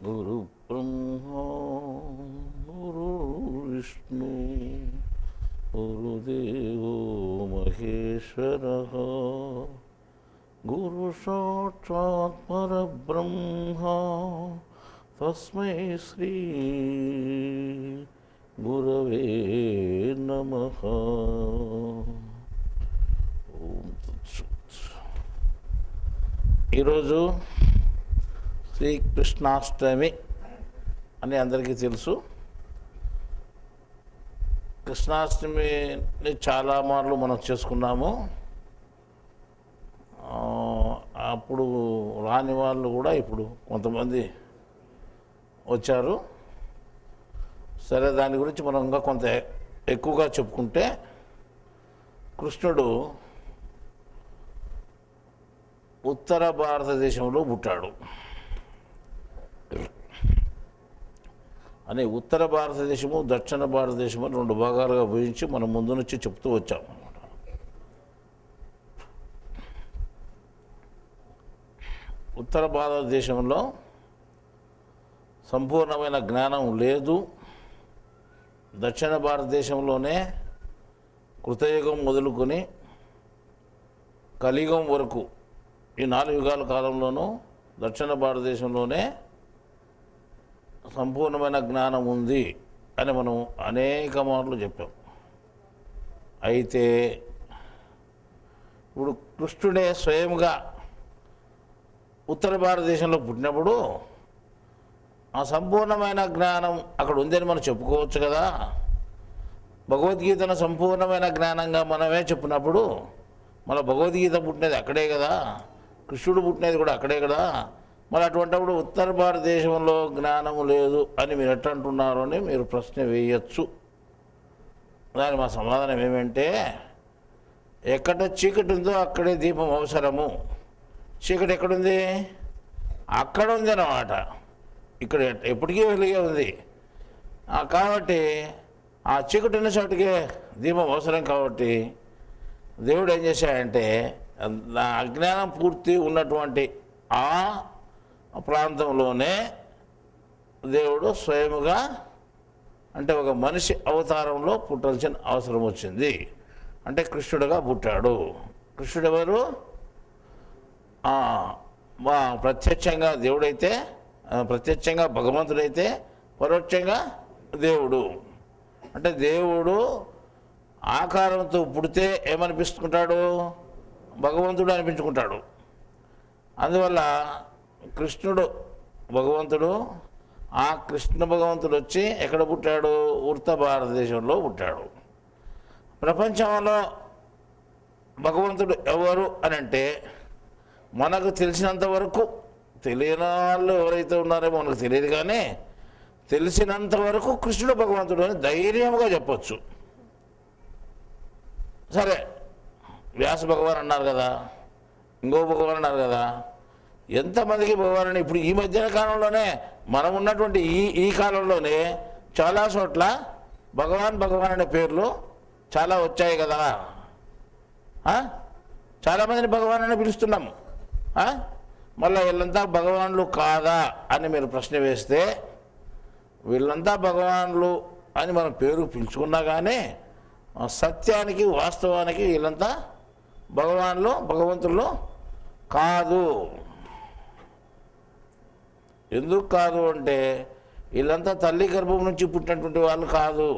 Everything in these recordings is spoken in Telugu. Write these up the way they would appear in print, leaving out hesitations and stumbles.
గురు బ్రహ్మ గురు విష్ణు గురుదేవో మహేశ్వర గురు సాక్షాత్ పరబ్రహ్మ తస్మై శ్రీ గురవే నమః. ఓం తత్సత్. ఈరోజు శ్రీకృష్ణాష్టమి అని అందరికీ తెలుసు. కృష్ణాష్టమిని చాలా మార్లు మనం చేసుకున్నాము. అప్పుడు రాని వాళ్ళు కూడా ఇప్పుడు కొంతమంది వచ్చారు. సరే, దాని గురించి మనం ఇంకా కొంత ఎక్కువగా చెప్పుకుంటే, కృష్ణుడు ఉత్తర భారతదేశంలో పుట్టాడు అని ఉత్తర భారతదేశము దక్షిణ భారతదేశము రెండు భాగాలుగా విభజించి మనం ముందు నుంచి చెప్తూ వచ్చాం. ఉత్తర భారతదేశంలో సంపూర్ణమైన జ్ఞానం లేదు. దక్షిణ భారతదేశంలోనే కృతయుగం మొదలుకొని కలియుగం వరకు ఈ 4 యుగాల కాలంలోనూ దక్షిణ భారతదేశంలోనే సంపూర్ణమైన జ్ఞానం ఉంది అని మనం అనేక మార్లు చెప్పాం. అయితే ఇప్పుడు కృష్ణుడే స్వయంగా ఉత్తర భారతదేశంలో పుట్టినప్పుడు ఆ సంపూర్ణమైన జ్ఞానం అక్కడ ఉందని మనం చెప్పుకోవచ్చు కదా. భగవద్గీతను సంపూర్ణమైన జ్ఞానంగా మనమే చెప్పినప్పుడు మన భగవద్గీత పుట్టినది అక్కడే కదా, కృష్ణుడు పుట్టినది కూడా అక్కడే కదా. మరి అటువంటిప్పుడు ఉత్తర భారతదేశంలో జ్ఞానం లేదు అని మీరు ఎట్లా అంటున్నారు అని మీరు ప్రశ్న వేయచ్చు. దాని మా సమాధానం ఏమంటే, ఎక్కడ చీకటి ఉందో అక్కడే దీపం అవసరము. చీకటి ఎక్కడుంది? అక్కడ ఉంది అన్నమాట. ఇక్కడ ఎప్పటికీ వెలిగే ఉంది. కాబట్టి ఆ చీకటి ఉన్న చోటికే దీపం అవసరం. కాబట్టి దేవుడు ఏం చేశాడంటే, అజ్ఞానం పూర్తి ఉన్నటువంటి ఆ ప్రాంతంలోనే దేవుడు స్వయముగా, అంటే ఒక మనిషి అవతారంలో పుట్టాల్సిన అవసరం వచ్చింది. అంటే కృష్ణుడుగా పుట్టాడు. కృష్ణుడు ఎవరు? ప్రత్యక్షంగా దేవుడైతే, ప్రత్యక్షంగా భగవంతుడైతే, పరోక్షంగా దేవుడు. అంటే దేవుడు ఆకారంతో పుడితే ఏమనిపించుకుంటాడు? భగవంతుడు అనిపించుకుంటాడు. అందువల్ల కృష్ణుడు భగవంతుడు. ఆ కృష్ణ భగవంతుడు వచ్చి ఎక్కడ పుట్టాడు? ఉత్తర భారతదేశంలో పుట్టాడు. ప్రపంచంలో భగవంతుడు ఎవరు అని అంటే, మనకు తెలిసినంత వరకు, తెలియని వాళ్ళు ఎవరైతే ఉన్నారో మనకు తెలియదు, కానీ తెలిసినంత వరకు కృష్ణుడు భగవంతుడు అని ధైర్యంగా చెప్పచ్చు. సరే, వ్యాస భగవాన్ అన్నారు కదా, ఇంకో భగవాన్ అన్నారు కదా. ఎంతమందికి భగవాన్ అని ఇప్పుడు ఈ మధ్యన కాలంలోనే, మనం ఉన్నటువంటి ఈ కాలంలోనే చాలా చోట్ల భగవాన్ భగవాన్ అనే పేర్లు చాలా వచ్చాయి కదా. చాలామందిని భగవాన్ అని పిలుస్తున్నాము. మళ్ళీ వీళ్ళంతా భగవాన్లు కాదా అని మీరు ప్రశ్న వేస్తే, వీళ్ళంతా భగవాన్లు అని మనం పేరు పిలుచుకున్నా కానీ సత్యానికి, వాస్తవానికి వీళ్ళంతా భగవాన్లు, భగవంతులు కాదు. ఎందుకు కాదు అంటే, వీళ్ళంతా తల్లి గర్భం నుంచి పుట్టినటువంటి వాళ్ళు కాదు.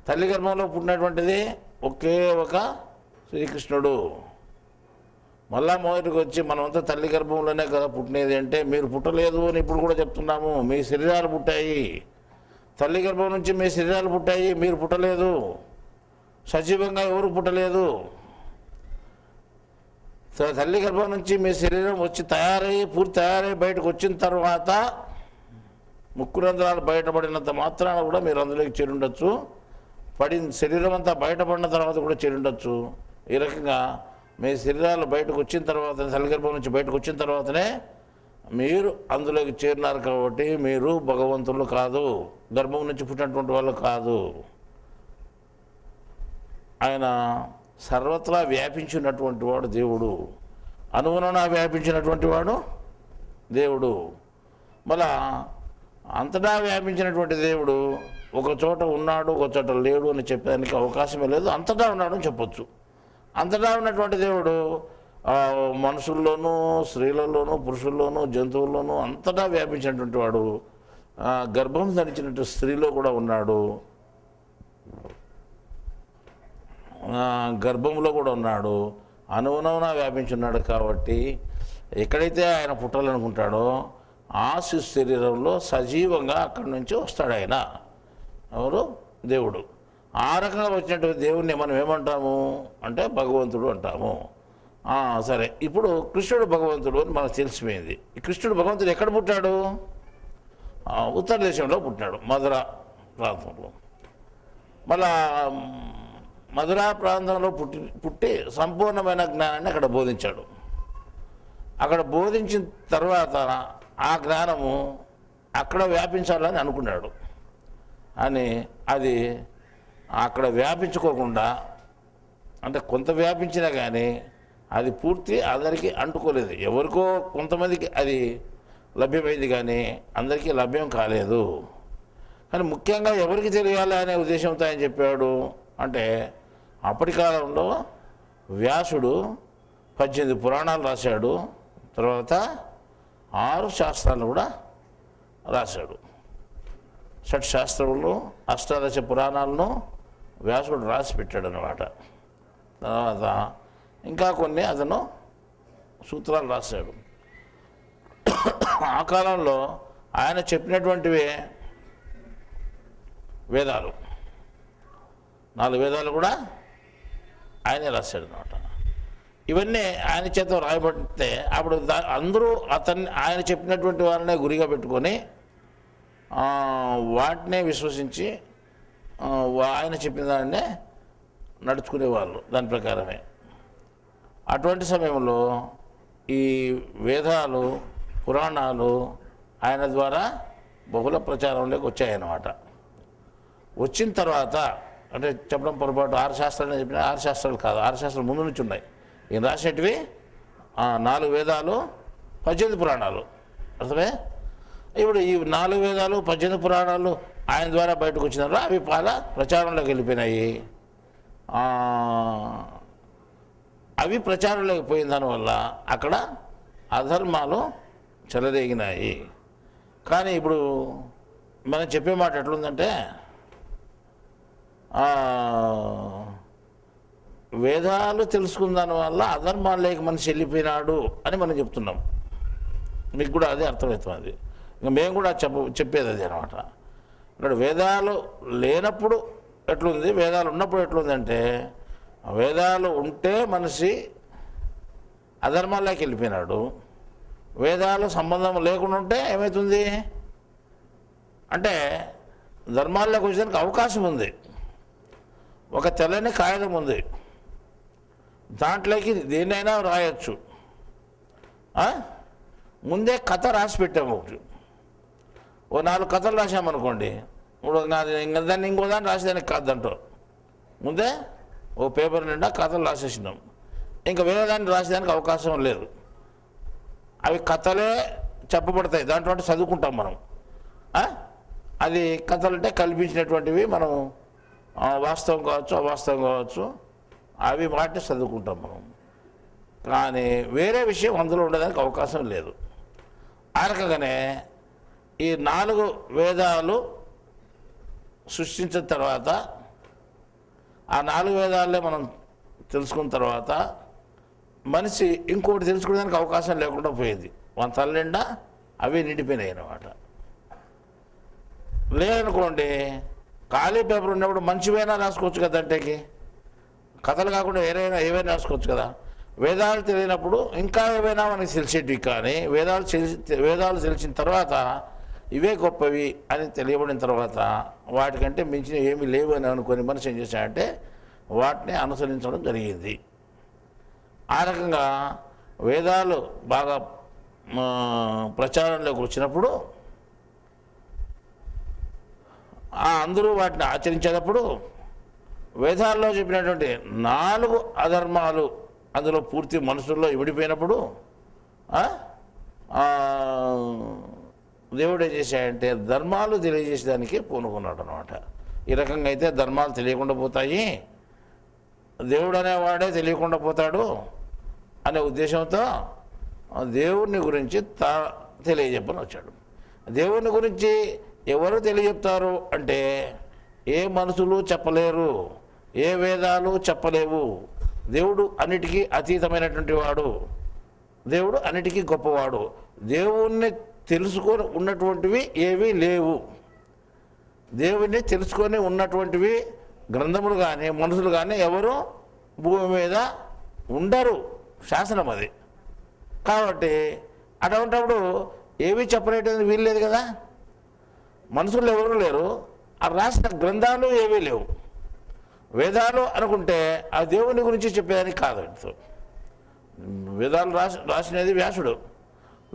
తల్లి గర్భంలో పుట్టినటువంటిది ఒకే ఒక శ్రీకృష్ణుడు. మళ్ళా మొదటికి వచ్చి మనమంతా తల్లి గర్భంలోనే కదా పుట్టినది అంటే, మీరు పుట్టలేదు అని ఇప్పుడు కూడా చెప్తున్నాము. మీ శరీరాలు పుట్టాయి, తల్లి గర్భం నుంచి మీ శరీరాలు పుట్టాయి, మీరు పుట్టలేదు. సజీవంగా ఎవరు పుట్టలేదు. తల్లి గర్భం నుంచి మీ శరీరం వచ్చి పూర్తి తయారై బయటకు వచ్చిన తర్వాత, ముక్కు రంధ్రాలు బయటపడినంత మాత్రాన కూడా మీరు అందులోకి చేరుండొచ్చు. శరీరం అంతా బయటపడిన తర్వాత కూడా చేరుండొచ్చు. ఈ రకంగా మీ శరీరాలు బయటకు వచ్చిన తర్వాత, తల్లి గర్భం నుంచి బయటకు వచ్చిన తర్వాతనే మీరు అందులోకి చేరినారు. కాబట్టి మీరు భగవంతులు కాదు, గర్భం నుంచి పుట్టినటువంటి వాళ్ళు కాదు. ఆయన సర్వత్రా వ్యాపించినటువంటి వాడు దేవుడు. అణువున వ్యాపించినటువంటి వాడు దేవుడు. మళ్ళా అంతటా వ్యాపించినటువంటి దేవుడు ఒక చోట ఉన్నాడు, ఒక చోట లేడు అని చెప్పడానికి అవకాశమే లేదు. అంతటా ఉన్నాడు అని చెప్పొచ్చు. అంతటా ఉన్నటువంటి దేవుడు మనుషుల్లోనూ, స్త్రీలలోనూ, పురుషుల్లోనూ, జంతువుల్లోనూ అంతటా వ్యాపించినటువంటి వాడు. గర్భం ధరించినట్టు స్త్రీలో కూడా ఉన్నాడు, గర్భంలో కూడా ఉన్నాడు, అనుగుణమున వ్యాపించున్నాడు. కాబట్టి ఎక్కడైతే ఆయన పుట్టాలనుకుంటాడో ఆ శరీరంలో సజీవంగా అక్కడి నుంచి వస్తాడు ఆయన. ఎవరు? దేవుడు. ఆ రకంగా వచ్చినటువంటి దేవుణ్ణి మనం ఏమంటాము అంటే భగవంతుడు అంటాము. సరే, ఇప్పుడు కృష్ణుడు భగవంతుడు అని మనకు తెలిసిపోయింది. ఈ కృష్ణుడు భగవంతుడు ఎక్కడ పుట్టాడు? ఉత్తర దేశంలో పుట్టాడు, మధుర ప్రాంతంలో. మళ్ళా మధురా ప్రాంతంలో పుట్టి సంపూర్ణమైన జ్ఞానాన్ని అక్కడ బోధించాడు. అక్కడ బోధించిన తర్వాత ఆ జ్ఞానము అక్కడ వ్యాపించాలని అనుకున్నాడు. అని అది అక్కడ వ్యాపించుకోకుండా, అంటే కొంత వ్యాపించినా కానీ అది పూర్తి అందరికీ అంటుకోలేదు. ఎవరికో కొంతమందికి అది లభ్యమైంది కానీ అందరికీ లభ్యం కాలేదు. కానీ ముఖ్యంగా ఎవరికి తెలియాలి అనే ఉద్దేశంతో ఆయన చెప్పాడు అంటే, అప్పటి కాలంలో వ్యాసుడు 18 పురాణాలు రాశాడు, తర్వాత 6 శాస్త్రాలను కూడా రాశాడు. షట్శాస్త్రములు, అష్టాదశ పురాణాలను వ్యాసుడు రాసి పెట్టాడు అన్నమాట. తర్వాత ఇంకా కొన్ని అతను సూత్రాలు రాశాడు. ఆ కాలంలో ఆయన చెప్పినటువంటివే వేదాలు, 4 వేదాలు కూడా ఆయనే రాశాడు అన్నమాట. ఇవన్నీ ఆయన చేత రాయబడితే అప్పుడు అందరూ ఆయన చెప్పినటువంటి వారినే గురిగా పెట్టుకొని వాటినే విశ్వసించి ఆయన చెప్పిన దాన్నే నడుచుకునేవాళ్ళు, దాని ప్రకారమే. అటువంటి సమయంలో ఈ వేదాలు, పురాణాలు ఆయన ద్వారా బహుళ ప్రచారంలోకి వచ్చాయన్నమాట. వచ్చిన తర్వాత అంటే చెప్పడం పొరపాటు, 6 శాస్త్రాలు చెప్పిన 6 శాస్త్రాలు కాదు, 6 శాస్త్రాలు ముందు నుంచి ఉన్నాయి. ఈయన రాసేటివి 4 వేదాలు, 18 పురాణాలు. అర్థమే? ఇప్పుడు ఈ 4 వేదాలు, 18 పురాణాలు ఆయన ద్వారా బయటకు వచ్చినారు. అవి ప్రచారంలోకి వెళ్ళిపోయినాయి. అవి ప్రచారంలోకి పోయిన దానివల్ల అక్కడ అధర్మాలు చెలరేగినాయి. కానీ ఇప్పుడు మనం చెప్పే మాట ఎట్లుందంటే, వేదాలు తెలుసుకున్న దానివల్ల అధర్మాల్లోకి మనిషి వెళ్ళిపోయినాడు అని మనం చెప్తున్నాం. మీకు కూడా అదే అర్థమవుతుంది. ఇంకా మేము కూడా చెప్పేది అదే అనమాట. ఇక్కడ వేదాలు లేనప్పుడు ఎట్లుంది, వేదాలు ఉన్నప్పుడు ఎట్లుంది అంటే, వేదాలు ఉంటే మనిషి అధర్మాల్లోకి వెళ్ళిపోయినాడు. వేదాలు సంబంధం లేకుండా ఉంటే ఏమవుతుంది అంటే ధర్మాల్లోకి వచ్చేదానికి అవకాశం ఉంది. ఒక తెల్లని కాగితం ఉంది, దాంట్లోకి దేన్నైనా రాయొచ్చు. ముందే కథ రాసి పెట్టాము. ఓ 4 కథలు రాసామనుకోండి, ఇప్పుడు దాన్ని ఇంకో దాన్ని రాసేదానికి కాదంటో ముందే ఓ పేపర్ నిండా కథలు రాసేసినాం. ఇంకా వేరే దాన్ని రాసేదానికి అవకాశం లేదు. అవి కథలే చెప్పబడతాయి, దాంట్లో చదువుకుంటాం మనం. అది కథలు అంటే కల్పించినటువంటివి, మనం వాస్తవం కావచ్చు, అవాస్తవం కావచ్చు, అవి వాటిని చదువుకుంటాం మనం. కానీ వేరే విషయం అందులో ఉండడానికి అవకాశం లేదు. ఆ రకంగానే ఈ 4 వేదాలు సృష్టించిన తర్వాత, ఆ 4 వేదాలే మనం తెలుసుకున్న తర్వాత మనిషి ఇంకోటి తెలుసుకోవడానికి అవకాశం లేకుండా పోయింది. మన తల్లిండా అవి నిండిపోయినాయి అన్నమాట. లేదనుకోండి, ఖాళీ పేపర్ ఉన్నప్పుడు మంచివైనా రాసుకోవచ్చు కదా, అంటేకి కథలు కాకుండా ఏవైనా రాసుకోవచ్చు కదా. వేదాలు తెలియనప్పుడు ఇంకా ఏవైనా మనకి తెలిసేటివి. కానీ వేదాలు తెలిసిన తర్వాత ఇవే గొప్పవి అని తెలియబడిన తర్వాత వాటికంటే మించిన ఏమీ లేవు అని అనుకుని మనిషి ఏం చేశాడంటే వాటిని అనుసరించడం జరిగింది. ఆ రకంగా వేదాలు బాగా ప్రచారంలోకి వచ్చినప్పుడు అందరూ వాటిని ఆచరించేటప్పుడు వేదాల్లో చెప్పినటువంటి 4 అధర్మాలు అందులో పూర్తి మనుషుల్లో ఇమిడిపోయినప్పుడు దేవుడు ఏం చేశాడంటే ధర్మాలు తెలియజేసేదానికి పూనుకున్నాడు అనమాట. ఈ రకంగా అయితే ధర్మాలు తెలియకుండా పోతాయి, దేవుడు అనేవాడే తెలియకుండా పోతాడు అనే ఉద్దేశంతో దేవుని గురించి తెలియజెప్పని వచ్చాడు. దేవుని గురించి ఎవరు తెలియజెప్తారు అంటే ఏ మనుషులు చెప్పలేరు, ఏ వేదాలు చెప్పలేవు. దేవుడు అన్నిటికీ అతీతమైనటువంటి వాడు, దేవుడు అన్నిటికీ గొప్పవాడు. దేవుణ్ణి తెలుసుకొని ఉన్నటువంటివి ఏవీ లేవు. దేవుణ్ణి తెలుసుకొని ఉన్నటువంటివి గ్రంథములు కానీ మనుషులు కానీ ఎవరు భూమి మీద ఉండరు, శాసనం అది. కాబట్టి అటువంటిప్పుడు ఏవి చెప్పలేటది వీల్లేదు కదా. మనుషులు ఎవరు లేరు, ఆ రాసిన గ్రంథాలు ఏవీ లేవు. వేదాలు అనుకుంటే ఆ దేవుని గురించి చెప్పేదానికి కాదు. వేదాలు రాసినది వ్యాసుడు.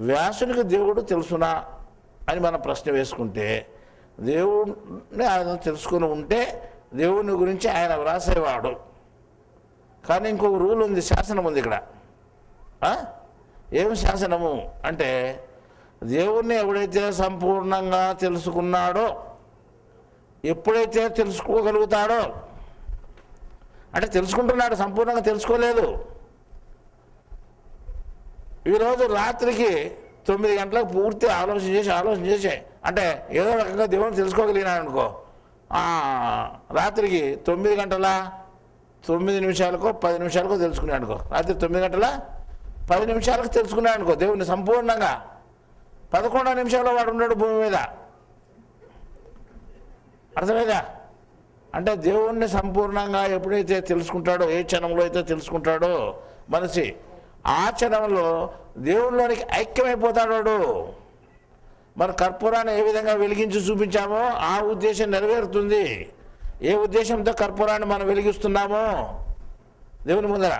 వ్యాసునికి దేవుడు తెలుసునా అని మనం ప్రశ్న వేసుకుంటే దేవుడిని ఆయన తెలుసుకుని ఉంటే దేవుని గురించి ఆయన వ్రాసేవాడు. కానీ ఇంకొక రూల్ ఉంది, శాసనం ఉంది ఇక్కడ. ఏం శాసనము అంటే దేవుణ్ణి ఎవడైతే సంపూర్ణంగా తెలుసుకున్నాడో, ఎప్పుడైతే తెలుసుకోగలుగుతాడో, అంటే తెలుసుకుంటున్నాడు, సంపూర్ణంగా తెలుసుకోలేదు. ఈరోజు రాత్రికి 9 గంటలకు పూర్తి ఆలోచన చేసి అంటే ఏదో రకంగా దేవుని తెలుసుకోగలిగినాడు అనుకో, రాత్రికి 9 గంటల 9 నిమిషాలకో 10 నిమిషాలకో తెలుసుకున్నాడు అనుకో, రాత్రి 9 గంటల 10 నిమిషాలకు తెలుసుకున్నాడు అనుకో దేవుని సంపూర్ణంగా. 11 నిమిషాల్లో వాడు ఉన్నాడు భూమి మీద. అర్థమైందా? అంటే దేవుణ్ణి సంపూర్ణంగా ఎప్పుడైతే తెలుసుకుంటాడో, ఏ క్షణంలో అయితే తెలుసుకుంటాడో మనిషి, ఆ క్షణంలో దేవునిలోనికి ఐక్యమైపోతాడు. మన కర్పూరాన్ని ఏ విధంగా వెలిగించి చూపించామో ఆ ఉద్దేశం నెరవేరుతుంది. ఏ ఉద్దేశంతో కర్పూరాన్ని మనం వెలిగిస్తున్నామో దేవుని ముందర,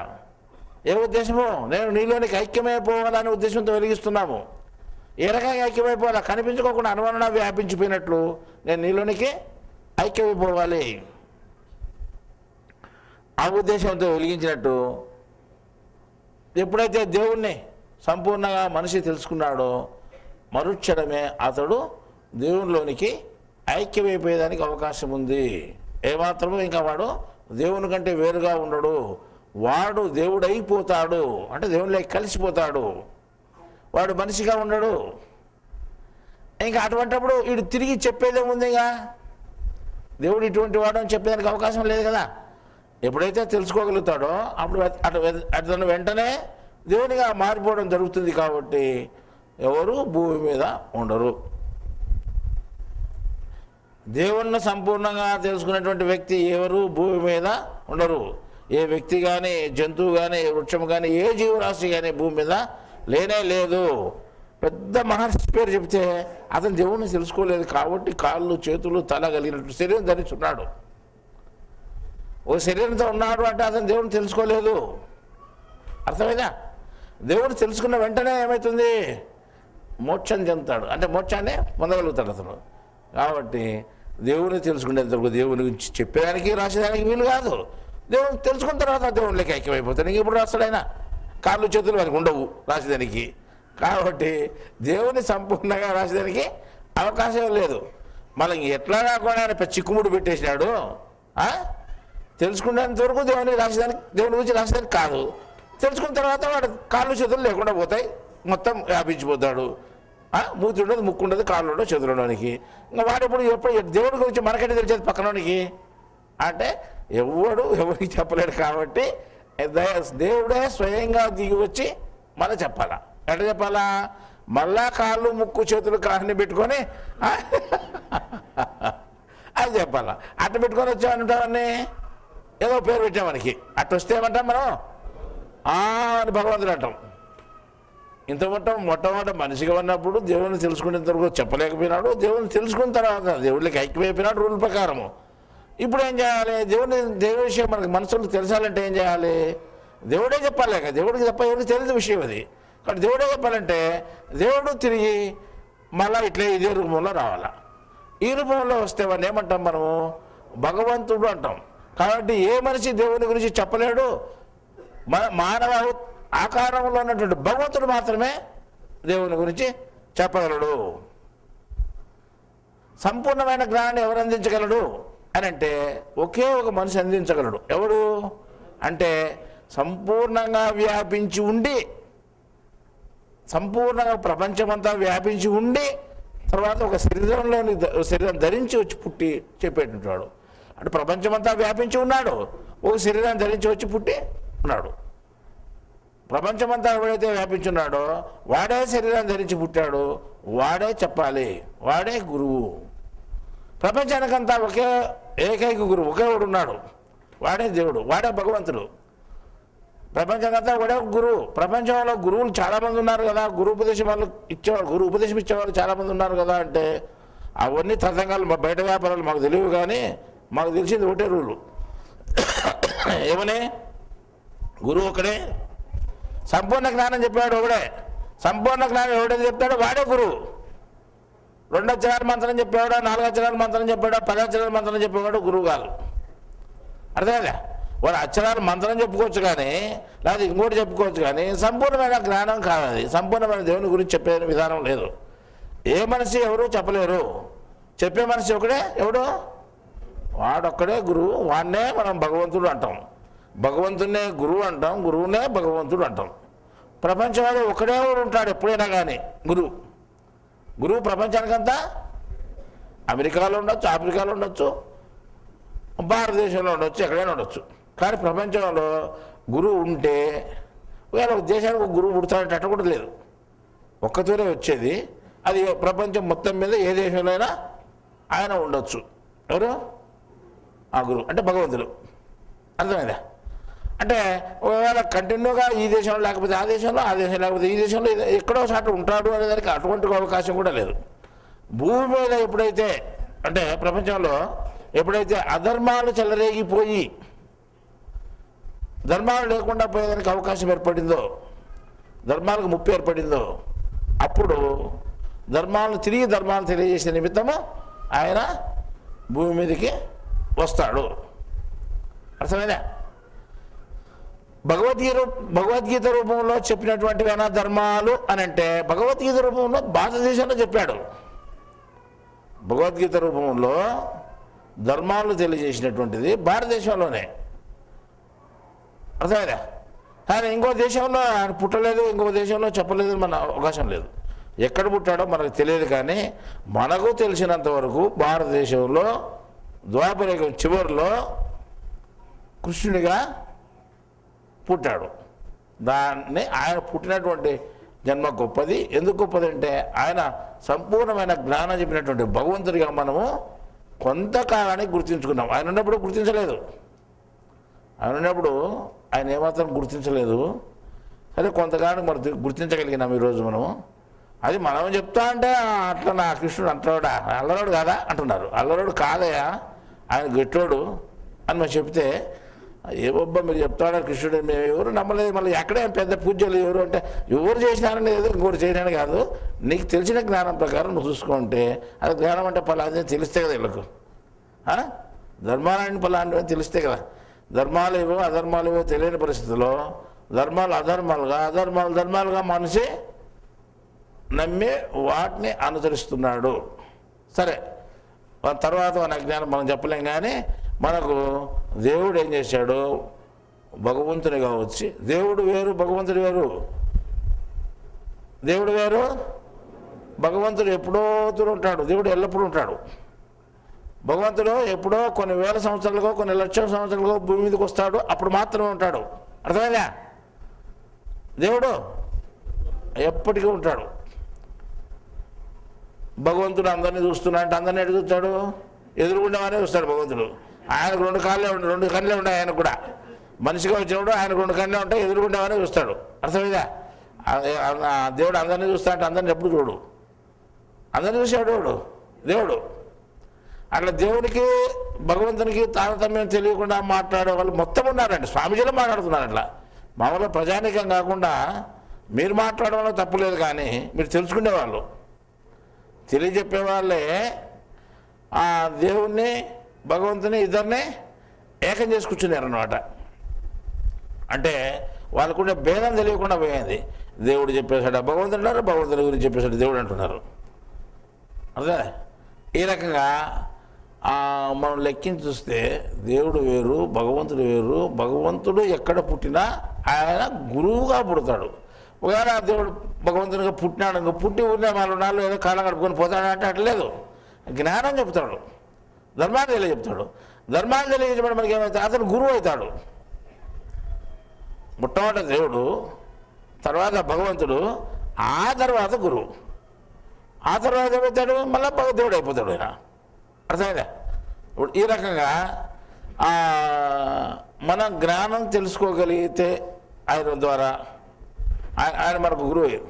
ఏ ఉద్దేశమో, నేను నీలోనికి ఐక్యమైపోవాలనే ఉద్దేశంతో వెలిగిస్తున్నాము. ఏ రకంగా ఐక్యమైపోవాలా? కనిపించుకోకుండా అనుమానం వ్యాపించిపోయినట్లు నేను నీలోనికి ఐక్యమైపోవాలి, ఆ ఉద్దేశంతో వెలిగించినట్టు. ఎప్పుడైతే దేవుణ్ణి సంపూర్ణంగా మనిషి తెలుసుకున్నాడో మరుక్షణమే అతడు దేవునిలోనికి ఐక్యమైపోయేదానికి అవకాశం ఉంది. ఏమాత్రమో ఇంకా వాడు దేవుని కంటే వేరుగా ఉండడు, వాడు దేవుడైపోతాడు. అంటే దేవునిలోకి కలిసిపోతాడు, వాడు మనిషిగా ఉండడు. ఇంకా అటువంటిప్పుడు వీడు తిరిగి చెప్పేదేముందిగా, దేవుడు ఇటువంటి వాడు అని చెప్పేదానికి అవకాశం లేదు కదా. ఎప్పుడైతే తెలుసుకోగలుగుతాడో అప్పుడు అతను వెంటనే దేవునిగా మారిపోవడం జరుగుతుంది. కాబట్టి ఎవరు భూమి మీద ఉండరు. దేవుణ్ణి సంపూర్ణంగా తెలుసుకున్నటువంటి వ్యక్తి ఎవరు భూమి మీద ఉండరు. ఏ వ్యక్తి కానీ, ఏ జంతువు కానీ, ఏ వృక్షం కానీ, ఏ జీవరాశి కానీ భూమి మీద లేనే లేదు. పెద్ద మహర్షి పేరు చెప్తే అతను దేవుణ్ణి తెలుసుకోలేదు కాబట్టి కాళ్ళు చేతులు తల కలిగినట్టు శరీరం ధరించున్నాడు. ఓ శరీరంతో ఉన్నాడు అంటే అతను దేవుని తెలుసుకోలేదు. అర్థమైందా? దేవుడు తెలుసుకున్న వెంటనే ఏమవుతుంది? మోక్షం చెందుతాడు, అంటే మోక్షాన్ని పొందగలుగుతాడు అతను. కాబట్టి దేవుని తెలుసుకునేందుకు దేవుని గురించి చెప్పేదానికి రాసేదానికి వీలు కాదు. దేవుని తెలుసుకున్న తర్వాత దేవునిలోకి ఐక్యమైపోతాడు. ఇంక ఇప్పుడు రాస్తాడైనా కాళ్ళు చేతులు వారికి ఉండవు రాసేదానికి. కాబట్టి దేవుని సంపూర్ణంగా రాసేదానికి అవకాశం లేదు. మళ్ళీ ఎట్లా కాకుండా ఆయన చిక్కుముడు పెట్టేసినాడు. తెలుసుకునేంత వరకు దేవుని రాసేదానికి, దేవుని గురించి రాసేదానికి కాదు. తెలుసుకున్న తర్వాత వాడు కాళ్ళు చేతులు లేకుండా పోతాయి, మొత్తం వ్యాపించిపోతాడు. మూతి ఉండదు, ముక్కు ఉండదు, కాళ్ళు ఉండదు, చేతులు ఉండడానికి. ఇంకా వాడు ఎప్పుడు దేవుడి గురించి మనకంటే తెలిసేది పక్కనోనికి అంటే ఎవరికి చెప్పలేడు. కాబట్టి దేవుడే స్వయంగా దిగి వచ్చి మళ్ళీ చెప్పాలా. ఎట్లా చెప్పాలా? మళ్ళా కాళ్ళు ముక్కు చేతులు కాళ్ళని పెట్టుకొని అది చెప్పాలా. అట్ట పెట్టుకొని వచ్చామంటామని ఏదో పేరు పెట్టామనికి. అట్ట వస్తే ఏమంటాం మనం అని భగవంతుడు అంటాం. ఇంత మొట్టమొదట మనిషిగా ఉన్నప్పుడు దేవుని తెలుసుకునేంతవరకు చెప్పలేకపోయినాడు. దేవుని తెలుసుకున్న తర్వాత దేవుడికి ఐక్యమైపోయినాడు రూల్ ప్రకారము. ఇప్పుడు ఏం చేయాలి? దేవుడి విషయం మనకు మనసులో తెలిసాలంటే ఏం చేయాలి? దేవుడే చెప్పాలి. దేవుడికి తప్ప ఎవరికి తెలియదు విషయం అది. కాబట్టి దేవుడే చెప్పాలంటే దేవుడు తిరిగి మళ్ళీ ఇట్లా ఇదే రూపంలో రావాలా. ఈ రూపంలో వస్తే వాడిని ఏమంటాం మనము? భగవంతుడు అంటాం. కాబట్టి ఏ మనిషి దేవుని గురించి చెప్పలేడు. మానవ ఆకారంలో ఉన్నటువంటి భగవంతుడు మాత్రమే దేవుని గురించి చెప్పగలడు. సంపూర్ణమైన జ్ఞానాన్ని ఎవరు అందించగలడు అని అంటే ఒకే ఒక మనిషి అందించగలడు. ఎవడు అంటే సంపూర్ణంగా వ్యాపించి ఉండి, సంపూర్ణంగా ప్రపంచమంతా వ్యాపించి ఉండి, తర్వాత ఒక శరీరం ధరించి వచ్చి పుట్టి చెప్పేటువంటి వాడు. అంటే ప్రపంచమంతా వ్యాపించి ఉన్నాడు, ఒక శరీరాన్ని ధరించి వచ్చి పుట్టి ఉన్నాడు. ప్రపంచమంతా ఎవడైతే వ్యాపించున్నాడో వాడే శరీరాన్ని ధరించి పుట్టాడు, వాడే చెప్పాలి, వాడే గురువు. ప్రపంచానికంతా ఒకే ఏకైక గురువు ఒకే వాడు ఉన్నాడు, వాడే దేవుడు, వాడే భగవంతుడు. ప్రపంచంకంతా ఒకడే గురువు. ప్రపంచంలో గురువులు చాలామంది ఉన్నారు కదా, గురు ఉపదేశం వాళ్ళు ఇచ్చేవాళ్ళు, గురు ఉపదేశం ఇచ్చేవాళ్ళు చాలామంది ఉన్నారు కదా. అంటే అవన్నీ తతంగాలు బయట వ్యాపారాలు మాకు తెలియవు, కానీ మాకు తెలిసింది ఒకటే రూలు, ఏమని గురువు ఒకడే, సంపూర్ణ జ్ఞానం చెప్పాడు ఒకడే. సంపూర్ణ జ్ఞానం ఎవడైతే చెప్తాడో వాడే గురువు. 2 అక్షరాల మంత్రం చెప్పేవాడు, 4 అక్షరాల మంత్రం చెప్పాడు, 10 అక్షరాల మంత్రం చెప్పేవాడు గురువు కాదు. అర్థమైందా? వాడు అక్షరాలు మంత్రం చెప్పుకోవచ్చు కానీ, లేదా ఇంకోటి చెప్పుకోవచ్చు కానీ సంపూర్ణమైన జ్ఞానం కాదు అది. సంపూర్ణమైన దేవుని గురించి చెప్పే విధానం లేదు. ఏ మనిషి ఎవరు చెప్పలేరు, చెప్పే మనిషి ఒకడే. ఎవడు? వాడొక్కడే గురువు, వాడినే మనం భగవంతుడు అంటాం. భగవంతునే గురువు అంటాం, గురువునే భగవంతుడు అంటాం. ప్రపంచంలో ఒకడే ఉంటాడు ఎప్పుడైనా కానీ గురువు. గురువు ప్రపంచానికంతా అమెరికాలో ఉండొచ్చు, ఆఫ్రికాలో ఉండొచ్చు, భారతదేశంలో ఉండొచ్చు, ఎక్కడైనా ఉండొచ్చు. కానీ ప్రపంచంలో గురువు ఉంటే వేరే ఒక దేశానికి ఒక గురువు పుడతాడంటే అట్ట కూడా లేదు, ఒక్కతోనే వచ్చేది. అది ప్రపంచం మొత్తం మీద ఏ దేశంలో అయినా ఆయన ఉండొచ్చు. ఎవరు? ఆ గురువు అంటే భగవంతుడు. అర్థమైందా? అంటే ఒకవేళ కంటిన్యూగా ఈ దేశంలో లేకపోతే ఆ దేశంలో, ఆ దేశం లేకపోతే ఈ దేశంలో ఎక్కడో చాటు ఉంటాడు అనేదానికి అటువంటి అవకాశం కూడా లేదు. భూమి మీద ఎప్పుడైతే అంటే ప్రపంచంలో ఎప్పుడైతే అధర్మాలు చెలరేగిపోయి ధర్మాలు లేకుండా పోయేదానికి అవకాశం ఏర్పడిందో, ధర్మాలకు ముప్పు ఏర్పడిందో, అప్పుడు ధర్మాలను తెలియజేసే నిమిత్తము ఆయన భూమి మీదకి వస్తాడు. అర్థమైందా? భగవద్గీత రూపంలో చెప్పినటువంటివైనా ధర్మాలు అని అంటే భగవద్గీత రూపంలో భారతదేశంలో చెప్పాడు. భగవద్గీత రూపంలో ధర్మాలు తెలియజేసినటువంటిది భారతదేశంలోనే. అర్థమైందా? కానీ ఇంకో దేశంలో ఆయన పుట్టలేదు, ఇంకో దేశంలో చెప్పలేదు, మన అవకాశం లేదు. ఎక్కడ పుట్టాడో మనకు తెలియదు. కానీ మనకు తెలిసినంత వరకు భారతదేశంలో ద్వాపరయుగం చివరిలో కృష్ణుడిగా పుట్టాడు. దాన్ని ఆయన పుట్టినటువంటి జన్మ గొప్పది. ఎందుకు గొప్పది అంటే ఆయన సంపూర్ణమైన జ్ఞానం చెప్పినటువంటి భగవంతుడిగా మనము కొంతకాలానికి గుర్తించుకున్నాం. ఆయన ఉన్నప్పుడు గుర్తించలేదు. ఆయన ఏమాత్రం గుర్తించలేదు. సరే, కొంతకాలం మరి గుర్తించగలిగినాం ఈరోజు మనము. అది మనం చెప్తా అంటే అట్లా నా కృష్ణుడు అంటాడా, అల్లరోడు కాదా అంటున్నారు. అల్లరోడు కాదయా, ఆయన గెట్టోడు అని మనం చెప్తే, ఏవబ్బా మీరు చెప్తాడా కృష్ణుడు, మేము ఎవరు నమ్మలేదు. మళ్ళీ ఎక్కడే పెద్ద పూజలు ఎవరు అంటే ఎవరు చేసినారని లేదు, ఇంకోటి చేయడానికి కాదు. నీకు తెలిసిన జ్ఞానం ప్రకారం నువ్వు చూసుకుంటే అది జ్ఞానం అంటే పలాంటి తెలిస్తే కదా వీళ్ళకు. ధర్మాలని పలాంటివి తెలిస్తే కదా. ధర్మాలు ఏవో అధర్మాలు ఏవో తెలియని పరిస్థితుల్లో ధర్మాలు ధర్మాలుగా మనిషి నమ్మి వాటిని అనుసరిస్తున్నాడు. సరే, తర్వాత మన అజ్ఞానం మనం చెప్పలేం. కానీ మనకు దేవుడు ఏం చేశాడు, భగవంతునిగా వచ్చి, దేవుడు వేరు భగవంతుడు వేరు. దేవుడు వేరు, భగవంతుడు ఎప్పుడో ఉంటాడు, దేవుడు ఎల్లప్పుడూ ఉంటాడు. భగవంతుడు ఎప్పుడో కొన్ని వేల సంవత్సరాలుగో కొన్ని లక్షల సంవత్సరాలుగో భూమి మీదకి వస్తాడు, అప్పుడు మాత్రమే ఉంటాడు. అర్థమైందా? దేవుడు ఎప్పటికీ ఉంటాడు. భగవంతుడు అందరినీ చూస్తున్నా అంటే అందరినీ ఎటు చూస్తాడు? ఎదురుగుండేవానే చూస్తాడు భగవంతుడు. ఆయనకు 2 కళ్ళే ఉన్నాయి. ఆయనకు కూడా మనిషిగా వచ్చినప్పుడు ఆయనకు 2 కళ్ళే ఉంటాయి, ఎదురుగుండేవానే చూస్తాడు. అర్థమైందా? దేవుడు అందరినీ చూస్తా అంటే అందరిని ఎప్పుడు చూడు, అందరినీ చూసాడు దేవుడు. అట్లా దేవునికి భగవంతునికి తారతమ్యం తెలియకుండా మాట్లాడే వాళ్ళు మొత్తం ఉన్నారండి. స్వామీజీలో మాట్లాడుతున్నారు. అట్లా మామూలుగా ప్రజానికం కాకుండా మీరు మాట్లాడడం తప్పులేదు, కానీ మీరు తెలుసుకునేవాళ్ళు, తెలియజెప్పేవాళ్ళే ఆ దేవుణ్ణి భగవంతుని ఇద్దరిని ఏకం చేసి కూర్చున్నారన్నమాట. అంటే వాళ్ళకుండే భేదం తెలియకుండా పోయింది. దేవుడు చెప్పేశాడు భగవంతుడు అంటారు, భగవంతుడి గురించి చెప్పేశాడు దేవుడు అంటున్నారు. అదే ఈ రకంగా మనం లెక్కించి చూస్తే దేవుడు వేరు, భగవంతుడు వేరు. భగవంతుడు ఎక్కడ పుట్టినా ఆయన గురువుగా పుడతాడు. ఒకవేళ దేవుడు భగవంతునిగా పుట్టినాడు, ఇంకా పుట్టి ఉన్న 4 నాళ్ళు ఏదో కాలం గడుపుకొని పోతాడు అంటే అట్లేదు. జ్ఞానం చెప్తాడు, ధర్మాన్ని తెలియజెప్తాడు. ధర్మాన్ని తెలియజెప్పడం మనకి ఏమవుతాడు? అతను గురువు అవుతాడు. మొట్టమొదటి దేవుడు, తర్వాత భగవంతుడు, ఆ తర్వాత గురువు, ఆ తర్వాత ఏమవుతాడు? మళ్ళీ దేవుడు అయిపోతాడు ఆయన. అర్థమైందా? ఇప్పుడు ఈ రకంగా మన జ్ఞానం తెలుసుకోగలిగితే ఆయన ద్వారా ఆయన మనకు గురువు అయ్యారు.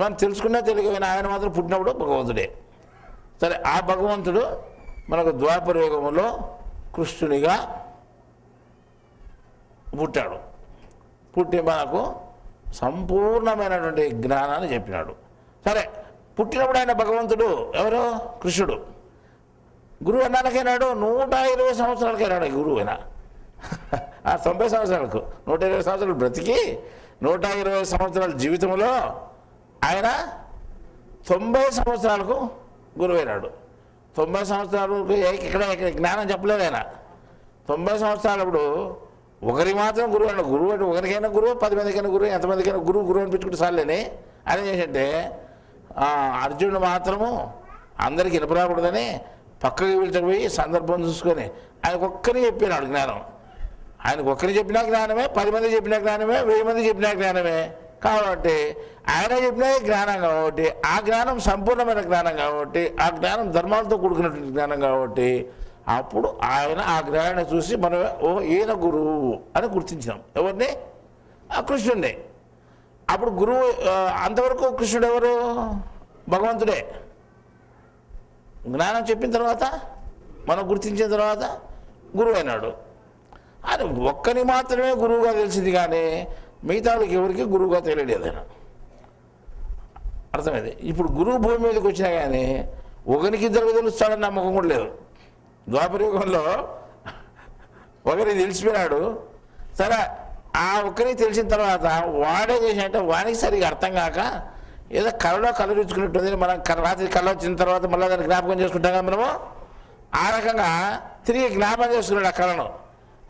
మనం తెలుసుకున్నా తెలియకపోయినా ఆయన మాత్రం పుట్టినప్పుడు భగవంతుడే. సరే, ఆ భగవంతుడు మనకు ద్వాపర యుగంలో కృష్ణునిగా పుట్టాడు. పుట్టి మనకు సంపూర్ణమైనటువంటి జ్ఞానాన్ని చెప్పినాడు. సరే, పుట్టినప్పుడు ఆయన భగవంతుడు ఎవరు? కృష్ణుడు. గురువు ఎన్నాళ్ళకైనాడు? 120 సంవత్సరాలకైనాడు గురువు అయినా. ఆ 90 సంవత్సరాలకు 120 సంవత్సరాలు బ్రతికి 120 సంవత్సరాల జీవితంలో ఆయన 90 సంవత్సరాలకు గురువైనాడు. 90 సంవత్సరాలకు ఇక్కడ జ్ఞానం చెప్పలేదు ఆయన. 90 సంవత్సరాలప్పుడు ఒకరికి మాత్రం గురువు అన్నాడు. గురువు అంటే ఒకరికైనా గురువు, 10 మందికైనా గురువు, ఎంతమందికైనా గురువు అనిపించుకుంటే చాలేని ఆయన చేసంటే అర్జునుడు మాత్రము అందరికీ వినపరాకూడదని పక్కకి పిలిచిపోయి సందర్భం చూసుకొని ఆయనకు ఒక్కరిని చెప్పినాడు జ్ఞానం. ఆయనకు ఒక్కరిని చెప్పినా జ్ఞానమే, 10 మంది చెప్పినా జ్ఞానమే, 1000 మంది చెప్పినా జ్ఞానమే. కాబట్టి ఆయన చెప్పిన జ్ఞానం కాబట్టి, ఆ జ్ఞానం సంపూర్ణమైన జ్ఞానం కాబట్టి, ఆ జ్ఞానం ధర్మాలతో కూడుకున్నటువంటి జ్ఞానం కాబట్టి, అప్పుడు ఆయన ఆ జ్ఞానాన్ని చూసి మనం ఈయన గురువు అని గుర్తించినాం. ఎవరిని? ఆ కృష్ణుడిని. అప్పుడు గురువు అంతవరకు కృష్ణుడు ఎవరు? భగవంతుడే. జ్ఞానం చెప్పిన తర్వాత మనం గుర్తించిన తర్వాత గురువు అయినాడు. అది ఒక్కని మాత్రమే గురువుగా తెలిసింది, కానీ మిగతా వాళ్ళకి ఎవరికి గురువుగా తెలియలేదు ఆయన. అర్థమైంది? ఇప్పుడు గురువు భూమి మీదకి వచ్చినా కానీ ఒకరికి ఇద్దరికి తెలుస్తాడని నమ్మకం కూడా లేదు. ద్వాపరయుగంలో ఒకరికి తెలిసిపోయినాడు. సరే, ఆ ఒక్కరికి తెలిసిన తర్వాత వాడే చేసినట్టే వానికి సరిగా అర్థం కాక ఏదో కళలో కలరించుకున్నట్టుంది. మనం రాత్రి కళ వచ్చిన తర్వాత మళ్ళీ దాన్ని జ్ఞాపకం చేసుకుంటాం కదా మనము. ఆ రకంగా తిరిగి జ్ఞాపకం చేసుకున్నాడు ఆ కళను.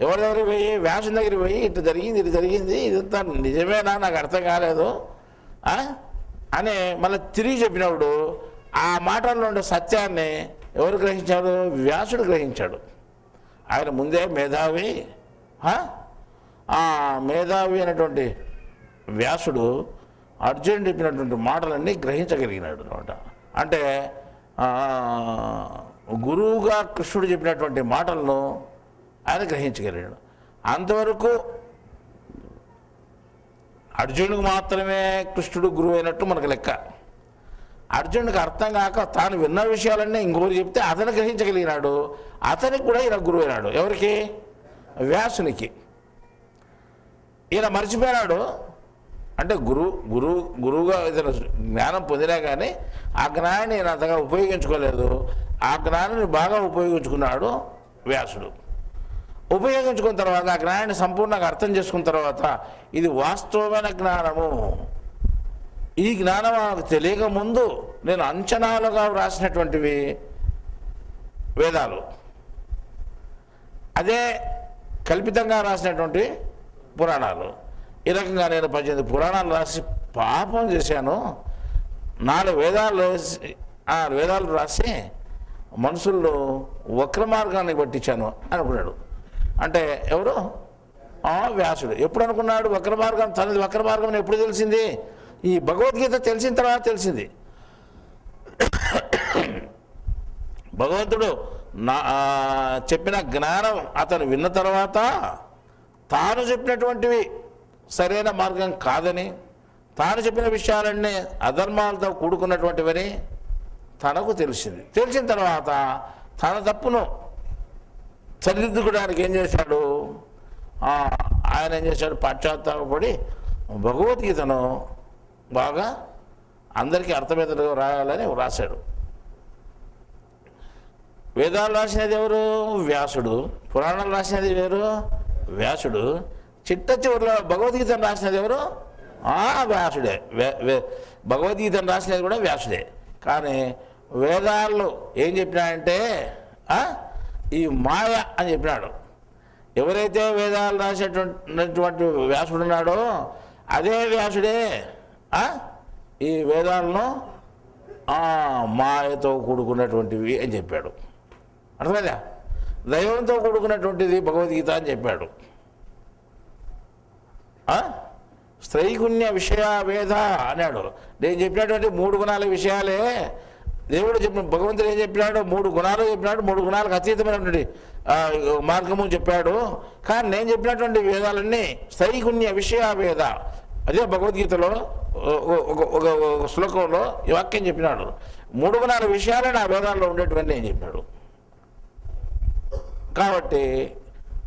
ఎవరి దగ్గరికి పోయి, వ్యాసం దగ్గరికి పోయి ఇటు జరిగింది ఇదంతా నిజమేనా, నాకు అర్థం కాలేదు అని మళ్ళీ తిరిగి చెప్పినప్పుడు ఆ మాటల్లో ఉండే సత్యాన్ని ఎవరు గ్రహించాడు? వ్యాసుడు గ్రహించాడు. ఆయన ముందే మేధావి. మేధావి అయినటువంటి వ్యాసుడు అర్జునుడు చెప్పినటువంటి మాటలన్నీ గ్రహించగలిగినాడు అనమాట. అంటే గురువుగా కృష్ణుడు చెప్పినటువంటి మాటలను ఆయన గ్రహించగలిగాడు. అంతవరకు అర్జునుడికి మాత్రమే కృష్ణుడు గురువు అయినట్టు మనకు లెక్క. అర్జునుడికి అర్థం కాక తాను విన్న విషయాలన్నీ ఇంకొకరు చెప్తే అతను గ్రహించగలిగినాడు. అతనికి కూడా ఈయన గురువు అయినాడు. ఎవరికి? వ్యాసునికి. ఈయన మర్చిపోయినాడు. అంటే గురువుగా ఇతను జ్ఞానం పొందినా కానీ ఆ జ్ఞానాన్ని ఈయన అంతగా ఉపయోగించుకోలేదు. ఆ జ్ఞానాన్ని బాగా ఉపయోగించుకున్నాడు వ్యాసుడు. ఉపయోగించుకున్న తర్వాత ఆ జ్ఞానాన్ని సంపూర్ణంగా అర్థం చేసుకున్న తర్వాత ఇది వాస్తవమైన జ్ఞానము, ఈ జ్ఞానం నాకు తెలియక ముందు నేను అంచనాలుగా వ్రాసినటువంటివి వేదాలు, అదే కల్పితంగా రాసినటువంటి పురాణాలు. ఈ రకంగా నేను 18 పురాణాలు రాసి పాపం చేశాను, 4 వేదాలు రాసి మనుషుల్లో వక్ర మార్గాన్ని పట్టించాను అనుకున్నాడు. అంటే ఎవరు? వ్యాసుడు. ఎప్పుడు అనుకున్నాడు వక్ర మార్గం? తనది వక్ర మార్గం ఎప్పుడు తెలిసింది? ఈ భగవద్గీత తెలిసిన తర్వాత తెలిసింది. భగవంతుడు చెప్పిన జ్ఞానం అతను విన్న తర్వాత తాను చెప్పినటువంటివి సరైన మార్గం కాదని, తాను చెప్పిన విషయాలన్నీ అధర్మాలతో కూడుకున్నటువంటివని తనకు తెలిసింది. తెలిసిన తర్వాత తన తప్పును సరిదిద్దుకోవడానికి ఏం చేశాడు? ఆయన ఏం చేశాడు? పశ్చాత్తాపడి భగవద్గీతను బాగా అందరికీ అర్థమయ్యేటట్టుగా రాయాలని రాశాడు. వేదాలు రాసినది ఎవరు? వ్యాసుడు. పురాణాలు రాసినది ఎవరు? వ్యాసుడు. చిట్ట చివరిలో భగవద్గీతను రాసినది ఎవరు? వ్యాసుడే. భగవద్గీతను రాసినది కూడా వ్యాసుడే. కానీ వేదాల్లో ఏం చెప్పినాడంటే ఈ మాయ అని చెప్పినాడు. ఎవరైతే వేదాలు రాసేటువంటి వ్యాసుడు ఉన్నాడో అదే వ్యాసుడే ఈ వేదాలను మాయతో కూడుకున్నటువంటివి అని చెప్పాడు. అర్థమైందా? దైవంతో కూడుకున్నటువంటిది భగవద్గీత అని చెప్పాడు. స్త్రైగుణ్య విషయ వేద అన్నాడు. నేను చెప్పినటువంటి 3 గుణాల విషయాలే దేవుడు చెప్పిన. భగవంతుడు ఏం చెప్పినాడు? 3 గుణాలు చెప్పినాడు. 3 గుణాలకు అతీతమైనటువంటి మార్గము చెప్పాడు. కానీ నేను చెప్పినటువంటి వేదాలన్నీ స్త్రైగుణ్య విషయ వేద. అదే భగవద్గీతలో ఒక శ్లోకంలో ఈ వాక్యం చెప్పినాడు. 3 గుణాల విషయాలే నా వేదాల్లో ఉండేటువంటి అని చెప్పాడు. కాబట్టి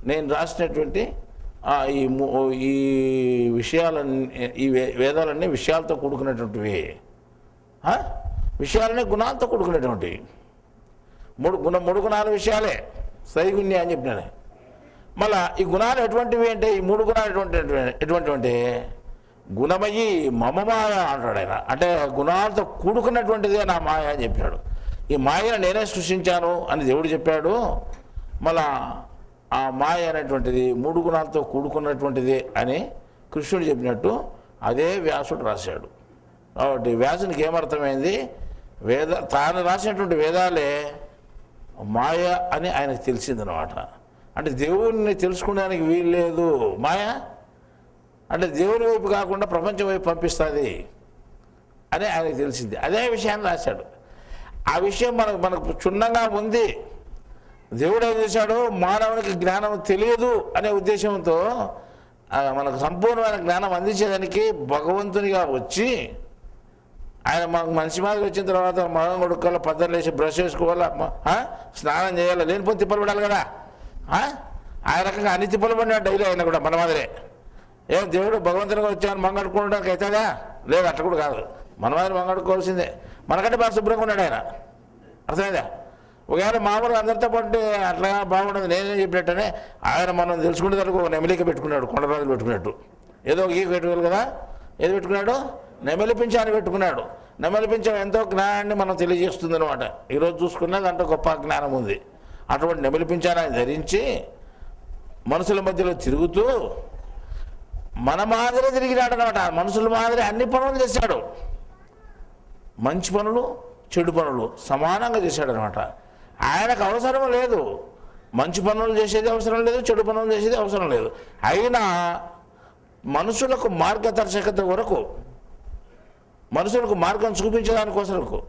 నేను రాసినటువంటి ఈ విషయాలన్నీ, ఈ వేదాలన్నీ విషయాలతో కూడుకున్నటువంటివి. విషయాలన్నీ గుణాలతో కూడుకునేటువంటివి. 3 గుణాల విషయాలే స్త్రైగుణ్య అని చెప్పినాను. మళ్ళా ఈ గుణాలు ఎటువంటివి అంటే, ఈ 3 గుణాలు ఎటువంటి గుణమయ్యి మమ మాయ అంటాడు ఆయన. అంటే గుణాలతో కూడుకున్నటువంటిదే నా మాయ అని చెప్పాడు. ఈ మాయను నేనే సృష్టించాను అని దేవుడు చెప్పాడు. మళ్ళా ఆ మాయ అనేటువంటిది 3 గుణాలతో కూడుకున్నటువంటిది అని కృష్ణుడు చెప్పినట్టు అదే వ్యాసుడు రాశాడు. కాబట్టి వ్యాసునికి ఏమర్థమైంది? తాను రాసినటువంటి వేదాలే మాయ అని ఆయనకు తెలిసిందనమాట. అంటే దేవుణ్ణి తెలుసుకోవడానికి వీలు లేదు. మాయ అంటే దేవుని వైపు కాకుండా ప్రపంచం వైపు పంపిస్తుంది అని ఆయనకు తెలిసింది. అదే విషయాన్ని రాశాడు. ఆ విషయం మనకు క్షుణ్ణంగా ఉంది. దేవుడు ఏం చేశాడు? మానవునికి జ్ఞానం తెలియదు అనే ఉద్దేశంతో మనకు సంపూర్ణమైన జ్ఞానం అందించేదానికి భగవంతునిగా వచ్చి ఆయన మనకు మనిషి మాదిరి వచ్చిన తర్వాత మనం కొడుకోవాలి, పద్దలు వేసి బ్రష్ చేసుకోవాలా, స్నానం చేయాలి, లేనిపోతే తిప్పలు పడాలి కదా. ఆ రకంగా అన్ని తిప్పలు పడినాడు డైలీ. ఆయన కూడా మన మాదిరే. ఏం దేవుడు భగవంతునిగా వచ్చాను మంగడుకోవడానికి అవుతుందా? లేదు, అట్లా కూడా కాదు. మన మాదిరి మంగడుకోవాల్సిందే. మనకంటే బాగా శుభ్రంగా ఉన్నాడు ఆయన. అర్థమైందా? ఒకవేళ మామూలుగా అందరితో పాటు అట్లా బాగుండదు. నేనేం చెప్పినట్టనే ఆయన మనం తెలుసుకునే దానికి ఒక నెమలిక పెట్టుకున్నాడు, కొండరాజులు పెట్టుకున్నట్టు. ఏదో ఒక ఈ పెట్టుకోవాలి కదా. ఏది పెట్టుకున్నాడు? నెమలి పింఛాన్ని పెట్టుకున్నాడు. నెమలి పింఛం ఎంతో జ్ఞానాన్ని మనం తెలియజేస్తుంది అనమాట. ఈరోజు చూసుకున్నా దాంట్లో గొప్ప జ్ఞానం ఉంది. అటువంటి నెమలి పింఛాన్ని ధరించి మనుషుల మధ్యలో తిరుగుతూ మన మాదిరి తిరిగినాడు అనమాట. మనుషుల మాదిరి అన్ని పనులు చేశాడు. మంచి పనులు, చెడు పనులు సమానంగా చేశాడు అనమాట. ఆయనకు అవసరం లేదు. మంచి పనులు చేసేది అవసరం లేదు, చెడు పనులు చేసేది అవసరం లేదు. అయినా మనుషులకు మార్గదర్శకత వరకు, మనుషులకు మార్గం చూపించడానికోసరకు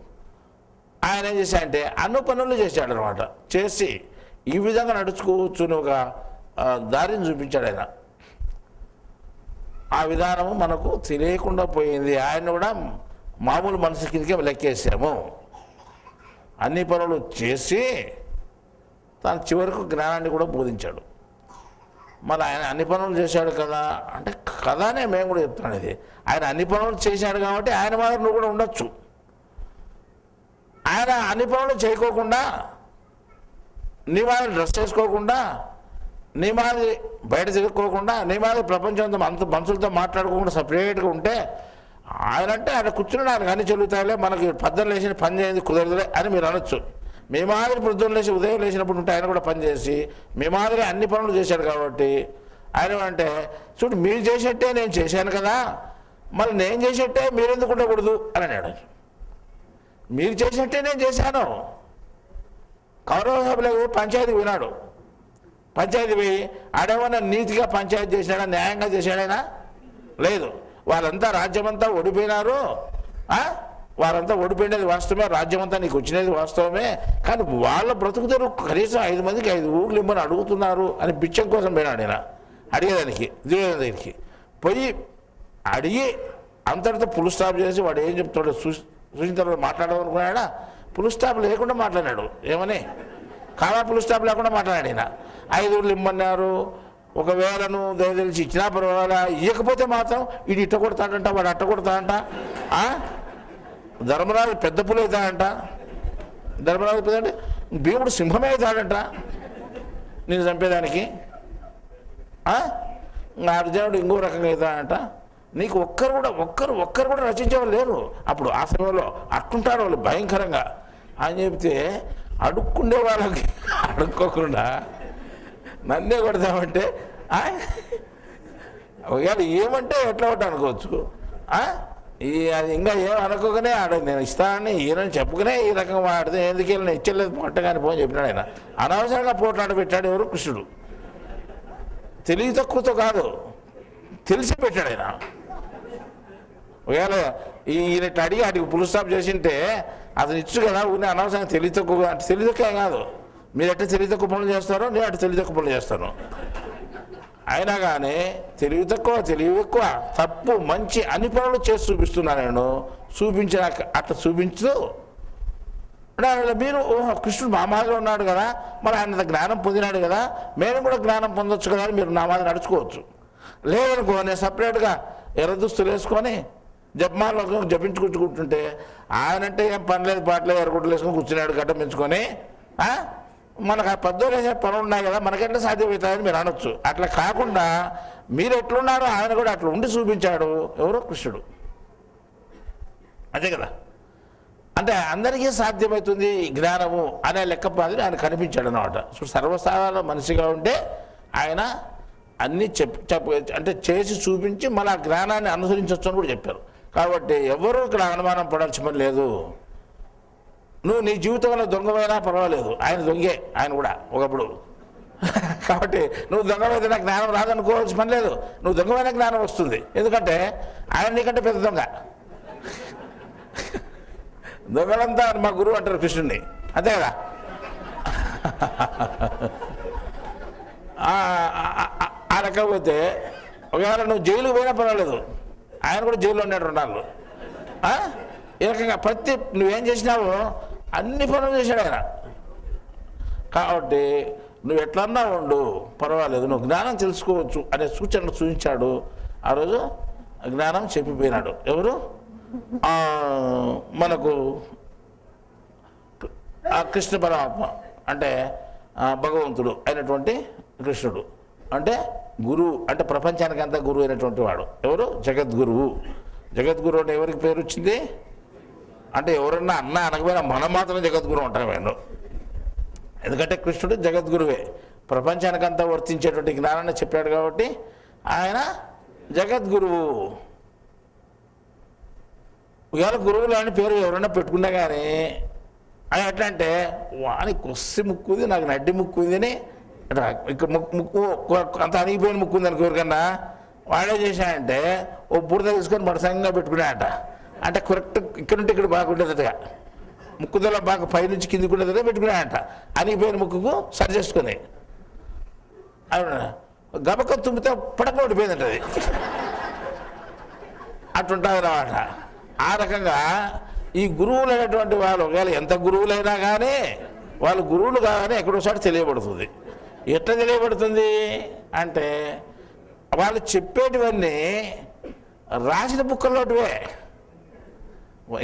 ఆయన ఏం చేశాడంటే అన్ని పనులు చేశాడు అనమాట. చేసి ఈ విధంగా నడుచుకోవచ్చుని ఒక దారిని చూపించాడు ఆయన. ఆ విధానము మనకు తెలియకుండా పోయింది. ఆయన కూడా మామూలు మనసు కిందకే లెక్కేసాము. అన్ని పనులు చేసి తన చివరకు జ్ఞానాన్ని కూడా బోధించాడు. మరి ఆయన అన్ని పనులు చేశాడు కదా అంటే కదానే మేము కూడా చెప్తాను. ఇది ఆయన అన్ని పనులు చేశాడు కాబట్టి ఆయన మాదిరి నువ్వు కూడా ఉండొచ్చు. ఆయన అన్ని పనులు చేయకోకుండా, నీ మాదిరి డ్రెస్ చేసుకోకుండా, నీ మాదిరి బయట తిరుగుకోకుండా, నీ మాదిరి ప్రపంచంతో అంత మనుషులతో మాట్లాడుకోకుండా సపరేట్గా ఉంటే ఆయన అంటే ఆయన కూర్చుని నాకు అన్ని చెల్లుతాయిలే, మనకి పద్దలు లేచిన పని చేయండి కుదరదులే అని మీరు అనొచ్చు. మీ మాదిరి పొద్దున్న లేచి ఉదయం లేచినప్పుడు ఉంటే ఆయన కూడా పని చేసి మీ మాదిరి అన్ని పనులు చేశాడు కాబట్టి ఆయన అంటే చూడు మీరు చేసేట్టే నేను చేశాను కదా, మళ్ళీ నేను చేసేట్టే మీరెందుకు ఉండకూడదు అని అన్నాడు. మీరు చేసినట్టే నేను చేశాను. కౌరవ సభలో పంచాయతీ వినాడు. పంచాయతీ పోయి ఆడేమన్నా నీతిగా పంచాయతీ చేశాడా, న్యాయంగా చేశాడైనా? లేదు. వాళ్ళంతా రాజ్యమంతా ఓడిపోయినారు. వారంతా ఓడిపోయినది వాస్తవమే, రాజ్యమంతా నీకు వచ్చినది వాస్తవమే. కానీ వాళ్ళ బ్రతుకుతారు కనీసం 5 మందికి 5 ఊళ్ళు ఇమ్మని అడుగుతున్నారు అని బిచ్చం కోసం పోయినాడు ఆయన అడిగేదానికి. దుర్యోధన దగ్గరికి పోయి అడిగి అంతటితో ఫుల్ స్టాప్ చేసి వాడు ఏం చెప్తాడో చూసిన తర్వాత మాట్లాడమనుకున్నాడా. ఫుల్ స్టాప్ లేకుండా మాట్లాడాడు. ఏమని కావా ఫుల్ స్టాప్ లేకుండా మాట్లాడాడు ఆయన. 5 ఊళ్ళు ఇమ్మన్నారు. ఒకవేళను దయదలిచి ఇచ్చినా పర్వాలా, ఇవ్వకపోతే మాత్రం ఇది ఇట్ట కొడతాడంట, వాడు అట్ట కొడతాడంట. ధర్మరాజు పెద్ద పులి అవుతాడంట. ధర్మరాజు పెద్ద అంటే భీముడు సింహమే అవుతాడంట నేను చంపేదానికి. అర్జునుడు ఇంకో రకంగా అవుతాడంట. నీకు ఒక్కరు కూడా రచించేవాళ్ళు లేరు అప్పుడు ఆ సమయంలో. అట్టుంటారు వాళ్ళు భయంకరంగా అని చెప్తే అడుక్కుండే వాళ్ళకి అడుక్కోకుండా నన్నే కొడతామంటే ఒకవేళ ఏమంటే ఎట్లా ఒకటి అనుకోవచ్చు. అది ఇంకా ఏం అనుకోగానే నేను ఇస్తానని ఈయనని చెప్పుకునే ఈ రకంగా వాడితే ఎందుకు వెళ్ళిన ఇచ్చలేదు పొట్టగాని పోని చెప్పినాడు ఆయన. అనవసరంగా పోట్లాట పెట్టాడు ఎవరు? కృష్ణుడు. తెలివి తక్కువతో కాదు, తెలిసి పెట్టాడు ఆయన. ఒకవేళ ఈయన అడిగి వాటికి పుల్ స్టాప్ చేసింటే అతను ఇచ్చు కదా ఊరిని అనవసరంగా తెలివి తక్కువ. అంటే తెలివి తక్కువ కాదు, మీరు ఎట్లా తెలివి తక్కువ పనులు చేస్తారో నేను అటు తెలివి తక్కువ పనులు చేస్తాను. అయినా కానీ తెలివి తక్కువ తెలివి ఎక్కువ తప్పు మంచి అన్ని పనులు చేసి చూపిస్తున్నాను నేను. చూపించిన అట్లా చూపించు మీరు కృష్ణుడు మా మాదిరి ఉన్నాడు కదా, మరి ఆయన జ్ఞానం పొందినాడు కదా, మేము కూడా జ్ఞానం పొందొచ్చు కదా అని మీరు నా మాదిరి నడుచుకోవచ్చు. లేదనుకో నేను సపరేట్గా ఎర్ర దుస్తులు వేసుకొని జపమాలలో జపించుకుంటుంటే ఆయనంటే ఏం పనిలేదు పాటలేదు ఎర్రగుడ్డలు వేసుకొని కూర్చున్నాడు గడ్డ పెంచుకొని. మనకు ఆ పద్ధతులు వేసే పనులు ఉన్నాయి కదా, మనకెట్లా సాధ్యమవుతుందని మీరు అనొచ్చు. అట్లా కాకుండా మీరు ఎట్లున్నారో ఆయన కూడా అట్లా ఉండి చూపించాడు. ఎవరో? కృష్ణుడు. అంతే కదా. అంటే అందరికీ సాధ్యమవుతుంది జ్ఞానము అనే లెక్కపాదిని ఆయన కనిపించాడు అన్నమాట. సర్వస్థానాల మనిషిగా ఉంటే ఆయన అన్నీ అంటే చేసి చూపించి మళ్ళీ ఆ జ్ఞానాన్ని అనుసరించవచ్చు అని కూడా చెప్పారు. కాబట్టి ఎవరు ఇక్కడ అనుమానం పడాల్సిన పని లేదు. నువ్వు నీ జీవితంలో దొంగమైనా పర్వాలేదు, ఆయన దొంగే ఆయన కూడా ఒకప్పుడు. కాబట్టి నువ్వు దొంగమైన జ్ఞానం రాదనుకోవాల్సిన పని లేదు, నువ్వు దొంగమైన జ్ఞానం వస్తుంది. ఎందుకంటే ఆయన నీకంటే పెద్ద దొంగ. దొంగలంతా మా గురువు అంటారు కృష్ణుడిని, అంతే కదా. ఆ రకపోతే ఒకవేళ నువ్వు జైలుకు పోయినా పర్వాలేదు, ఆయన కూడా జైల్లో ఉన్నాడు 2 నాళ్ళు. ఈ రకంగా ప్రతి నువ్వేం చేసినావో అన్ని పనులు చేశాడు ఆయన. కాబట్టి నువ్వు ఎట్లన్నా ఉండు పర్వాలేదు, నువ్వు జ్ఞానం తెలుసుకోవచ్చు అనే సూచనలు చూపించాడు. ఆ రోజు జ్ఞానం చెప్పిపోయినాడు. ఎవరు? మనకు ఆ కృష్ణ పరమాత్మ అంటే భగవంతుడు అయినటువంటి కృష్ణుడు. అంటే గురువు, అంటే ప్రపంచానికంతా గురువు అయినటువంటి వాడు. ఎవరు? జగద్గురువు. జగద్గురువు అంటే ఎవరికి పేరు వచ్చింది అంటే ఎవరన్నా అన్న అనకపోయినా మనం మాత్రం జగద్గురువు అంటాం నేను. ఎందుకంటే కృష్ణుడు జగద్గురువే, ప్రపంచానికంతా వర్తించేటువంటి జ్ఞానాన్ని చెప్పాడు కాబట్టి ఆయన జగద్గురువు. ఇవాళ గురువులు అని పేరు ఎవరైనా పెట్టుకున్నా కానీ ఆయన ఎట్లా అంటే వానికి కొస్సి ముక్కుంది, నాకు నడ్డి ముక్కుంది అని ఇక్కడ ముక్కు అంత అణిగిపోయిన ముక్కు ఉంది అనుకో ఎవరికన్నా, వాడే చేశాడంటే ఓ బురద తీసుకొని మడసంగా పెట్టుకున్నాడట. అంటే కరెక్ట్ ఇక్కడ నుండి ఇక్కడ బాగుండేదటగా, ముక్కుదల బాగా పైనుంచి కిందికి ఉండేదట పెట్టుకున్నాడట. అణిగిపోయిన ముక్కుకు సరి చేసుకుని గబకం తుమ్మితే పడక ఓడిపోయిందట అది. అట్టుంటుంది అన్నమాట. ఆ రకంగా ఈ గురువులు అనేటువంటి వాళ్ళు ఒకవేళ ఎంత గురువులైనా కానీ వాళ్ళు గురువులు కాగానే ఎక్కడోసారి తెలియబడుతుంది. ఎట్లా తెలియబడుతుంది అంటే వాళ్ళు చెప్పేటివన్నీ రాసిన బుక్కల్లోటివే.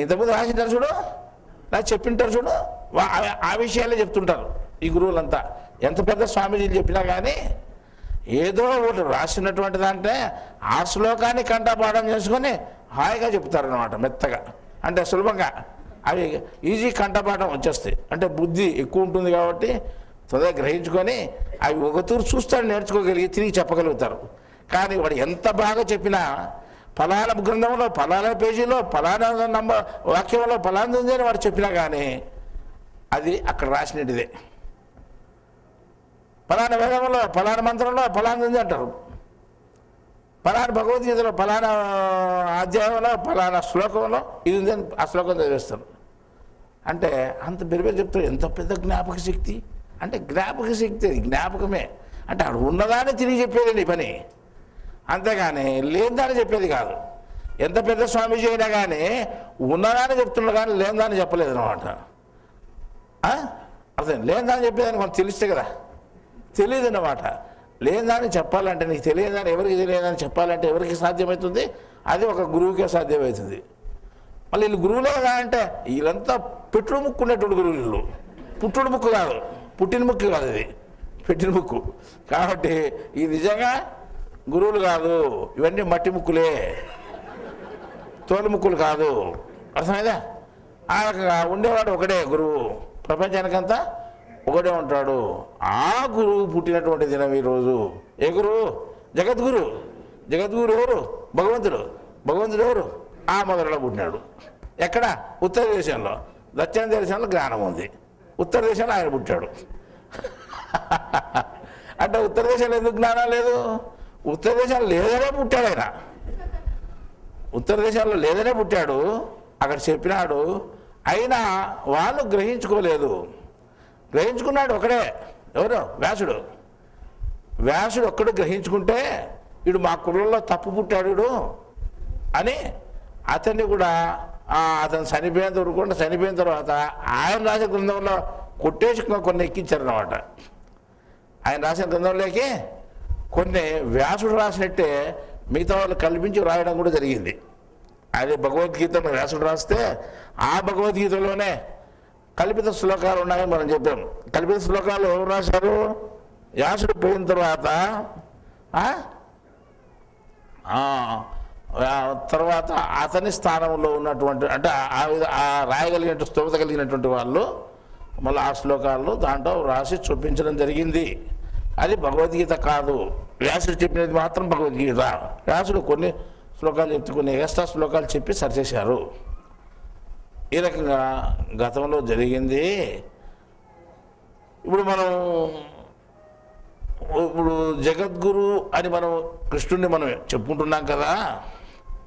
ఇంతకుముందు రాసింటారు చూడు, నాకు చెప్పింటారు చూడు, ఆ విషయాలే చెప్తుంటారు ఈ గురువులంతా. ఎంత పెద్ద స్వామీజీలు చెప్పినా కానీ ఏదో ఒకటి రాసినటువంటిది అంటే ఆ శ్లోకాన్ని కంఠపాఠం చేసుకొని హాయిగా చెప్తారన్నమాట, మెత్తగా. అంటే సులభంగా అవి ఈజీ కంఠపాఠం వచ్చేస్తాయి. అంటే బుద్ధి ఎక్కువ ఉంటుంది కాబట్టి తొందరగా గ్రహించుకొని అవి ఒక తూరు చూస్తాడు, నేర్చుకోగలిగి తిరిగి చెప్పగలుగుతారు. కానీ వాడు ఎంత బాగా చెప్పినా ఫలానా గ్రంథంలో ఫలానా పేజీలో ఫలానా వాక్యంలో ఫలానా ఉంది అని వాడు చెప్పినా కానీ అది అక్కడ రాసినట్టుదే. ఫలానా వేదంలో ఫలానా మంత్రంలో ఫలానా ఉంది అంటారు, ఫలానా భగవద్గీతలో ఫలానా అధ్యాయంలో ఫలానా శ్లోకంలో ఇది ఉంది అని ఆ శ్లోకం చదివేస్తారు. అంటే అంత బెరిబెరి చెప్తారు. ఎంత పెద్ద జ్ఞాపక శక్తి అంటే జ్ఞాపక శక్తి, అది జ్ఞాపకమే. అంటే అక్కడ ఉన్నదాన్ని తిరిగి చెప్పేది పని, అంతేగాని లేనిదాన్ని చెప్పేది కాదు. ఎంత పెద్ద స్వామీజీ అయినా కానీ ఉన్నదాన్ని చెప్తున్నా కానీ లేనిదాన్ని చెప్పలేదు అనమాట. అర్థం లేనిదాన్ని చెప్పేదాన్ని మనం తెలిస్తే కదా, తెలియదు అన్నమాట. లేనిదాన్ని చెప్పాలంటే నీకు తెలియదని ఎవరికి తెలియదని చెప్పాలంటే ఎవరికి సాధ్యమవుతుంది? అది ఒక గురువుకే సాధ్యమవుతుంది. మళ్ళీ వీళ్ళు గురువులే కదా అంటే వీళ్ళంతా పెట్టుడు ముక్కు ఉన్నటువంటి గురువులు, వీళ్ళు పుట్టుడు ముక్కు కాదు, పుట్టిన ముక్కు కాదు, ఇది పెట్టిన ముక్కు. కాబట్టి ఈ నిజంగా గురువులు కాదు, ఇవన్నీ మట్టి ముక్కులే. తోలుముక్కులు కాదు. అర్థమైందా? ఆ రకంగా ఉండేవాడు ఒకడే గురువు, ప్రపంచానికంతా ఒకడే ఉంటాడు. ఆ గురువు పుట్టినటువంటి దినం ఈరోజు. ఏ గురువు? జగద్గురు. జగద్గురు ఎవరు? భగవంతుడు. భగవంతుడు ఎవరు? ఆ మొదలలో పుట్టినాడు. ఎక్కడ? ఉత్తర దేశంలో. దక్షిణ దేశంలో జ్ఞానం ఉంది, ఉత్తర దేశంలో ఆయన పుట్టాడు. అంటే ఉత్తర దేశంలో ఎందుకు జ్ఞానం లేదు? ఉత్తర దేశంలో లేదనే పుట్టాడు ఆయన. ఉత్తర దేశంలో లేదనే పుట్టాడు, అక్కడ చెప్పినాడు. అయినా వాళ్ళు గ్రహించుకోలేదు. గ్రహించుకున్నాడు ఒకడే. ఎవరు? వ్యాసుడు. వ్యాసుడు ఒక్కడు గ్రహించుకుంటే వీడు మా కులంలో తప్పు పుట్టాడు వీడు అని అతన్ని కూడా అతను చనిపోయేంత వరకు, చనిపోయిన తర్వాత ఆయన రాసిన గ్రంథంలో కొట్టేసి కొన్ని ఎక్కించారన్నమాట. ఆయన రాసిన గ్రంథంలోకి కొన్ని వ్యాసుడు రాసినట్టే మిగతా వాళ్ళు కల్పించి రాయడం కూడా జరిగింది. అదే భగవద్గీతను వ్యాసుడు రాస్తే ఆ భగవద్గీతలోనే కల్పిత శ్లోకాలు ఉన్నాయని మనం చెప్పాం. కల్పిత శ్లోకాలు ఎవరు రాశారు? వ్యాసుడు పోయిన తర్వాత తర్వాత అతని స్థానంలో ఉన్నటువంటి, అంటే ఆ రాయగలిగినట్టు స్తోమత కలిగినటువంటి వాళ్ళు మళ్ళీ ఆ శ్లోకాలను దాంట్లో రాసి చూపించడం జరిగింది. అది భగవద్గీత కాదు. వ్యాసుడు చెప్పినది మాత్రం భగవద్గీత. వ్యాసుడు కొన్ని శ్లోకాలు చెప్తే కొన్ని ఎక్స్ట్రా శ్లోకాలు చెప్పి సరిచేశారు. ఈ రకంగా గతంలో జరిగింది. ఇప్పుడు జగద్గురు అని మనం కృష్ణుడిని మనం చెప్పుకుంటున్నాం కదా.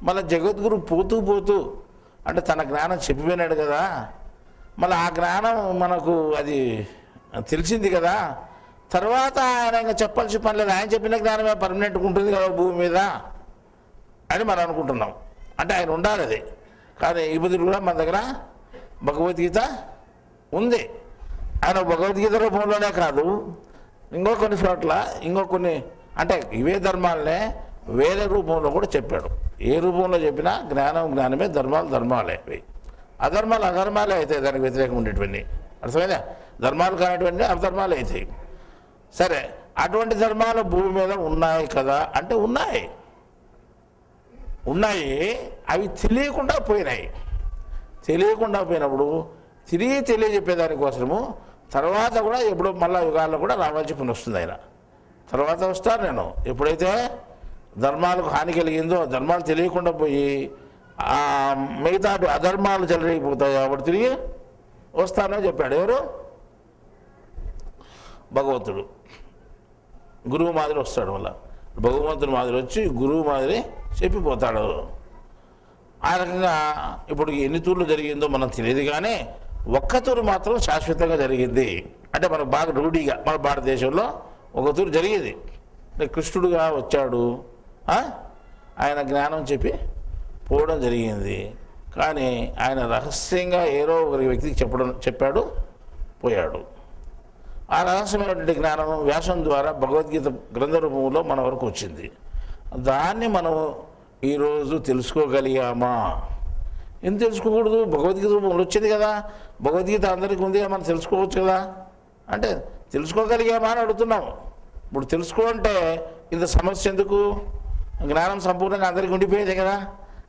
మళ్ళీ జగద్గురు పోతూ పోతూ అంటే తన జ్ఞానం చెప్పిపోయినాడు కదా, మళ్ళీ ఆ జ్ఞానం మనకు అది తెలిసింది కదా. తర్వాత ఆయన ఇంకా చెప్పాల్సి పని లేదు, ఆయన చెప్పిన జ్ఞానమే పర్మనెంట్గా ఉంటుంది కదా భూమి మీద అని మనం అనుకుంటున్నాం. అంటే ఆయన ఉండాలి అది. కానీ ఈ బదులు కూడా మన దగ్గర భగవద్గీత ఉంది. ఆయన భగవద్గీత రూపంలోనే కాదు, ఇంకో కొన్ని చోట్ల ఇంకో కొన్ని, అంటే ఇవే ధర్మాలనే వేరే రూపంలో కూడా చెప్పాడు. ఏ రూపంలో చెప్పినా జ్ఞానం జ్ఞానమే, ధర్మాలు ధర్మాలే. అధర్మాలు అధర్మాలే అవుతాయి, దానికి వ్యతిరేకం ఉండేటువంటి. అర్థమైందా? ధర్మాలు కానిటువంటి అధర్మాలు అవుతాయి. సరే, అటువంటి ధర్మాలు భూమి మీద ఉన్నాయి కదా అంటే ఉన్నాయి. అవి తెలియకుండా పోయినాయి. తెలియకుండా పోయినప్పుడు తిరిగి తెలియజెప్పేదానికోసము తర్వాత కూడా ఎప్పుడో మళ్ళా యుగాల్లో కూడా రావాల్సి పని వస్తుంది. ఆయన తర్వాత వస్తారు. నేను ఎప్పుడైతే ధర్మాలకు హాని కలిగిందో, ధర్మాలు తెలియకుండా పోయి మిగతా అధర్మాలు చెలరైపోతాయి, అప్పుడు తిరిగి వస్తానని చెప్పాడు. ఎవరు? భగవంతుడు. గురువు మాదిరి వస్తాడు. మళ్ళా భగవంతుని మాదిరి వచ్చి గురువు మాదిరి చెప్పిపోతాడు. ఆ రకంగా ఇప్పుడు ఎన్ని తూర్లు జరిగిందో మనం తెలియదు, కానీ ఒక్క తూరు మాత్రం శాశ్వతంగా జరిగింది. అంటే మనకు బాగా రూఢిగా మన భారతదేశంలో ఒక తూరు జరిగేది. అంటే కృష్ణుడుగా వచ్చాడు, ఆయన జ్ఞానం చెప్పి పోవడం జరిగింది. కానీ ఆయన రహస్యంగా ఏదో ఒకరి వ్యక్తికి చెప్పాడు, పోయాడు. ఆ రహస్యమైనటువంటి జ్ఞానం వ్యాసం ద్వారా భగవద్గీత గ్రంథ రూపంలో మన వరకు వచ్చింది. దాన్ని మనం ఈరోజు తెలుసుకోగలిగామా? ఎందుకు తెలుసుకోకూడదు? భగవద్గీత రూపంలో వచ్చింది కదా, భగవద్గీత అందరికీ ఉంది, మనం తెలుసుకోవచ్చు కదా. అంటే తెలుసుకోగలిగామా అని అడుగుతున్నాము. ఇప్పుడు తెలుసుకో అంటే ఇంత సమస్య ఎందుకు? జ్ఞానం సంపూర్ణంగా అందరికీ ఉండిపోయేదే కదా,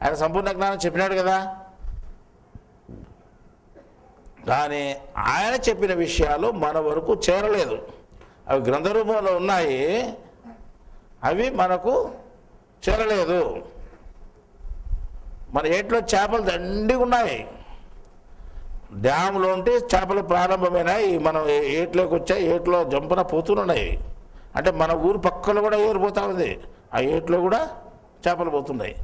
ఆయన సంపూర్ణ జ్ఞానం చెప్పినాడు కదా. కానీ ఆయన చెప్పిన విషయాలు మన వరకు చేరలేదు. అవి గ్రంథ రూపంలో ఉన్నాయి, అవి మనకు చేరలేదు. మన ఏట్లో చేపలు దండిగా ఉన్నాయి. డ్యాములో ఉంటే చేపలు ప్రారంభమైనాయి, మనం ఏట్లోకి వచ్చాయి, ఏట్లో జంపున పోతున్నాయి. అంటే మన ఊరు పక్కలో కూడా ఏరిపోతూ ఉంది, ఆ ఏట్లో కూడా చేపలు పోతున్నాయి.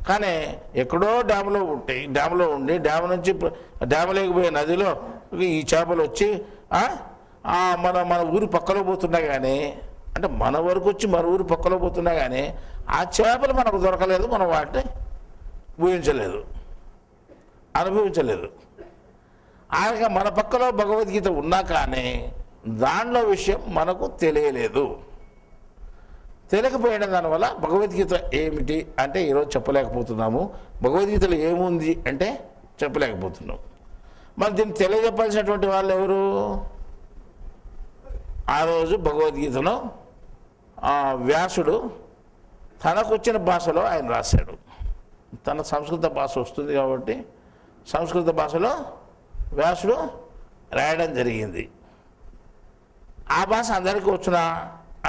కానీ ఎక్కడో డ్యాములో ఉంటాయి, డ్యాములో ఉండి డ్యాము నుంచి డ్యాము లేకపోయే నదిలో ఈ చేపలు వచ్చి మన ఊరి పక్కలో పోతున్నాయి. కానీ అంటే మన వరకు వచ్చి మన ఊరి పక్కలో పోతున్నాయి, కానీ ఆ చేపలు మనకు దొరకలేదు, మనం వాటిని ఊహించలేదు, అనుభవించలేదు. అలాగే మన పక్కలో భగవద్గీత ఉన్నా కానీ దానిలో విషయం మనకు తెలియలేదు. తెలియకపోయిన దానివల్ల భగవద్గీత ఏమిటి అంటే ఈరోజు చెప్పలేకపోతున్నాము, భగవద్గీతలో ఏముంది అంటే చెప్పలేకపోతున్నాం. మరి దీన్ని తెలియజెప్పాల్సినటువంటి వాళ్ళు ఎవరు? ఆ రోజు భగవద్గీతను వ్యాసుడు తనకు వచ్చిన భాషలో ఆయన రాశాడు. తన సంస్కృత భాష వస్తుంది కాబట్టి సంస్కృత భాషలో వ్యాసుడు రాయడం జరిగింది. ఆ భాష అందరికీ వచ్చునా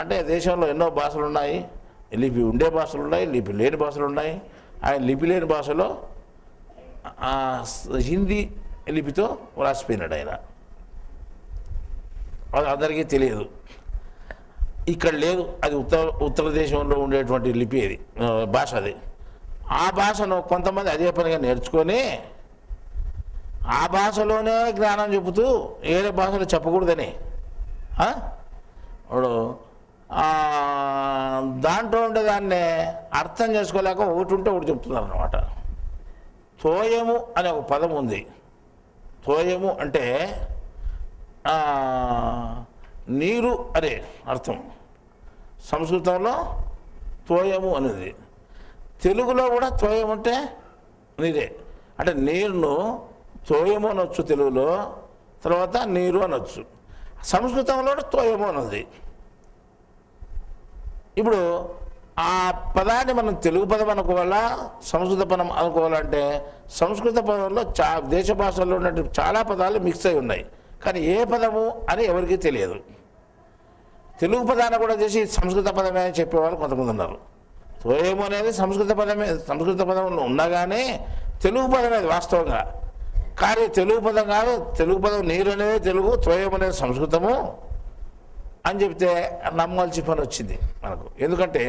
అంటే దేశంలో ఎన్నో భాషలు ఉన్నాయి, లిపి ఉండే భాషలు ఉన్నాయి, లిపి లేని భాషలు ఉన్నాయి. ఆయన లిపి లేని భాషలో హిందీ లిపితో రాసిపోయినాడు ఆయన. అది అందరికీ తెలియదు, ఇక్కడ లేదు. అది ఉత్తర దేశంలో ఉండేటువంటి లిపి అది, భాష అది. ఆ భాషను కొంతమంది అదే పనిగా నేర్చుకొని ఆ భాషలోనే జ్ఞానం చెబుతూ వేరే భాషలో చెప్పకూడదని ఇప్పుడు దాంట్లో ఉండేదాన్ని అర్థం చేసుకోలేక ఒకటి ఉంటే ఒకటి చెప్తున్నారు అన్నమాట. తోయము అనే ఒక పదం ఉంది. తోయము అంటే నీరు అనే అర్థం. సంస్కృతంలో తోయము అనేది, తెలుగులో కూడా తోయం అంటే నీరే. అంటే నీరును తోయము అనొచ్చు తెలుగులో, తర్వాత నీరు అనొచ్చు. సంస్కృతంలో తోయము అన్నది. ఇప్పుడు ఆ పదాన్ని మనం తెలుగు పదం అనుకోవాలా, సంస్కృత పదం అనుకోవాలంటే సంస్కృత పదంలో దేశ భాషల్లో ఉన్నటువంటి చాలా పదాలు మిక్స్ అయి ఉన్నాయి. కానీ ఏ పదము అని ఎవరికీ తెలియదు. తెలుగు పదాన్ని కూడా చేసి సంస్కృత పదమే అని చెప్పేవాళ్ళు కొంతమంది ఉన్నారు. తోయము అనేది సంస్కృత పదమే, సంస్కృత పదంలో ఉన్నా కానీ తెలుగు పదమే అది వాస్తవంగా. కానీ తెలుగు పదం కాదు, తెలుగు పదం నీరు అనేది తెలుగు, తోయం అనేది సంస్కృతము అని చెప్తే నమ్మాల్సి పని వచ్చింది మనకు. ఎందుకంటే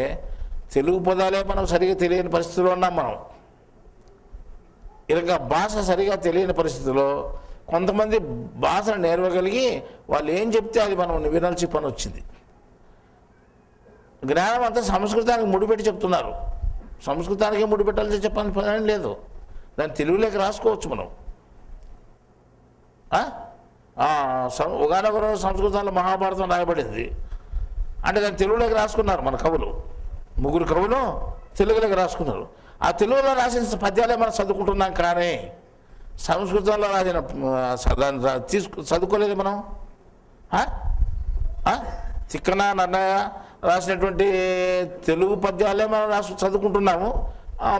తెలుగు పదాలే మనం సరిగా తెలియని పరిస్థితిలో ఉన్నాం మనం. ఇలాగ భాష సరిగా తెలియని పరిస్థితిలో కొంతమంది భాషను నేర్వగలిగి వాళ్ళు ఏం చెప్తే అది మనం వినాల్సి పని వచ్చింది. జ్ఞానం అంతా సంస్కృతానికి ముడిపెట్టి చెప్తున్నారు. సంస్కృతానికి ముడిపెట్టాల్సి చెప్పని పని లేదు. దాన్ని తెలుగులోకి రాసుకోవచ్చు మనం. ఒకనొక రోజు సంస్కృతంలో మహాభారతం రాయబడింది అంటే దాన్ని తెలుగులోకి రాసుకున్నారు మన కవులు. 3 కవులు తెలుగులోకి రాసుకున్నారు. ఆ తెలుగులో రాసిన పద్యాలే మనం చదువుకుంటున్నాం. కానీ సంస్కృతంలో రాసిన దాన్ని చదువుకోలేదు మనం. తిక్కన నన్నయ్య రాసినటువంటి తెలుగు పద్యాలే మనం చదువుకుంటున్నాము.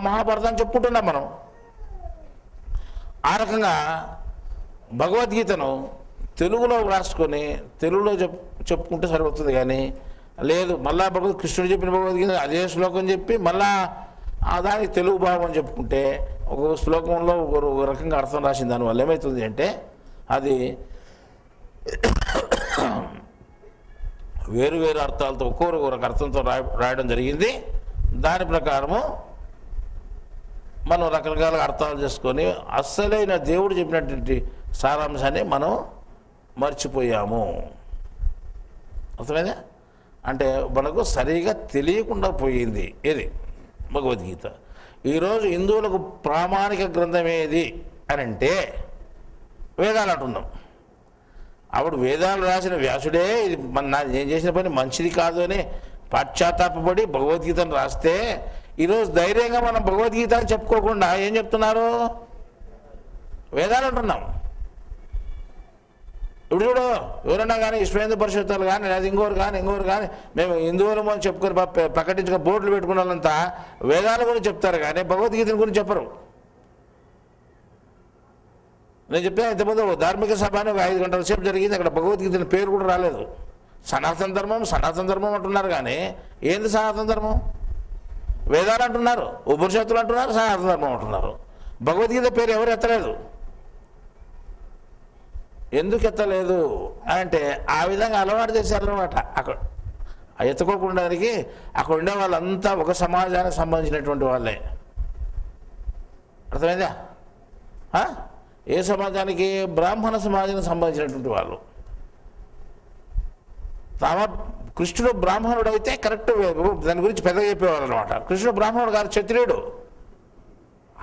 మహాభారతాన్ని చెప్పుకుంటున్నాం మనం. ఆ రకంగా భగవద్గీతను తెలుగులో రాసుకొని తెలుగులో చెప్పుకుంటే సరిపోతుంది. కానీ లేదు, మళ్ళా కృష్ణుడు చెప్పిన భగవద్గీత అదే శ్లోకం చెప్పి మళ్ళా దానికి తెలుగు భావం అని చెప్పుకుంటే ఒక శ్లోకంలో ఒక రకంగా అర్థం రాసిన దానివల్ల ఏమవుతుంది అంటే అది వేరు వేరు అర్థాలతో ఒక్కొక్క అర్థంతో రాయడం జరిగింది. దాని ప్రకారము మనం రకరకాల అర్థాలు చేసుకొని అస్సలైన దేవుడు చెప్పినటువంటి సారాంశాన్ని మనం మర్చిపోయాము. అర్థమైందా? అంటే మనకు సరిగా తెలియకుండా పోయింది ఏది భగవద్గీత. ఈరోజు హిందువులకు ప్రామాణిక గ్రంథం ఏది అని అంటే వేదాలు అంటున్నాం. అప్పుడు వేదాలు రాసిన వ్యాసుడే ఇది నేను చేసిన పని మంచిది కాదు అని పశ్చాత్తాపడి భగవద్గీతను రాస్తే ఈరోజు ధైర్యంగా మనం భగవద్గీత అని చెప్పుకోకుండా ఏం చెప్తున్నారు? వేదాలు అంటున్నాం. ఇప్పుడు చూడు, ఎవరన్నా కానీ విశ్వేంద్ర పరిషత్తులు కానీ లేదా ఇంకోరు కానీ మేము హిందువులము అని చెప్పుకొని ప్రకటించుకొని బోర్డులు పెట్టుకున్న వాళ్ళంతా వేదాల గురించి చెప్తారు కానీ భగవద్గీత గురించి చెప్పరు. నేను చెప్పాను ఇంతకుముందు ధార్మిక సభ అని ఒక 5 గంటల సేపు జరిగింది. అక్కడ భగవద్గీత పేరు కూడా రాలేదు. సనాతన ధర్మం అంటున్నారు కానీ ఏంది సనాతన ధర్మం? వేదాలు అంటున్నారు, ఉపనిషత్తులు అంటున్నారు, సనాతన ధర్మం అంటున్నారు. భగవద్గీత పేరు ఎవరు ఎత్తలేదు. ఎందుకు ఎత్తలేదు అంటే ఆ విధంగా అలవాటు చేశారన్నమాట. అక్కడ ఎత్తుకోకుండానికి అక్కడ ఉండే వాళ్ళంతా ఒక సమాజానికి సంబంధించినటువంటి వాళ్ళే. అర్థమైందా? ఏ సమాజానికి? బ్రాహ్మణ సమాజానికి సంబంధించినటువంటి వాళ్ళు. కృష్ణుడు బ్రాహ్మణుడు అయితే కరెక్ట్ దాని గురించి పెద్దగా చెప్పేవాళ్ళు అనమాట. కృష్ణుడు బ్రాహ్మణుడు కాదు, క్షత్రియుడు.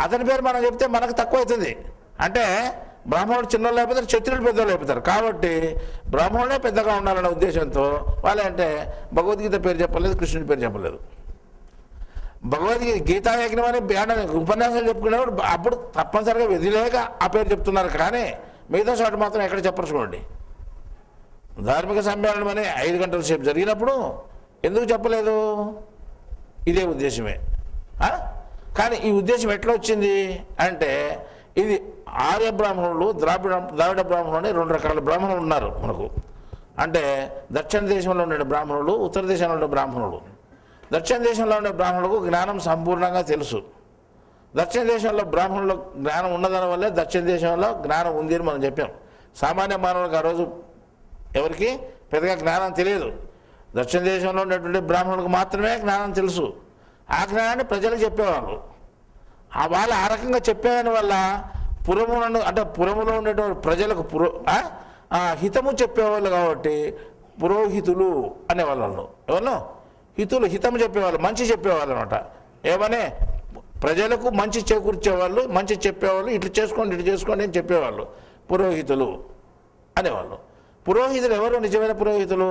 అతని పేరు మనం చెప్తే మనకు తక్కువ అవుతుంది. అంటే బ్రాహ్మణుడు చిన్నోళ్ళు అయిపోతారు, క్షత్రియులు పెద్దోళ్ళు అయిపోతారు. కాబట్టి బ్రాహ్మణుడే పెద్దగా ఉండాలనే ఉద్దేశంతో వాళ్ళంటే భగవద్గీత పేరు చెప్పలేదు, కృష్ణుడి పేరు చెప్పలేదు. భగవద్గీత గీతాయజ్ఞం అని ఉపన్యాసాలు చెప్పుకునేవాడు అప్పుడు తప్పనిసరిగా విధిలేక ఆ పేరు చెప్తున్నారు. కానీ మిగతా చోట మాత్రం ఎక్కడ చెప్పరు. చూడండి, ధార్మిక సమ్మేళనం అని 5 గంటల సేపు జరిగినప్పుడు ఎందుకు చెప్పలేదు? ఇదే ఉద్దేశమే. కానీ ఈ ఉద్దేశం ఎట్లా వచ్చింది అంటే ఇది ఆర్య బ్రాహ్మణులు, ద్రావిడ బ్రాహ్మణులు అని 2 రకాల బ్రాహ్మణులు ఉన్నారు మనకు. అంటే దక్షిణ దేశంలో ఉండే బ్రాహ్మణులు, ఉత్తర దేశంలో ఉండే బ్రాహ్మణులు. దక్షిణ దేశంలో ఉండే బ్రాహ్మణులకు జ్ఞానం సంపూర్ణంగా తెలుసు. దక్షిణ దేశంలో బ్రాహ్మణుల జ్ఞానం ఉన్నదాని వల్లే దక్షిణ దేశంలో జ్ఞానం ఉంది అని మనం చెప్పాం. సామాన్య మానవులకు ఆ రోజు ఎవరికి పెద్దగా జ్ఞానం తెలియదు. దక్షిణ దేశంలో ఉన్నటువంటి బ్రాహ్మణులకు మాత్రమే జ్ఞానం తెలుసు. ఆ జ్ఞానాన్ని ప్రజలకు చెప్పేవాళ్ళు. వాళ్ళు ఆ రకంగా చెప్పేదాని వల్ల పురములో ఉండేటువంటి ప్రజలకు హితము చెప్పేవాళ్ళు కాబట్టి పురోహితులు అనేవాళ్ళు. ఎవరు హితము చెప్పేవాళ్ళు, మంచి చెప్పేవాళ్ళు అనమాట. ఏమనే ప్రజలకు మంచి చేకూర్చేవాళ్ళు, మంచి చెప్పేవాళ్ళు. ఇటు చేసుకోండి అని చెప్పేవాళ్ళు పురోహితులు అనేవాళ్ళు. పురోహితులు ఎవరు నిజమైన పురోహితులు?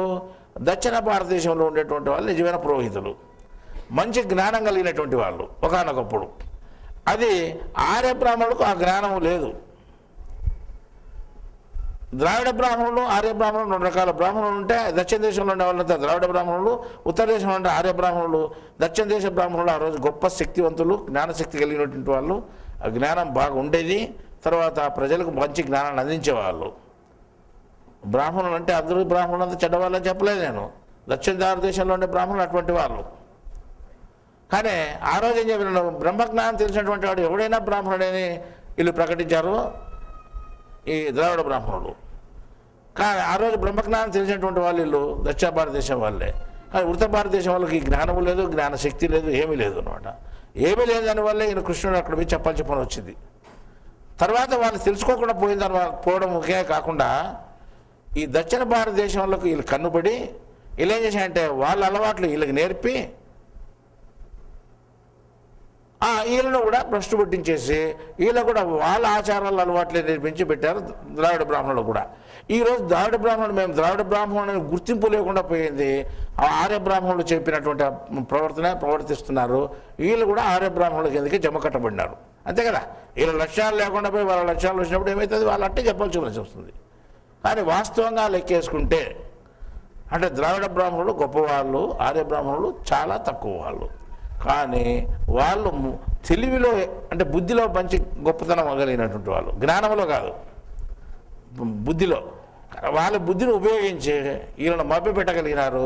దక్షిణ భారతదేశంలో ఉండేటువంటి వాళ్ళు నిజమైన పురోహితులు, మంచి జ్ఞానం కలిగినటువంటి వాళ్ళు ఒకానొకప్పుడు. అది ఆర్య బ్రాహ్మణులకు ఆ జ్ఞానం లేదు. ద్రావిడ బ్రాహ్మణులు, ఆర్య బ్రాహ్మణులు 2 రకాల బ్రాహ్మణులు ఉంటే దక్షిణ దేశంలో ఉండే వాళ్ళంతా ద్రావిడ బ్రాహ్మణులు, ఉత్తర దేశంలో ఉండే ఆర్య బ్రాహ్మణులు. దక్షిణ దేశ బ్రాహ్మణులు ఆ రోజు గొప్ప శక్తివంతులు, జ్ఞానశక్తి కలిగినటువంటి వాళ్ళు. ఆ జ్ఞానం బాగా ఉండేది. తర్వాత ప్రజలకు మంచి జ్ఞానాన్ని అందించేవాళ్ళు. బ్రాహ్మణులు అంటే అందరూ బ్రాహ్మణులు అంతా చెడ్డవాళ్ళని చెప్పలేదు నేను. దక్షిణ భారతదేశంలో ఉండే బ్రాహ్మణులు అటువంటి వాళ్ళు. కానీ ఆ రోజు ఏం చెప్పిన బ్రహ్మజ్ఞానం తెలిసినటువంటి వాడు ఎవడైనా బ్రాహ్మణుడని వీళ్ళు ప్రకటించారు, ఈ ద్రావిడ బ్రాహ్మణులు. కానీ ఆ రోజు బ్రహ్మజ్ఞానం తెలిసినటువంటి వాళ్ళు వీళ్ళు దక్షిణ భారతదేశం వాళ్ళే. కానీ ఉత్తర భారతదేశం వాళ్ళకి జ్ఞానము లేదు, జ్ఞానశక్తి లేదు, ఏమీ లేదు అనమాట. ఏమీ లేదు దానివల్లే ఈయన కృష్ణుడు అక్కడ పోయి చెప్పని వచ్చింది. తర్వాత వాళ్ళు తెలుసుకోకుండా పోవడం ఒకే కాకుండా ఈ దక్షిణ భారతదేశంలోకి వీళ్ళు కన్నుబడి వీళ్ళు ఏం చేశారంటే వాళ్ళ అలవాట్లు వీళ్ళకి నేర్పి వీళ్ళను కూడా భ్రష్టు పట్టించేసి వీళ్ళు కూడా వాళ్ళ ఆచారాల అలవాట్లే నేర్పించి పెట్టారు ద్రావిడ బ్రాహ్మణులు కూడా. ఈరోజు ద్రావిడ బ్రాహ్మణుడు మేము ద్రావిడ బ్రాహ్మణుని గుర్తింపు లేకుండా పోయింది. ఆర్య బ్రాహ్మణులు చెప్పినటువంటి ప్రవర్తిస్తున్నారు. వీళ్ళు కూడా ఆర్య బ్రాహ్మణుల కిందకి జమ కట్టబడినారు. అంతే కదా. వీళ్ళ లక్ష్యాలు లేకుండా పోయి వాళ్ళ లక్ష్యాలు వచ్చినప్పుడు ఏమవుతుంది, వాళ్ళు అంటే చెప్పాల్సి వస్తుంది. కానీ వాస్తవంగా లెక్కేసుకుంటే అంటే ద్రావిడ బ్రాహ్మణులు గొప్పవాళ్ళు, ఆర్య బ్రాహ్మణులు చాలా తక్కువ వాళ్ళు. కానీ వాళ్ళు తెలివిలో అంటే బుద్ధిలో మంచి గొప్పతనం కలిగినటువంటి వాళ్ళు, జ్ఞానంలో కాదు బుద్ధిలో. వాళ్ళ బుద్ధిని ఉపయోగించి వీళ్ళని మభ్యపెట్టగలిగినారు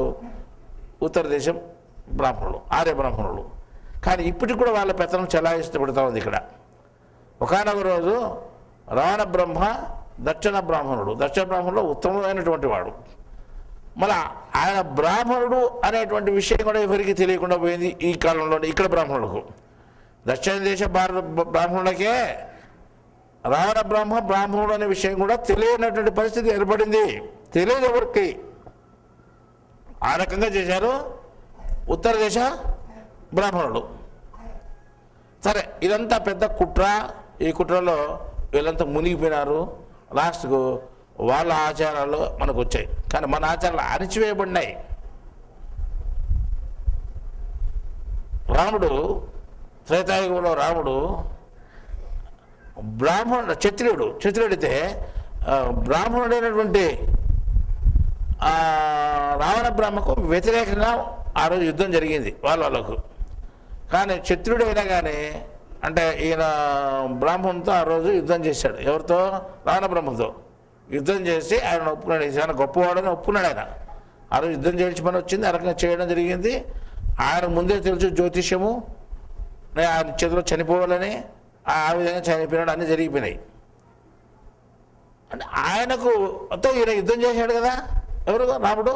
ఉత్తర దేశం బ్రాహ్మణులు, ఆర్య బ్రాహ్మణులు. కానీ ఇప్పటికి కూడా వాళ్ళ పెత్తనం చెలాయిష్టపడుతూ ఉంది ఇక్కడ. ఒకానొక రోజు రావణ బ్రహ్మ దక్షిణ బ్రాహ్మణుడు ఉత్తమమైనటువంటి వాడు. మళ్ళా ఆయన బ్రాహ్మణుడు అనేటువంటి విషయం కూడా ఎవరికి తెలియకుండా పోయింది ఈ కాలంలో ఇక్కడ బ్రాహ్మణులకు. దక్షిణ దేశ బ్రాహ్మణులకే రావణ బ్రాహ్మణుడు అనే విషయం కూడా తెలియనటువంటి పరిస్థితి ఏర్పడింది. తెలియదు ఎవరికి. ఆ రకంగా చేశారు ఉత్తర దేశ బ్రాహ్మణుడు. సరే, ఇదంతా పెద్ద కుట్ర. ఈ కుట్రలో వీళ్ళంతా మునిగిపోయినారు. లాస్ట్కు వాళ్ళ ఆచారాలు మనకు వచ్చాయి. కానీ మన ఆచారాలు అణిచివేయబడినాయి. రాముడు త్రేతాయుగంలో రాముడు క్షత్రియుడితే బ్రాహ్మణుడైనటువంటి రావణ బ్రహ్మకు వ్యతిరేకంగా ఆ రోజు యుద్ధం జరిగింది వాళ్ళకు. కానీ క్షత్రియుడైనా కానీ అంటే ఈయన బ్రాహ్మణునితో ఆ రోజు యుద్ధం చేశాడు. ఎవరితో? రావణ బ్రహ్మతో యుద్ధం చేసి ఆయన ఒప్పుకున్నాడు. ఆయన గొప్పవాడని ఒప్పుకున్నాడు. ఆయన ఆ రోజు యుద్ధం చేయించి పని వచ్చింది. ఆ రకంగా చేయడం జరిగింది. ఆయన ముందే తెలుసు జ్యోతిష్యము, ఆయన చేతిలో చనిపోవాలని, ఆ విధంగా చనిపోయినాడు, అన్నీ జరిగిపోయినాయి. అంటే ఆయనకు ఈయన యుద్ధం చేశాడు కదా ఎవరు? రాముడు.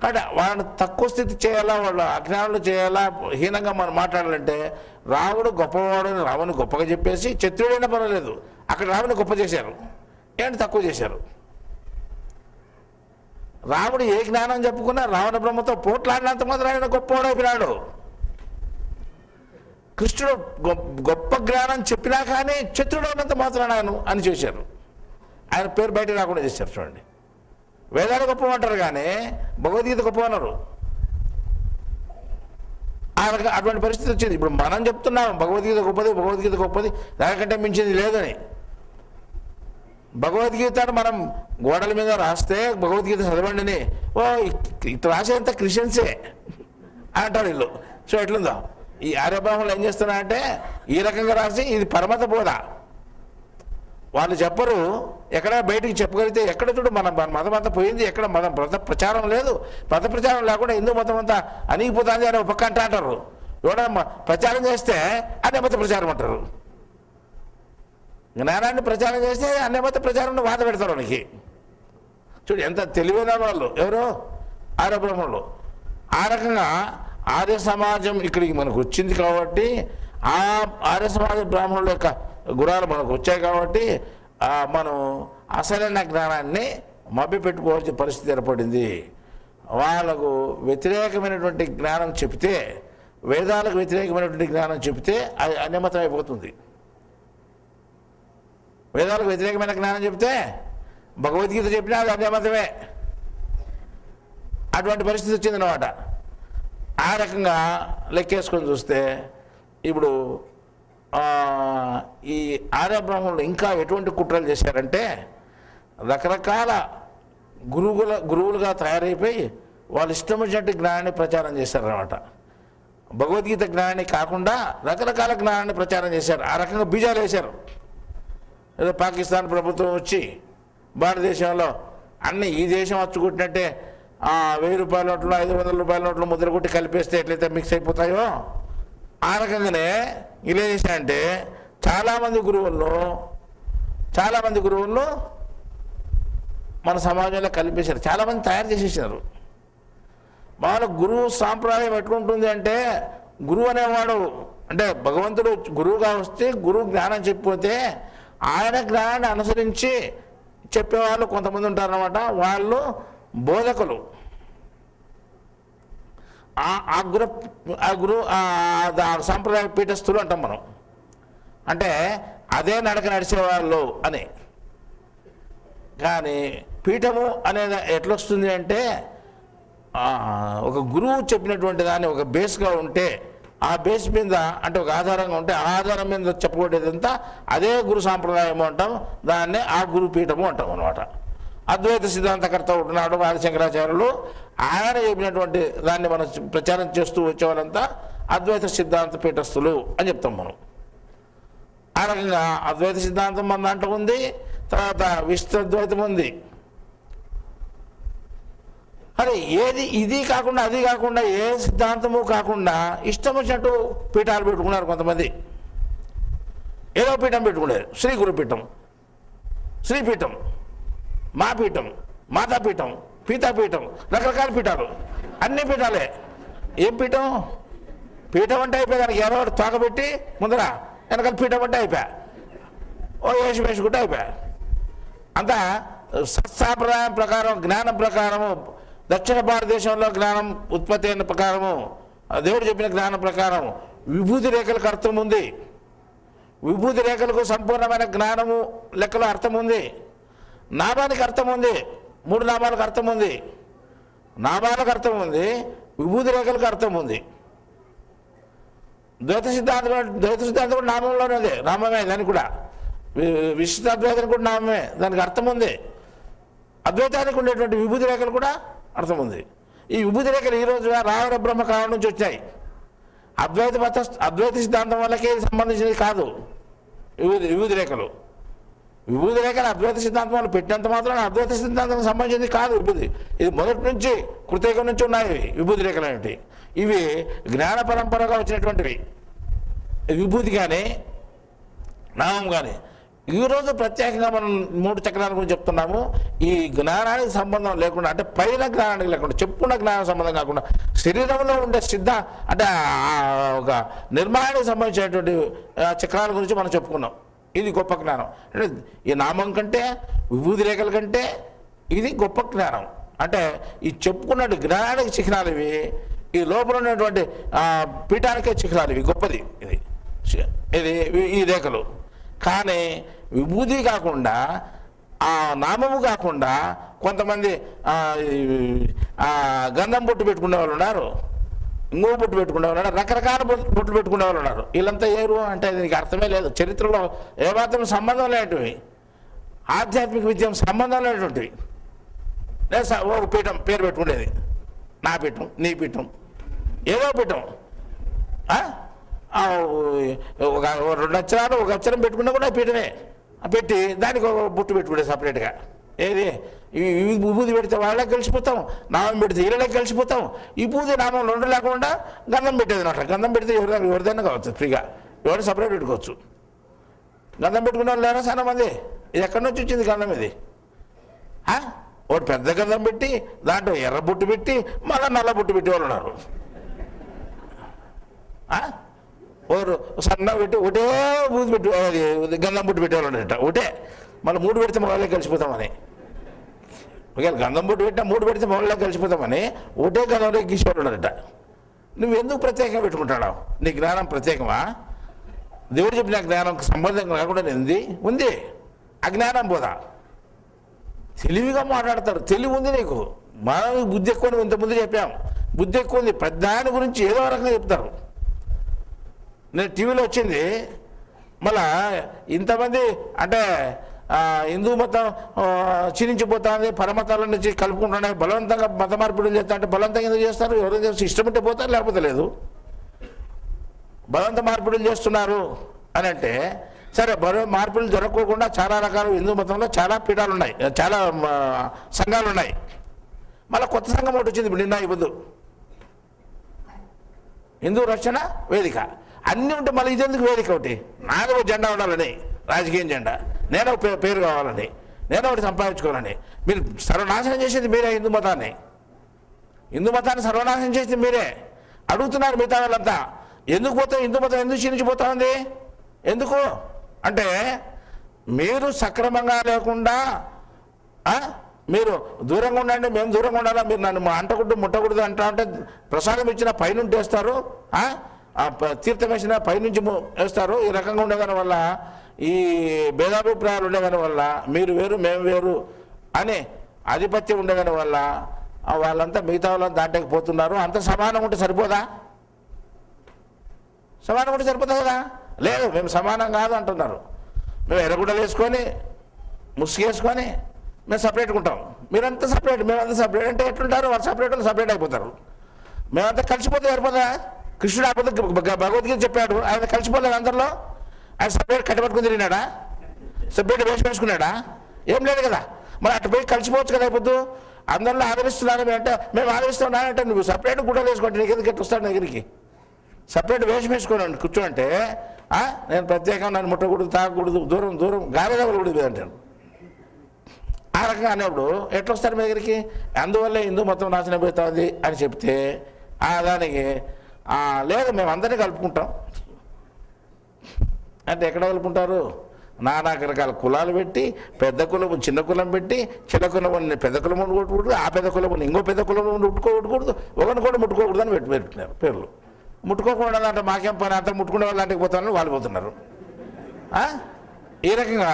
అంటే వాళ్ళని తక్కువ స్థితి చేయాలా, వాళ్ళు అజ్ఞానులు చేయాలా, హీనంగా మనం మాట్లాడాలంటే రాముడు గొప్పవాడు అని రాముని గొప్పగా చెప్పేసి క్షత్రియుడైనా పర్వాలేదు అక్కడ రాముని గొప్ప చేశారు. ఏంటి తక్కువ చేశారు? రాముడు ఏ జ్ఞానం చెప్పుకున్నా రావణ బ్రహ్మతో పోట్లాడినంత మాత్రం ఆయన గొప్పవాడు అయిపోయినాడు. కృష్ణుడు గొప్ప జ్ఞానం చెప్పినా కానీ క్షత్రుడు అయినంత మాత్రం ఆయన అని చేశారు. ఆయన పేరు బయట రాకుండా చేశారు. చూడండి, వేదాలు గొప్పమంటారు కానీ భగవద్గీత గొప్పవన్నారు. అటువంటి పరిస్థితి వచ్చింది. ఇప్పుడు మనం చెప్తున్నాం భగవద్గీత గొప్పది, దానికంటే మించింది లేదని. భగవద్గీతను మనం గోడల మీద రాస్తే భగవద్గీత చదవండిని, ఓ ఇటు రాసేంత క్రిస్టియన్సే అంటారు వీళ్ళు. సో ఎట్లుందో ఈ ఆర్యబ్రాహ్మణులు ఏం చేస్తున్నారంటే ఈ రకంగా రాసి ఇది పరమత బోధ. వాళ్ళు చెప్పరు, ఎక్కడ బయటికి చెప్పగలిగితే ఎక్కడ చూడు మన మతం అంతా పోయింది, ఎక్కడ మత ప్రచారం లేదు, మత ప్రచారం లేకుండా హిందూ మతం అంతా అణిగిపోతుంది అని ఒక పక్క అంటారు. ఎవడన్నా ప్రచారం చేస్తే అన్యమత ప్రచారం అంటారు, జ్ఞానాన్ని ప్రచారం చేస్తే అన్యమత ప్రచారాన్ని వాద పెడతారు. వాళ్ళకి చూడు ఎంత తెలివైన వాళ్ళు ఎవరు, ఆర్యబ్రాహ్మణులు. ఆ రకంగా ఆర్య సమాజం ఇక్కడికి మనకు వచ్చింది కాబట్టి, ఆ ఆర్య సమాజ బ్రాహ్మణుల యొక్క గుణాలు మనకు వచ్చాయి కాబట్టి మనం అసలైన జ్ఞానాన్ని మభ్యపెట్టుకోవాల్సిన పరిస్థితి ఏర్పడింది. వాళ్ళకు వ్యతిరేకమైనటువంటి జ్ఞానం చెప్తే, వేదాలకు వ్యతిరేకమైనటువంటి జ్ఞానం చెప్తే అది అన్యమతం అయిపోతుంది. వేదాలకు వ్యతిరేకమైన జ్ఞానం చెప్తే భగవద్గీత చెప్పినా అది అన్యమతమే. అటువంటి పరిస్థితి వచ్చిందన్నమాట. ఆ రకంగా లెక్కేసుకొని చూస్తే ఇప్పుడు ఈ ఆర్యబ్రాహ్మణులు ఇంకా ఎటువంటి కుట్రలు చేశారంటే రకరకాల గురువులుగా తయారైపోయి వాళ్ళు ఇష్టం వచ్చినట్టు జ్ఞానాన్ని ప్రచారం చేశారన్నమాట. భగవద్గీత జ్ఞానాన్ని కాకుండా రకరకాల జ్ఞానాన్ని ప్రచారం చేశారు. ఆ రకంగా బీజాలు వేశారు. ఏదో పాకిస్తాన్ ప్రభుత్వం వచ్చి భారతదేశంలో అన్నీ ఈ దేశం అచ్చుకుంటున్నట్టే 1000 రూపాయల నోట్లు 500 రూపాయల నోట్లు ముద్ర కొట్టి కలిపేస్తే ఎట్లయితే మిక్స్ అయిపోతాయో ఆ రకంగానే ఇలా చేశారంటే చాలామంది గురువుల్లో మన సమాజంలో కలిపేశారు, చాలామంది తయారు చేసేసారు. వాళ్ళ గురువు సాంప్రదాయం ఎట్లుంటుంది అంటే, గురువు అనేవాడు అంటే భగవంతుడు గురువుగా వస్తే గురువు జ్ఞానం చెప్పిపోతే ఆయన జ్ఞానాన్ని అనుసరించి చెప్పేవాళ్ళు కొంతమంది ఉంటారన్నమాట. వాళ్ళు బోధకులు. ఆ గురు సాంప్రదాయ పీఠస్థులు అంటాం మనం. అంటే అదే నడక నడిచేవాళ్ళు అని. కానీ పీఠము అనేది ఎట్లొస్తుంది అంటే ఒక గురువు చెప్పినటువంటి దాన్ని ఒక బేస్గా ఉంటే, ఆ బేస్ మీద అంటే ఒక ఆధారంగా ఉంటే ఆ ఆధారం మీద చెప్పబడేదంతా అదే గురు సాంప్రదాయము అంటాం. దాన్నే ఆ గురు పీఠము అంటాం అన్నమాట. అద్వైత సిద్ధాంతకర్త ఉంటున్నాడు ఆదిశంకరాచార్యులు, ఆయన చెప్పినటువంటి దాన్ని మనం ప్రచారం చేస్తూ వచ్చేవాళ్ళంతా అద్వైత సిద్ధాంత పీఠస్థులు అని చెప్తాం మనం. ఆ రకంగా అద్వైత సిద్ధాంతం మన దాంట్లో ఉంది, తర్వాత విశిష్టాద్వైతం ఉంది. అరే ఏది ఇది కాకుండా అది కాకుండా ఏ సిద్ధాంతము కాకుండా ఇష్టం వచ్చినట్టు పీఠాలు పెట్టుకున్నారు కొంతమంది. ఏదో పీఠం పెట్టుకున్నారు, శ్రీ గురుపీఠం, శ్రీపీఠం, మా పీఠం, మాతాపీఠం, పీతాపీఠం, రకరకాల పీఠాలు, అన్ని పీఠాలే. ఏం పీఠం? పీఠం అంటే అయిపోయి దానికి ఎవరో తోకబెట్టి ముందర వెనకాల పీఠం అంటే అయిపోయా, ఓ వేసుకుంటే అయిపోయా. అంతా సత్సాంప్రదాయం ప్రకారం, జ్ఞానం ప్రకారము, దక్షిణ భారతదేశంలో జ్ఞానం ఉత్పత్తి అయిన ప్రకారము, దేవుడు చెప్పిన జ్ఞానం ప్రకారం విభూతి రేఖలకు అర్థం ఉంది. విభూతి రేఖలకు సంపూర్ణమైన జ్ఞానము లెక్కలో అర్థం ఉంది. నామానికి అర్థం ఉంది, 3 నామాలకు అర్థం ఉంది. నామాలకు అర్థం ఉంది, విభూతి రేఖలకు అర్థం ఉంది. ద్వైత సిద్ధాంతం కూడా నామంలోనే ఉంది, నామమే. దానికి కూడా విశిష్టాద్వైతానికి కూడా నామమే, దానికి అర్థం ఉంది. అద్వైతానికి ఉండేటువంటి విభూతి రేఖలు కూడా అర్థం ఉంది. ఈ విభూతి రేఖలు ఈరోజు రావణ బ్రహ్మ కాలం నుంచి వచ్చాయి. అద్వైత సిద్ధాంతం వాళ్ళకి సంబంధించినది కాదు విభూతి రేఖలు. విభూతి రేఖలు అద్వైత సిద్ధాంతం వాళ్ళు పెట్టినంత మాత్రం అద్వైత సిద్ధాంతానికి సంబంధించింది కాదు విభూతి. ఇది మొదటి నుంచి కృతయుగం నుంచి ఉన్నాయి విభూతి రేఖలు అనేవి. ఇవి జ్ఞాన పరంపరగా వచ్చినటువంటివి. విభూతి కానీ నామం కానీ. ఈరోజు ప్రత్యేకంగా మనం 3 చక్రాల గురించి చెప్తున్నాము. ఈ జ్ఞానానికి సంబంధం లేకుండా, అంటే పైన జ్ఞానానికి లేకుండా, చెప్పుకున్న జ్ఞానం సంబంధం కాకుండా శరీరంలో ఉండే అంటే ఒక నిర్మాణానికి సంబంధించినటువంటి చక్రాల గురించి మనం చెప్పుకున్నాం. ఇది గొప్ప జ్ఞానం. అంటే ఈ నామం కంటే, విభూతి రేఖల కంటే ఇది గొప్ప జ్ఞానం. అంటే ఈ చెప్పుకున్నట్టు జ్ఞానానికి చిహ్నాలు ఇవి, ఈ లోపల ఉన్నటువంటి పీఠానికే చిహ్నాలు ఇవి. గొప్పది ఇది ఈ రేఖలు. కానీ విభూతి కాకుండా, ఆ నామము కాకుండా కొంతమంది గంధం బొట్టు పెట్టుకునే వాళ్ళు ఉన్నారు, ఇంకో బొట్టు పెట్టుకునే వాళ్ళు ఉన్నారు, రకరకాల బొట్లు పెట్టుకునే వాళ్ళు ఉన్నారు. వీళ్ళంతా ఏరు అంటే దీనికి అర్థమే లేదు. చరిత్రలో ఏమాత్రం సంబంధం లేనివి, ఆధ్యాత్మిక విద్య సంబంధం లేనటువంటివి. లేదా ఒక పీఠం పేరు పెట్టుకునేది, నా పీఠం, నీ పీఠం, ఏదో పీఠం. ఒక 2 అక్షరాలు 1 అక్షరం పెట్టుకున్నా కూడా పీఠమే పెట్టి దానికి ఒక బొట్టు పెట్టుకుంటే సపరేట్గా. ఏది ఈ విభూది పెడితే వాళ్ళకి కలిసిపోతాం, నామం పెడితే వీళ్ళకి కలిసిపోతాం. ఈ పూజ నామం 2 లేకుండా గంధం పెట్టేది అన్నట్టు. గంధం పెడితే ఎవరిదైనా కావచ్చు ఫ్రీగా, ఎవరు సపరేట్ పెట్టుకోవచ్చు. గంధం పెట్టుకున్న వాళ్ళు లేరా చాలా మంది. ఇది ఎక్కడి నుంచి వచ్చింది గంధం? ఇది ఒకటి పెద్ద గంధం పెట్టి దాంట్లో ఎర్ర బొట్టు పెట్టి మళ్ళీ నల్ల బొట్టు పెట్టేవాళ్ళు ఉన్నారు. ఓరు సన్న పెట్టి ఒకటే బూది పెట్టి గంధం బొట్టు పెట్టేవాళ్ళు ఉన్నారట. ఒకటే మళ్ళీ 3 పెడితే మొదలే కలిసిపోతామని. ఒకవేళ గంధం బొట్టు పెట్టినా 3 పెడితే మొదలే కలిసిపోతామని ఒకటే గంధంలో గీసేవాళ్ళు ఉన్నారట. నువ్వు ఎందుకు ప్రత్యేకంగా పెట్టుకుంటావు? నీ జ్ఞానం ప్రత్యేకమా? దేవుడు చెప్పిన జ్ఞానం సంబంధం కాకుండా ఉంది. అజ్ఞానం పోదా. తెలివిగా మాట్లాడతారు. తెలివి ఉంది నీకు. మనం బుద్ధి ఎక్కువ, ఇంతకుముందు చెప్పాం. బుద్ధి ఎక్కువ ఉంది. దాని గురించి ఏదో రకంగా చెప్తారు. నేను టీవీలో వచ్చింది మళ్ళా ఇంతమంది అంటే హిందూ మతం క్షీణించిపోతుంది, పరమతాల నుంచి కలుపుకుంటున్నాయి, బలవంతంగా మత మార్పిడులు చేస్తా అంటే బలవంతంగా ఎందుకు చేస్తారు? ఎవరైనా చేస్తే ఇష్టమంటే పోతారు, లేకపోతే లేదు. బలవంత మార్పిడులు చేస్తున్నారు అని అంటే సరే, మార్పులు జరగకోకుండా చాలా రకాల హిందూ మతంలో చాలా పీఠాలు ఉన్నాయి, చాలా సంఘాలు ఉన్నాయి. మళ్ళీ కొత్త సంఘం ఒకటి వచ్చింది ఇప్పుడు నిన్న ఇప్పుడు హిందూ రక్షణ వేదిక. అన్నీ ఉంటే మళ్ళీ ఇదెందుకు వేదిక? ఒకటి నాకు ఒక జెండా ఉండాలని, రాజకీయం జెండా, నేను ఒక పేరు కావాలని, నేను ఒకటి సంపాదించుకోవాలని. మీరు సర్వనాశనం చేసేది మీరే. హిందూ మతాన్ని సర్వనాశనం చేసేది మీరే. అడుగుతున్నారు మిగతా వాళ్ళంతా ఎందుకు పోతే హిందూ మతం ఎందుకు క్షీణించిపోతా ఉంది? ఎందుకు అంటే మీరు సక్రమంగా లేకుండా మీరు దూరంగా ఉండండి, మేము దూరంగా ఉండాలా, మీరు నన్ను అంటకూడదు ముట్టకూడదు అంటా అంటే ప్రసాదం ఇచ్చిన పైనుంచి వేస్తారు, తీర్థం వేసిన పైనుంచి వేస్తారు. ఈ రకంగా ఉండేదాని వల్ల, ఈ భేదాభిప్రాయాలు ఉండేదాని వల్ల, మీరు వేరు మేము వేరు అని ఆధిపత్యం ఉండేదాని వల్ల వాళ్ళంతా మిగతా వాళ్ళంతా దాంట్లోకి పోతున్నారు. అంత సమానం ఉంటే సరిపోదా? సమానం ఉంటే సరిపోతా కదా? లేదు, మేము సమానం కాదు అంటున్నారు. మేము ఎర్రగుడ్డలు వేసుకొని ముసుగేసుకొని మేము సపరేట్గా ఉంటాం. మీరంతా సపరేట్, మేమంతా సపరేట్ అంటే ఎట్లుంటారు? వాళ్ళు సపరేట్ అయిపోతారు. మేమంతా కలిసిపోతే సరిపోతా? కృష్ణుడు ఆపోతే భగవద్గీత చెప్పాడు, ఆయన కలిసిపోలేదు అందరిలో. ఆయన సపరేట్ కట్టబట్టుకుని తిరిగినాడా? సపరేట్ వేసి వేసుకున్నాడా? ఏం లేదు కదా. మరి అటు పోయి కలిసిపోవచ్చు కదా. అయిపోద్దు అందరిలో ఆదరిస్తున్నాను అంటే మేము ఆదరిస్తున్నానంటే నువ్వు సపరేట్ గుడ్డలు వేసుకోండి, నీకు ఎందుకు వస్తాను దగ్గరికి? సపరేట్ వేషం వేసుకోనండి కూర్చోంటే నేను ప్రత్యేకంగా నన్ను ముట్టకూడదు, తాగకూడదు, దూరం గాలి తగలకూడదు అంటాను. ఆ రకంగా అనేప్పుడు ఎట్లా వస్తారు మీ దగ్గరికి? అందువల్ల హిందూ మతం నాశనం అవుతుంది అని చెప్తే దానికి లేదు మేము అందరినీ కలుపుకుంటాం అంటే ఎక్కడ కలుపుకుంటారు? నానా రకాల కులాలు పెట్టి, పెద్ద కులం చిన్న కులం పెట్టి, చిన్న కులం పెద్ద కులం కొట్టుకూడదు, ఆ పెద్ద కులం ఇంకో పెద్ద కులం ముట్టుకోకూడదు, ఒకరిని కూడా ముట్టుకోకూడదు అని పెట్టుకున్నారు పేర్లు. ముట్టుకోకూడదు అంటే మాకేం పని, అంతా ముట్టుకునే వాళ్ళు లాంటికి పోతారని వాళ్ళు పోతున్నారు. ఈ రకంగా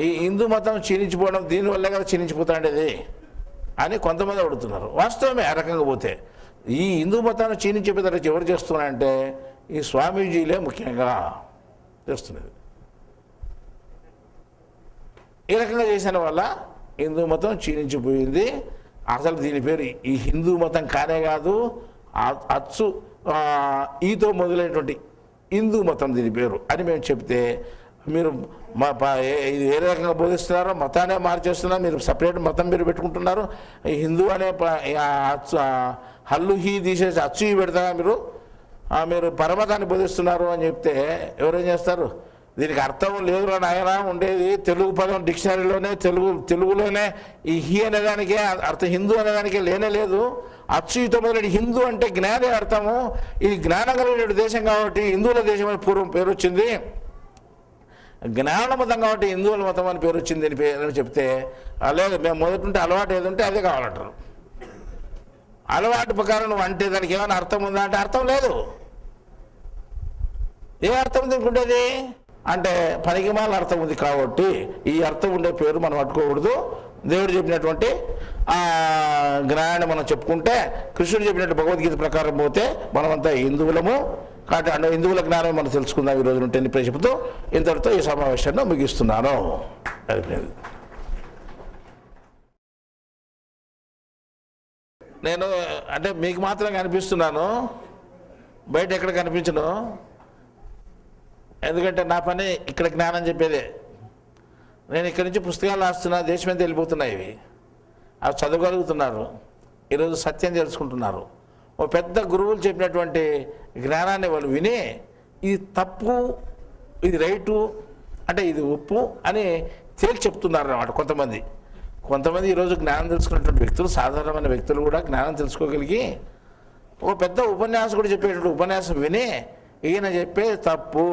ఈ హిందూ మతం క్షీణించిపోవడం దీనివల్లే కదా క్షీణించిపోతాండేది అని కొంతమంది అడుగుతున్నారు. వాస్తవమే. ఆ రకంగా పోతే ఈ హిందూ మతాన్ని క్షీణించిపోతారు ఎవరు చేస్తున్నారంటే ఈ స్వామీజీలే ముఖ్యంగా చేస్తున్నది. ఈ రకంగా చేసిన వల్ల హిందూ మతం క్షీణించిపోయింది. అసలు దీని పేరు ఈ హిందూ మతం కానే కాదు, అచ్చు ఈతో మొదలైనటువంటి హిందూ మతం దీని పేరు అని మేము చెప్తే మీరు ఇది ఏ రకంగా బోధిస్తున్నారో మతానే మార్చేస్తున్నారు. మీరు సపరేట్ మతం మీరు పెట్టుకుంటున్నారు. హిందూ అనే అచ్చు హల్లు హీ తీసేసి అచ్చు ఈ పెడతారా మీరు పరమతాన్ని బోధిస్తున్నారు అని చెప్తే ఎవరేం చేస్తారు? దీనికి అర్థం లేదు నాయన, ఉండేది తెలుగు పదం డిక్షనరీలోనే తెలుగులోనే ఈ హీ అనేదానికే అర్థం, హిందూ అనేదానికే లేనే లేదు. అచ్యుత మొదలైన హిందూ అంటే జ్ఞానే అర్థము. ఇది జ్ఞానం కలిగిన దేశం కాబట్టి హిందువుల దేశం అని పూర్వం పేరు వచ్చింది. జ్ఞాన మతం కాబట్టి హిందువుల మతం అని పేరు వచ్చింది అని పేరు చెప్తే లేదు, మేము మొదటి ఉంటే అలవాటు ఏది ఉంటే అదే కావాలంటారు. అలవాటు ప్రకారం నువ్వు అంటే దానికి ఏమైనా అర్థం ఉందా అంటే అర్థం లేదు. ఏ అర్థం దీనికి ఉండేది అంటే పనికిమాల అర్థం ఉంది కాబట్టి ఈ అర్థం ఉండే పేరు మనం పట్టుకోకూడదు. దేవుడు చెప్పినటువంటి జ్ఞానాన్ని మనం చెప్పుకుంటే, కృష్ణుడు చెప్పినట్టు భగవద్గీత ప్రకారం పోతే మనమంతా హిందువులము కాబట్టి అంటే హిందువుల జ్ఞానం మనం తెలుసుకుందాం ఈ రోజు నుండి చెబుతూ ఇంతటితో ఈ సమావేశాన్ని ముగిస్తున్నాను. నేను అంటే మీకు మాత్రం కనిపిస్తున్నాను, బయట ఎక్కడ కనిపించను. ఎందుకంటే నా పని ఇక్కడ జ్ఞానం చెప్పేదే. నేను ఇక్కడి నుంచి పుస్తకాలు రాస్తున్నా, దేశం మీద వెళ్ళిపోతున్నాయి ఇవి. అవి చదవగలుగుతున్నారు, ఈరోజు సత్యం తెలుసుకుంటున్నారు. ఓ పెద్ద గురువులు చెప్పినటువంటి జ్ఞానాన్ని వాళ్ళు విని ఇది తప్పు, ఇది రైటు, అంటే ఇది ఉప్పు అని తేల్చి చెప్తున్నారు అన్నమాట కొంతమంది ఈరోజు జ్ఞానం తెలుసుకున్నటువంటి వ్యక్తులు, సాధారణమైన వ్యక్తులు కూడా జ్ఞానం తెలుసుకోగలిగి ఒక పెద్ద ఉపన్యాసం కూడా చెప్పేటువంటి ఉపన్యాసం విని ఈయన చెప్పేది తప్పు,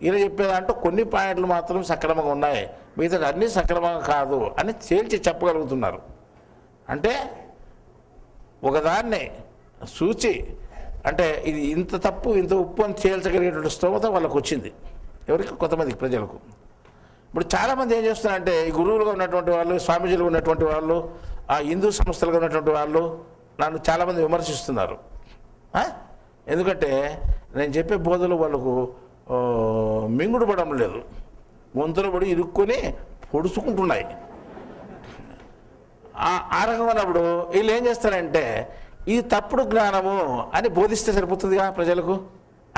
ఈయన చెప్పేదంటూ కొన్ని పాయింట్లు మాత్రం సక్రమంగా ఉన్నాయి, మిగతా అన్నీ సక్రమంగా కాదు అని తేల్చి చెప్పగలుగుతున్నారు. అంటే ఒకదాన్ని సూచి అంటే ఇది ఇంత తప్పు ఇంత ఉప్పు అని తేల్చగలిగేటువంటి స్తోమత వాళ్ళకు వచ్చింది. ఎవరికి? కొంతమందికి ప్రజలకు. ఇప్పుడు చాలామంది ఏం చేస్తున్నారంటే ఈ గురువులుగా ఉన్నటువంటి వాళ్ళు, స్వామీజీలుగా ఉన్నటువంటి వాళ్ళు, ఆ హిందూ సంస్థలుగా ఉన్నటువంటి వాళ్ళు నన్ను చాలామంది విమర్శిస్తున్నారు. ఎందుకంటే నేను చెప్పే బోధలు వాళ్ళకు మింగుడు పడడం లేదు, గొంతులు పడి ఇరుక్కొని పొడుచుకుంటున్నాయి. ఆ రకమైనప్పుడు వీళ్ళు ఏం చేస్తారంటే ఇది తప్పుడు జ్ఞానము అని బోధిస్తే సరిపోతుందిగా ప్రజలకు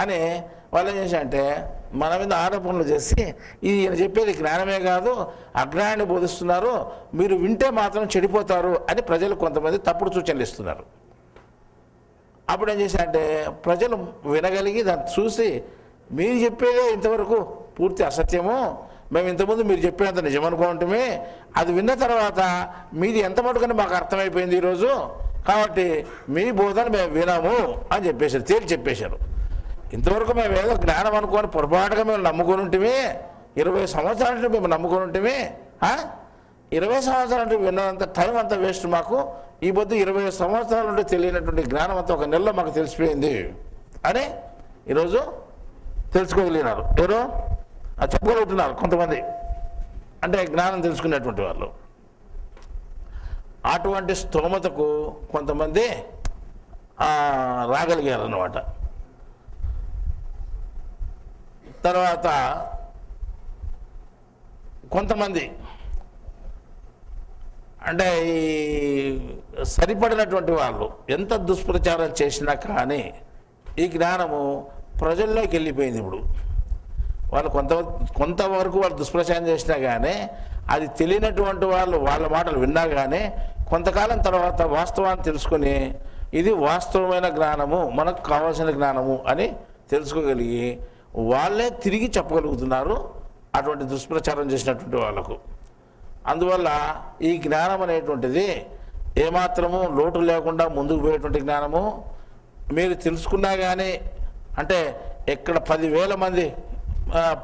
అని వాళ్ళు ఏం చేశారంటే మన మీద ఆరోపణలు చేసి ఇది ఈయన చెప్పేది జ్ఞానమే కాదు అజ్ఞానాన్ని బోధిస్తున్నారు, మీరు వింటే మాత్రం చెడిపోతారు అని ప్రజలు కొంతమంది తప్పుడు సూచనలు ఇస్తున్నారు. అప్పుడు ఏం చేశారంటే ప్రజలు వినగలిగి దాన్ని చూసి మీరు చెప్పేదే ఇంతవరకు పూర్తి అసత్యము, మేము ఇంతకుముందు మీరు చెప్పేంత నిజమనుకుంటే అది విన్న తర్వాత మీది ఎంత మటుకని మాకు అర్థమైపోయింది ఈరోజు, కాబట్టి మీ బోధన మేము వినము అని చెప్పేశారు, తేల్చి చెప్పేశారు. ఇంతవరకు మేము ఏదో జ్ఞానం అనుకొని పొరపాటుగా మేము నమ్ముకొని ఉంటే 20 సంవత్సరాలు మేము నమ్ముకొని ఉంటే 20 సంవత్సరాలు విన్నంత టైం అంతా వేస్ట్ మాకు. ఈ పొద్దు 20 సంవత్సరాల నుండి తెలియనటువంటి జ్ఞానం అంతా ఒక నెలలో మాకు తెలిసిపోయింది అని ఈరోజు తెలుసుకోగలిగినారు. ఎవరో చెప్పగలుగుతున్నారు కొంతమంది, అంటే జ్ఞానం తెలుసుకునేటువంటి వాళ్ళు. అటువంటి స్తోమతకు కొంతమంది రాగలిగారు అన్నమాట. తర్వాత కొంతమంది అంటే ఈ సరిపడినటువంటి వాళ్ళు ఎంత దుష్ప్రచారం చేసినా కానీ ఈ జ్ఞానము ప్రజల్లోకి వెళ్ళిపోయింది. ఇప్పుడు వాళ్ళు కొంతవరకు వాళ్ళు దుష్ప్రచారం చేసినా కానీ అది తెలియనటువంటి వాళ్ళు వాళ్ళ మాటలు విన్నా కానీ కొంతకాలం తర్వాత వాస్తవాన్ని తెలుసుకొని ఇది వాస్తవమైన జ్ఞానము, మనకు కావాల్సిన జ్ఞానము అని తెలుసుకోగలిగి వాళ్ళే తిరిగి చెప్పగలుగుతున్నారు అటువంటి దుష్ప్రచారం చేసినటువంటి వాళ్ళకు. అందువల్ల ఈ జ్ఞానం అనేటువంటిది ఏమాత్రము లోటు లేకుండా ముందుకు పోయేటువంటి జ్ఞానము. మీరు తెలుసుకున్నా కానీ అంటే ఎక్కడ 10,000 మంది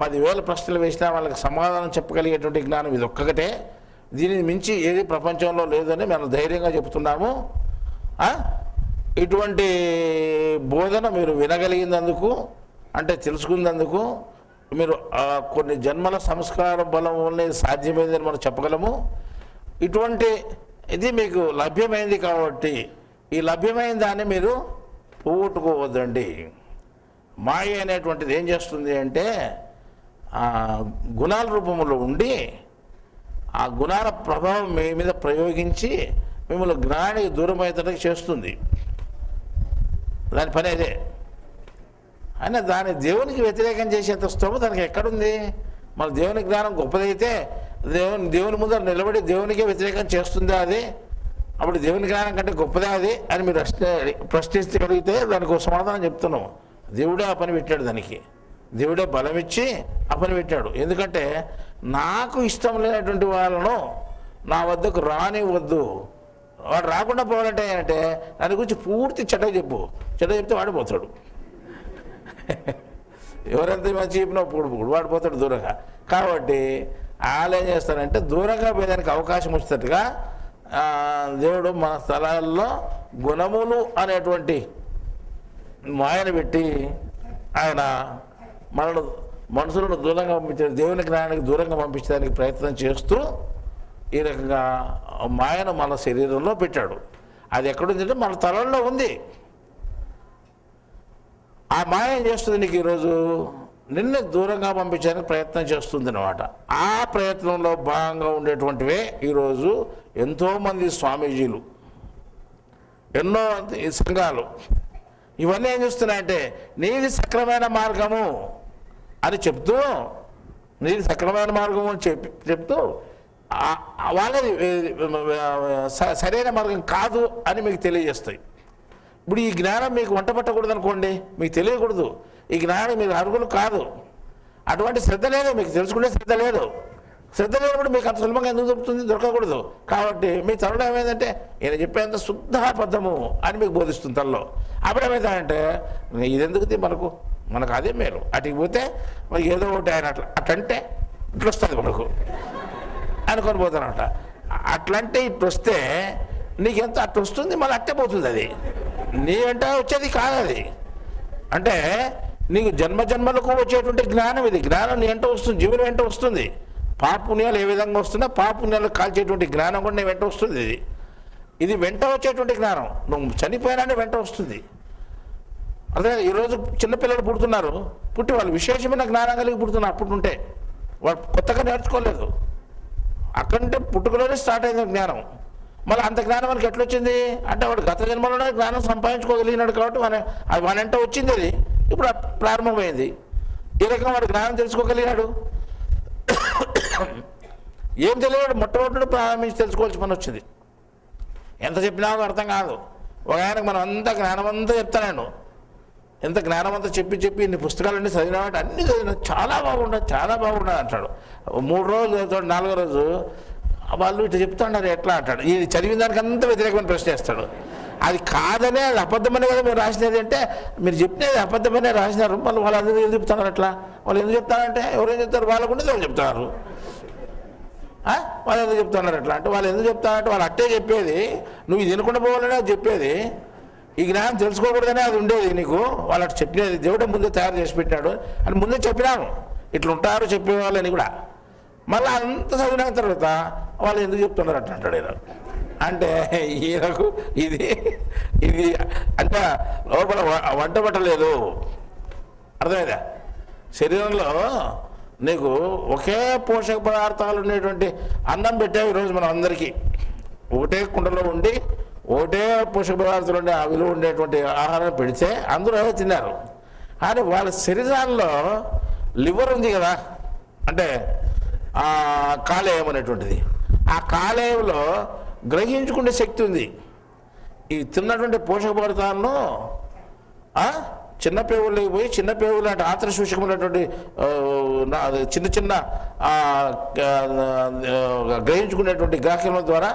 10,000 ప్రశ్నలు వేసినా వాళ్ళకి సమాధానం చెప్పగలిగేటువంటి జ్ఞానం ఇది ఒక్కటే. దీనిని మించి ఏది ప్రపంచంలో లేదని మేము ధైర్యంగా చెప్తున్నాము. ఇటువంటి బోధన మీరు వినగలిగినందుకు అంటే తెలుసుకున్నందుకు మీరు కొన్ని జన్మల సంస్కార బలం వల్ల సాధ్యమైందని మనం చెప్పగలము. ఇటువంటి ఇది మీకు లభ్యమైంది కాబట్టి ఈ లభ్యమైన దాన్ని మీరు పోగొట్టుకోవద్దండి. మాయ అనేటువంటిది ఏం చేస్తుంది అంటే గుణాల రూపంలో ఉండి ఆ గుణాల ప్రభావం మీ మీద ప్రయోగించి మిమ్మల్ని జ్ఞానానికి దూరమయ్యేటట్టు చేస్తుంది. దాని పని అదే. అయినా దాన్ని దేవునికి వ్యతిరేకం చేసేంత స్తోమ దానికి ఎక్కడుంది? మన దేవుని జ్ఞానం గొప్పదైతే దేవుని ముందర నిలబడి దేవునికే వ్యతిరేకం చేస్తుందా అది? అప్పుడు దేవుని జ్ఞానం కంటే గొప్పదా అది అని మీరు ప్రశ్నించగలిగితే దానికి ఒక సమాధానం చెప్తున్నాం. దేవుడే ఆ పని పెట్టాడు, దానికి దేవుడే బలం ఇచ్చి ఆ పని పెట్టాడు. ఎందుకంటే నాకు ఇష్టం లేనటువంటి వాళ్ళను నా వద్దకు రానివ్వద్దు. వాడు రాకుండా పోవాలంటే అంటే దాని గురించి పూర్తి చెడ్డ చెప్తే వాడిపోతాడు. ఎవరెంత మంచి చెప్పినా పొడుపుడు వాడిపోతాడు దూరంగా. కాబట్టి వాళ్ళు ఏం చేస్తారంటే దూరంగా పోయేదానికి అవకాశం వచ్చేటట్టుగా దేవుడు మన స్థలాల్లో గుణములు అనేటువంటి మాయను పెట్టి ఆయన మనుషులను దూరంగా పంపించాడు, దేవుని జ్ఞానానికి దూరంగా పంపించడానికి ప్రయత్నం చేస్తూ ఈ రకంగా మాయను మన శరీరంలో పెట్టాడు. అది ఎక్కడుందంటే మన తలంలో ఉంది. ఆ మాయ ఏం చేస్తుంది? నీకు ఈరోజు నిన్ను దూరంగా పంపించడానికి ప్రయత్నం చేస్తుంది అన్నమాట. ఆ ప్రయత్నంలో భాగంగా ఉండేటువంటివే ఈరోజు ఎంతోమంది స్వామీజీలు, ఎన్నో సంఘాలు ఇవన్నీ ఏం చేస్తున్నాయంటే నీది సక్రమైన మార్గము, అని చెప్తూ నీది సక్రమైన మార్గం అని చెప్తూ వాళ్ళది సరైన మార్గం కాదు అని మీకు తెలియజేస్తాయి. ఇప్పుడు ఈ జ్ఞానం మీకు వంట పట్టకూడదు అనుకోండి, మీకు తెలియకూడదు, ఈ జ్ఞానం మీకు అర్హులు కాదు, అటువంటి శ్రద్ధ లేదు, మీకు తెలుసుకునే శ్రద్ధ లేదు. శ్రద్ధ లేనప్పుడు మీకు అంత సులభంగా ఎందుకు దొరుకుతుంది? దొరకకూడదు. కాబట్టి మీ తలలో ఏమైందంటే ఈయన చెప్పేంత శుద్ధ అబద్ధము అని మీకు బోధిస్తుంది తలలో. అప్పుడు ఏమవుతాయంటే ఇదెందుకు మనకు అదే మేలు, అటుకి పోతే మనకి ఏదో ఒకటి ఆయన అట్లంటే ఇట్లా వస్తుంది మనకు అనుకొని పోతానట. అట్లంటే ఇట్లా వస్తే నీకెంత అట్లా వస్తుంది, మళ్ళీ అట్టే పోతుంది. అది నీ వెంట వచ్చేది కాదు. అది అంటే నీకు జన్మజన్మలకు వచ్చేటువంటి జ్ఞానం. ఇది జ్ఞానం నీ వెంట వస్తుంది, జీవుని వెంట వస్తుంది. పాపుణ్యాలు ఏ విధంగా వస్తున్నా పాపుణ్యాలు కాల్చేటువంటి జ్ఞానం కూడా నీ వెంట వస్తుంది. ఇది వెంట వచ్చేటువంటి జ్ఞానం. నువ్వు చనిపోయినానే వెంట వస్తుంది. అదే ఈరోజు చిన్నపిల్లలు పుడుతున్నారు, పుట్టి వాళ్ళు విశేషమైన జ్ఞానం కలిగి పుడుతున్నారు. అప్పుడుంటే వాళ్ళు కొత్తగా నేర్చుకోలేదు, అక్కడంటే పుట్టుకలోనే స్టార్ట్ అయింది జ్ఞానం. మళ్ళీ అంత జ్ఞానం మనకి ఎట్లొచ్చింది అంటే వాడు గత జన్మలోనే జ్ఞానం సంపాదించుకోగలిగినాడు కాబట్టి అది వానంట వచ్చింది. అది ఇప్పుడు ప్రారంభమైంది. ఈ రకంగా వాడు జ్ఞానం తెలుసుకోగలిగాడు. ఏం తెలియదు, మొట్టమొదటి ప్రారంభించి తెలుసుకోవాల్సి పని వచ్చింది. ఎంత చెప్పినా అర్థం కాదు. ఒక ఆయనకు మనం అంతా జ్ఞానం అంతా చెప్తాను, ఎంత జ్ఞానం అంతా చెప్పి ఇన్ని పుస్తకాలన్నీ చదివినామంటే అన్నీ చదివినా చాలా బాగుండదు అంటాడు. 3 రోజులు చదువుతాడు, 4వ రోజు వాళ్ళు ఇట్లా చెప్తున్నారు ఎట్లా అంటాడు. ఈ చదివిన దానికి అంతా వ్యతిరేకమైన ప్రశ్న చేస్తాడు. అది కాదనే, అది అబద్ధమనే కదా మీరు రాసినది అంటే, మీరు చెప్పినది అబద్ధమనే రాసినారు, మళ్ళీ వాళ్ళు అందరూ ఎందుకు చెప్తున్నారు అట్లా? వాళ్ళు ఎందుకు చెప్తారంటే ఎవరేం చెప్తారు, వాళ్ళకుంటే వాళ్ళు చెప్తున్నారు. వాళ్ళు ఎందుకు చెప్తున్నారు అట్లా అంటే, వాళ్ళు ఎందుకు చెప్తారంటే వాళ్ళు అట్టే చెప్పేది, నువ్వు ఇది వినకుండా పోవాలనే అది చెప్పేది. ఈ జ్ఞానం తెలుసుకోకూడదనే అది ఉండేది నీకు. వాళ్ళు అటు చెప్పినది దేవుడు ముందే తయారు చేసి పెట్టాడు అని ముందే చెప్పినాను. ఇట్లా ఉంటారు చెప్పేవాళ్ళని కూడా. మళ్ళీ అంత చదివిన తర్వాత వాళ్ళు ఎందుకు చెప్తున్నారు అట్లా అంటాడు ఈయన. అంటే ఈయనకు ఇది అంటే లోపల వంట పట్టలేదు. అర్థమైందా? శరీరంలో నీకు ఒకే పోషక పదార్థాలు ఉండేటువంటి అన్నం పెట్టావు ఈరోజు మనం అందరికీ. ఒకటే కుండలో ఉండి ఒకటే పోషక పదార్థాలు ఉండే ఆ విలువ ఉండేటువంటి ఆహారం పెడితే అందరూ ఏదో తిన్నారు. కానీ వాళ్ళ శరీరాల్లో లివర్ ఉంది కదా, అంటే కాలేయం అనేటువంటిది. ఆ కాలేయంలో గ్రహించుకునే శక్తి ఉంది. ఈ తిన్నటువంటి పోషక పదార్థాలను చిన్న పేగుల్లోకి పోయి చిన్న పేగులు అంటే ఆంతరసూచకమైనటువంటి చిన్న గ్రహించుకునేటువంటి గ్రాహ్యముల ద్వారా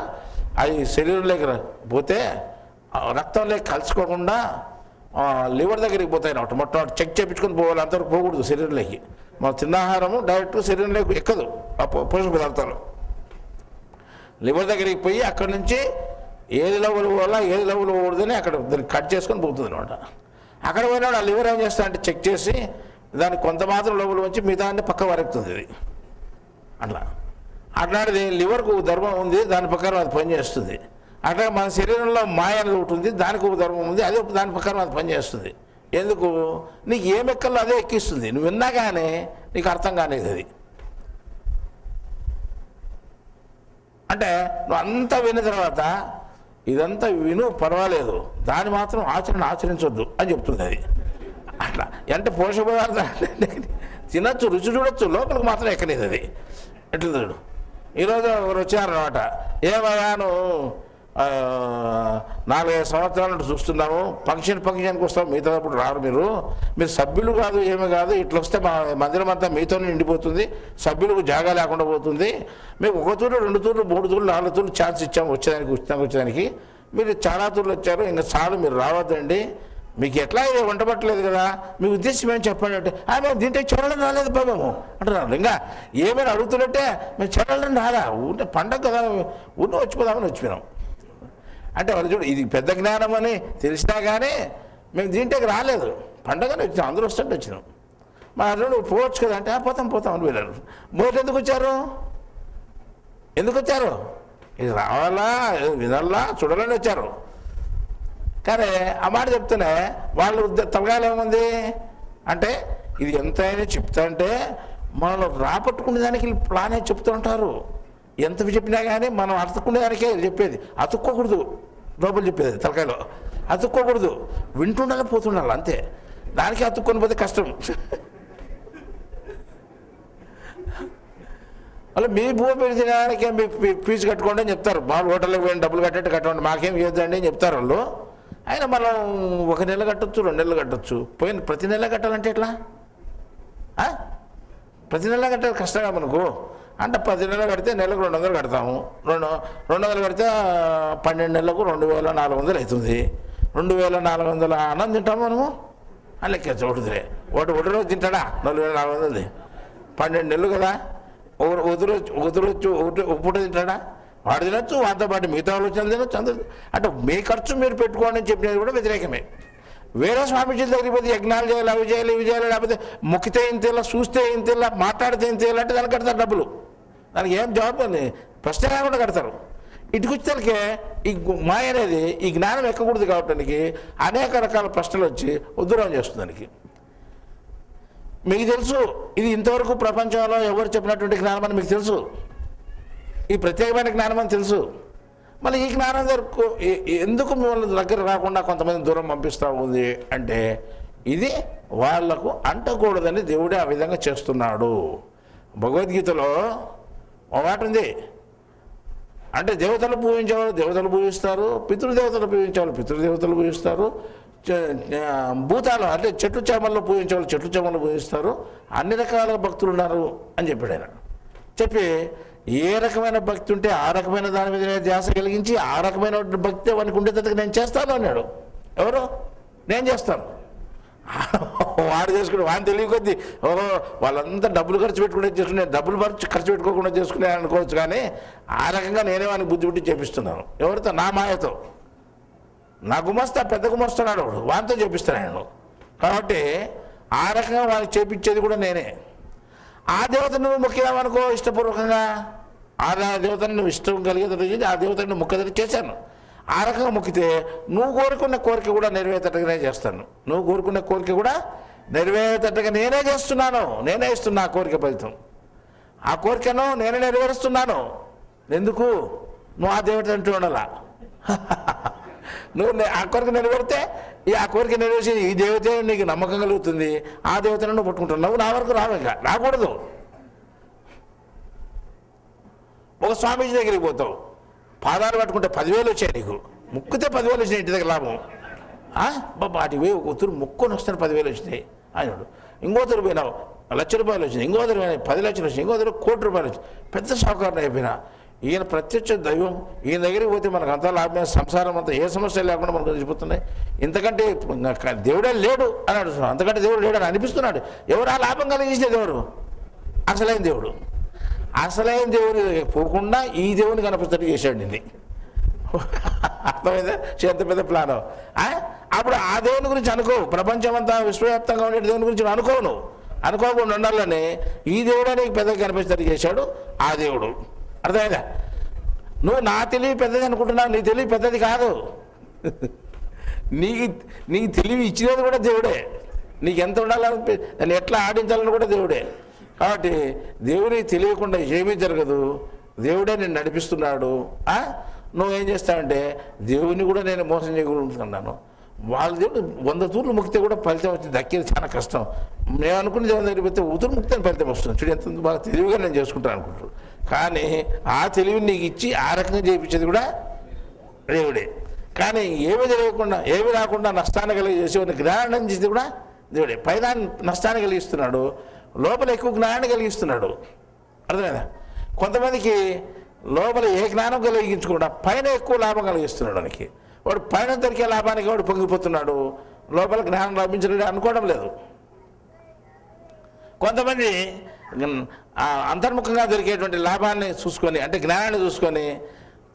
అది శరీరంలోకి పోతే రక్తంలోకి కలుసుకోకుండా లివర్ దగ్గరికి పోతాయి అన్నమాట. మొట్టమొదటి చెక్ చేయించుకొని పోవాలి, అంతవరకు పోకూడదు శరీరంలోకి. మనం తిన్న ఆహారము డైరెక్ట్ శరీరంలోకి ఎక్కదు ఆ పోషక పదార్థాలు. లివర్ దగ్గరికి పోయి అక్కడి నుంచి ఏది లెవెల్ పోవాలా ఏది లెవెల్ పోకూడదని అక్కడ దాన్ని కట్ చేసుకొని పోతుంది అనమాట. అక్కడ పోయినాడు ఆ లివర్ ఏం చేస్తా అంటే చెక్ చేసి దాన్ని కొంత మాత్రం లోపల వచ్చి మిగతాన్ని పక్క వరెక్కుతుంది. ఇది అట్లాంటిది లివర్కు ధర్మం ఉంది, దాని ప్రకారం అది పనిచేస్తుంది. అట్లా మన శరీరంలో మాయ అనేది ఒకటి ఉంది, దానికి ఒక ధర్మం ఉంది, అదే దాని ప్రకారం అది పనిచేస్తుంది. ఎందుకు? నీకు ఏం ఎక్కల్లో అదే ఎక్కిస్తుంది. నువ్వు విన్నా కానీ నీకు అర్థం కానేది. అది అంటే నువ్వు అంతా విన్న తర్వాత ఇదంతా విను పర్వాలేదు, దాన్ని మాత్రం ఆచరించొద్దు అని చెప్తుంది అది. అట్లా అంటే పోషక పదార్థాలు తినచ్చు, రుచి చూడొచ్చు, లోపలికి మాత్రం ఎక్కలేదు అది. ఎట్లా చూడు, ఈరోజు ఒకరు వచ్చారనమాట. ఏమయ్యా నువ్వు 4-5 సంవత్సరాల నుండి చూస్తున్నాము, ఫంక్షన్కి వస్తాము, మిగతాప్పుడు రారు, మీరు సభ్యులు కాదు ఏమీ కాదు, ఇట్లా వస్తే మా మందిరం అంతా మీతోనే నిండిపోతుంది, సభ్యులకు జాగా లేకుండా పోతుంది. మీకు 1 తూరు 2 తూర్లు 3 తూర్లు 4 తూర్లు ఛాన్స్ ఇచ్చాము వచ్చేదానికి, మీరు చాలా తూర్లు వచ్చారు, ఇంకా చాలు మీరు రావద్దండి, మీకు ఎట్లా ఇది వంట పట్టలేదు కదా, మీ ఉద్దేశం ఏం చెప్పండి అంటే మేము దీంట్లో చూడడం రాలేదు బా మేము అంటున్నారు. ఇంకా ఏమైనా అడుగుతున్నట్టే మేము చూడడం రాదా, ఉంటే పండగ కదా ఊరిని వచ్చిపోదామని వచ్చిపోయినాం అంటే వాళ్ళు చూడు ఇది పెద్ద జ్ఞానం అని తెలిసినా కానీ మేము దీంట్లోకి రాలేదు, పండగనే వచ్చినాం, అందరూ వస్తుంటే వచ్చినాం. మా అల్లుడు పోవచ్చు కదా అంటే పోతాం అని వెళ్ళారు. మోటి ఎందుకు వచ్చారు? ఇది రావాలా వినాలా చూడాలని వచ్చారు. కానీ ఆ మాట చెప్తేనే వాళ్ళు తలగాలు ఏముంది అంటే ఇది ఎంతైనా చెప్తా అంటే మనల్ని రాపట్టుకునే దానికి ప్లానే చెప్తూ ఉంటారు. ఎంత చెప్పినా కానీ మనం అతుక్కునే దానికే చెప్పేది, అతుక్కోకూడదు, లోపల చెప్పేది తలకాయలో అతుక్కోకూడదు, వింటుండాలి పోతుండాలి అంతే. దానికి అతుక్కొని పోతే కష్టం. మళ్ళీ మీ భూమి పెడితే మీ ఫీజు కట్టుకోండి అని చెప్తారు. మామూలు హోటల్కి పోయిన డబ్బులు కట్టేట్టు కట్టండి, మాకేం ఇవ్వద్దండి అని చెప్తారు వాళ్ళు. అయినా మనం 1 నెల కట్టొచ్చు, 2 నెలలు కట్టొచ్చు. పోయిన ప్రతి నెల కట్టాలంటే ఎట్లా? ప్రతి నెల కట్టాలి కష్టంగా మనకు. అంటే 10 నెలలు కడితే నెలకు 200 కడతాము. 200 కడితే 12 నెలలకు 2400 అవుతుంది. 2400 అన్నం తింటాము మనము అని లెక్క ఒకటిదిరే. ఒకటి రోజు తింటాడా 4400? 12 నెలలు కదా. వదిలొచ్చు ఒక పూట తింటాడా? వాడు తినొచ్చు, వాటితో పాటు మిగతా ఆలోచనలు తినొచ్చు. అందరూ అంటే మీ ఖర్చు మీరు పెట్టుకోండి అని చెప్పినది కూడా వ్యతిరేకమే. వేరే స్వామీజీల దగ్గరికి పోతే యజ్ఞాలు చేయాలి, అవి చేయాలి, ఇవి చేయాలి, లేకపోతే మొక్కితే ఇంతేలా, చూస్తే ఇంతేలా, మాట్లాడితే ఇంతేలా అంటే దానికి కడతారు డబ్బులు. దానికి ఏం జవాబు అని ప్రశ్న కాకుండా కడతారు. ఇటుకొచ్చేసరికి ఈ మాయ అనేది, ఈ జ్ఞానం ఎక్కకూడదు కాబట్టి అనేక రకాల ప్రశ్నలు వచ్చి ఉద్ధరణ చేస్తుంది దానికి. మీకు తెలుసు ఇది ఇంతవరకు ప్రపంచంలో ఎవరు చెప్పినటువంటి జ్ఞానం అని మీకు తెలుసు. ఈ ప్రత్యేకమైన జ్ఞానం అని తెలుసు. మళ్ళీ ఈ జ్ఞానం ఎందుకు మిమ్మల్ని దగ్గర రాకుండా కొంతమంది దూరం పంపిస్తూ ఉంది అంటే ఇది వాళ్లకు అంటకూడదని దేవుడే ఆ విధంగా చేస్తున్నాడు. భగవద్గీతలో ఒక మాట ఉంది. అంటే దేవతలు పూజించేవాళ్ళు దేవతలు పూజిస్తారు, పితృదేవతలు పూజించేవాళ్ళు పితృదేవతలు పూజిస్తారు, భూతాలు అంటే చెట్లు చేమల్లో పూజించేవాళ్ళు చెట్లు చేమల్లో పూజిస్తారు, అన్ని రకాల భక్తులు ఉన్నారు అని చెప్పాడు ఆయన. చెప్పి ఏ రకమైన భక్తి ఉంటే ఆ రకమైన దాని మీద ధ్యాస కలిగించి ఆ రకమైన భక్తి వానికి ఉండేటట్టుగా నేను చేస్తాను అన్నాడు. ఎవరు? నేను చేస్తాను. వాడు చేసుకుని వాడిని తెలియకొద్ది ఓహో వాళ్ళంతా డబ్బులు ఖర్చు పెట్టుకునే చేసుకునే, డబ్బులు ఖర్చు పెట్టుకోకుండా చేసుకునే అనుకోవచ్చు. కానీ ఆ రకంగా నేనే వాడిని బుద్ధి పుట్టి చేపిస్తున్నాను. ఎవరితో? నా మాయతో. నా గుమస్తా పెద్ద గుమస్తున్నాడు వాడు, వాడితో చేపిస్తాను నేను. కాబట్టి ఆ రకంగా వాడికి చేపించేది కూడా నేనే. ఆ దేవతను నువ్వు మొక్కినావనుకో ఇష్టపూర్వకంగా, ఆ దేవతను నువ్వు ఇష్టం కలిగేది ఆ దేవతను మొక్కదని చేశాను. ఆ రకంగా మొక్కితే నువ్వు కోరుకున్న కోరిక కూడా నెరవేరేటట్టుగానే చేస్తాను. నువ్వు కోరుకున్న కోరిక కూడా నెరవేరేటట్టుగా నేనే చేస్తున్నాను. నేనే ఇస్తున్నా ఆ కోరిక ఫలితం. ఆ కోరికను నేనే నెరవేరుస్తున్నాను. ఎందుకు? నువ్వు ఆ దేవత అంటూ ఉండాలా. నువ్వు ఆ కోరిక నెరవేరితే ఆ కోరిక నెరవేర్చి ఈ దేవతే నీకు నమ్మకం కలుగుతుంది. ఆ దేవతను నువ్వు పట్టుకుంటున్నావు. నువ్వు నా వరకు రావు, ఇంకా రాకూడదు. ఒక స్వామీజీ దగ్గరికి పోతావు, పాదాలు పట్టుకుంటే 10,000 వచ్చాయి నీకు. ముక్కితే 10,000 వచ్చినాయి, ఇంటి దగ్గర లాభం. బాబా అటు పోయి ఒక తూరు ముక్కొని వస్తాను 10,000 వచ్చినాయి ఆయనడు. ఇంకోతరు పోయినావు 1,00,000 రూపాయలు వచ్చినాయి. ఇంకోతరు పోయినా 10 లక్షలు వచ్చినాయి. ఇంకోతరు 1 కోటి రూపాయలు వచ్చినాయి. పెద్ద షావుకారుని అయిపోయినా. ఈయన ప్రత్యక్ష దైవం. ఈయన దగ్గరికి పోతే మనకు అంతా లాభమే, సంసారం అంతా ఏ సమస్య లేకుండా మనకు తెలిసిపోతున్నాయి. ఇంతకంటే దేవుడే లేడు అని అడుగుతున్నాడు. అంతకంటే దేవుడు లేడు అని అనిపిస్తున్నాడు. ఎవరు ఆ లాభం కలిగించే దేవుడు? అసలైన దేవుడు. అసలైన దేవుడు పోకుండా ఈ దేవుని కనపరిచేట్టు చేశాడు నిన్ను. అర్థమైందా? ఎంత పెద్ద ప్లాన్. అప్పుడు ఆ దేవుని గురించి అనుకో. ప్రపంచం అంతా విశ్వవ్యాప్తంగా ఉండే దేవుని గురించి అనుకోవు. నువ్వు అనుకోకుండా ఉండాలని ఈ దేవుడే నీకు పెద్దగా కనిపించేట్టు చేశాడు ఆ దేవుడు. అర్థమైందా? నువ్వు నా తెలివి పెద్దది అనుకుంటున్నావు. నీ తెలివి పెద్దది కాదు. నీకు తెలివి ఇచ్చినది కూడా దేవుడే. నీకు ఎంత ఉండాలని దాన్ని ఎట్లా ఆడించాలని కూడా దేవుడే. కాబట్టి దేవునికి తెలియకుండా ఏమీ జరగదు. దేవుడే నేను నడిపిస్తున్నాడు. నువ్వేం చేస్తావంటే దేవుని కూడా నేను మోసం చేయగలుగుతున్నాను. వాళ్ళ దేవుడు 100 తూర్లు ముక్తే కూడా ఫలితం వచ్చి దక్కేది చాలా కష్టం. మేము అనుకున్న దేవుని దగ్గర పోతే ఉతురు ముక్తే ఫలితం వస్తుంది. చూడు ఎంత బాగా తెలివిగా నేను చేసుకుంటాను అనుకుంటారు. కానీ ఆ తెలివిని నీకు ఇచ్చి ఆ రకంగా చేయించేది కూడా దేవుడే. కానీ ఏమీ తెలియకుండా ఏమీ రాకుండా నష్టాన్ని కలిగేసి జ్ఞానం చేసేది కూడా దేవుడే. పైన నష్టాన్ని కలిగిస్తున్నాడు, లోపల ఎక్కువ జ్ఞానాన్ని కలిగిస్తున్నాడు. అర్థమైందా? కొంతమందికి లోపల ఏ జ్ఞానం కలిగించకుండా పైన ఎక్కువ లాభం కలిగిస్తున్నాడు. వానికి వాడు పైన దొరికే లాభానికి వాడు పొంగిపోతున్నాడు. లోపల జ్ఞానం లభించడం అనుకోవడం లేదు. కొంతమంది అంతర్ముఖంగా దొరికేటువంటి లాభాన్ని చూసుకొని, అంటే జ్ఞానాన్ని చూసుకొని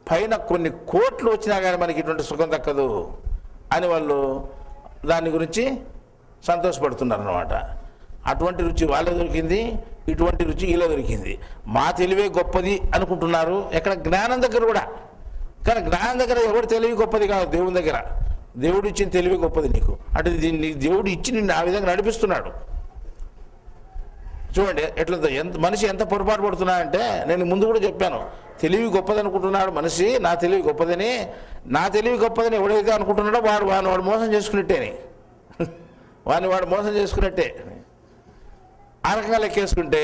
పైన కొన్ని కోట్లు వచ్చినా కానీ మనకి ఇటువంటి సుఖం దక్కదు అని వాళ్ళు దాని గురించి సంతోషపడుతున్నారు అన్నమాట. అటువంటి రుచి వాళ్ళే దొరికింది, ఇటువంటి రుచి ఇలా దొరికింది. మా తెలివే గొప్పది అనుకుంటున్నారు ఎక్కడ? జ్ఞానం దగ్గర కూడా. కానీ జ్ఞానం దగ్గర ఎవరు తెలివి గొప్పది కాదు. దేవుని దగ్గర దేవుడు ఇచ్చిన తెలివి గొప్పది నీకు. అంటే దీన్ని దేవుడు ఇచ్చి నిన్ను ఆ విధంగా నడిపిస్తున్నాడు. చూడండి ఎట్లా మనిషి ఎంత పొరపాటు పడుతున్నాడంటే, నేను ముందు కూడా చెప్పాను, తెలివి గొప్పది అనుకుంటున్నాడు మనిషి. నా తెలివి గొప్పదని. నా తెలివి గొప్పదని ఎవడైతే అనుకుంటున్నాడో వాడు మోసం చేసుకున్నట్టేని. వాడు మోసం చేసుకున్నట్టే. ఆ రకంగా లెక్కేసుకుంటే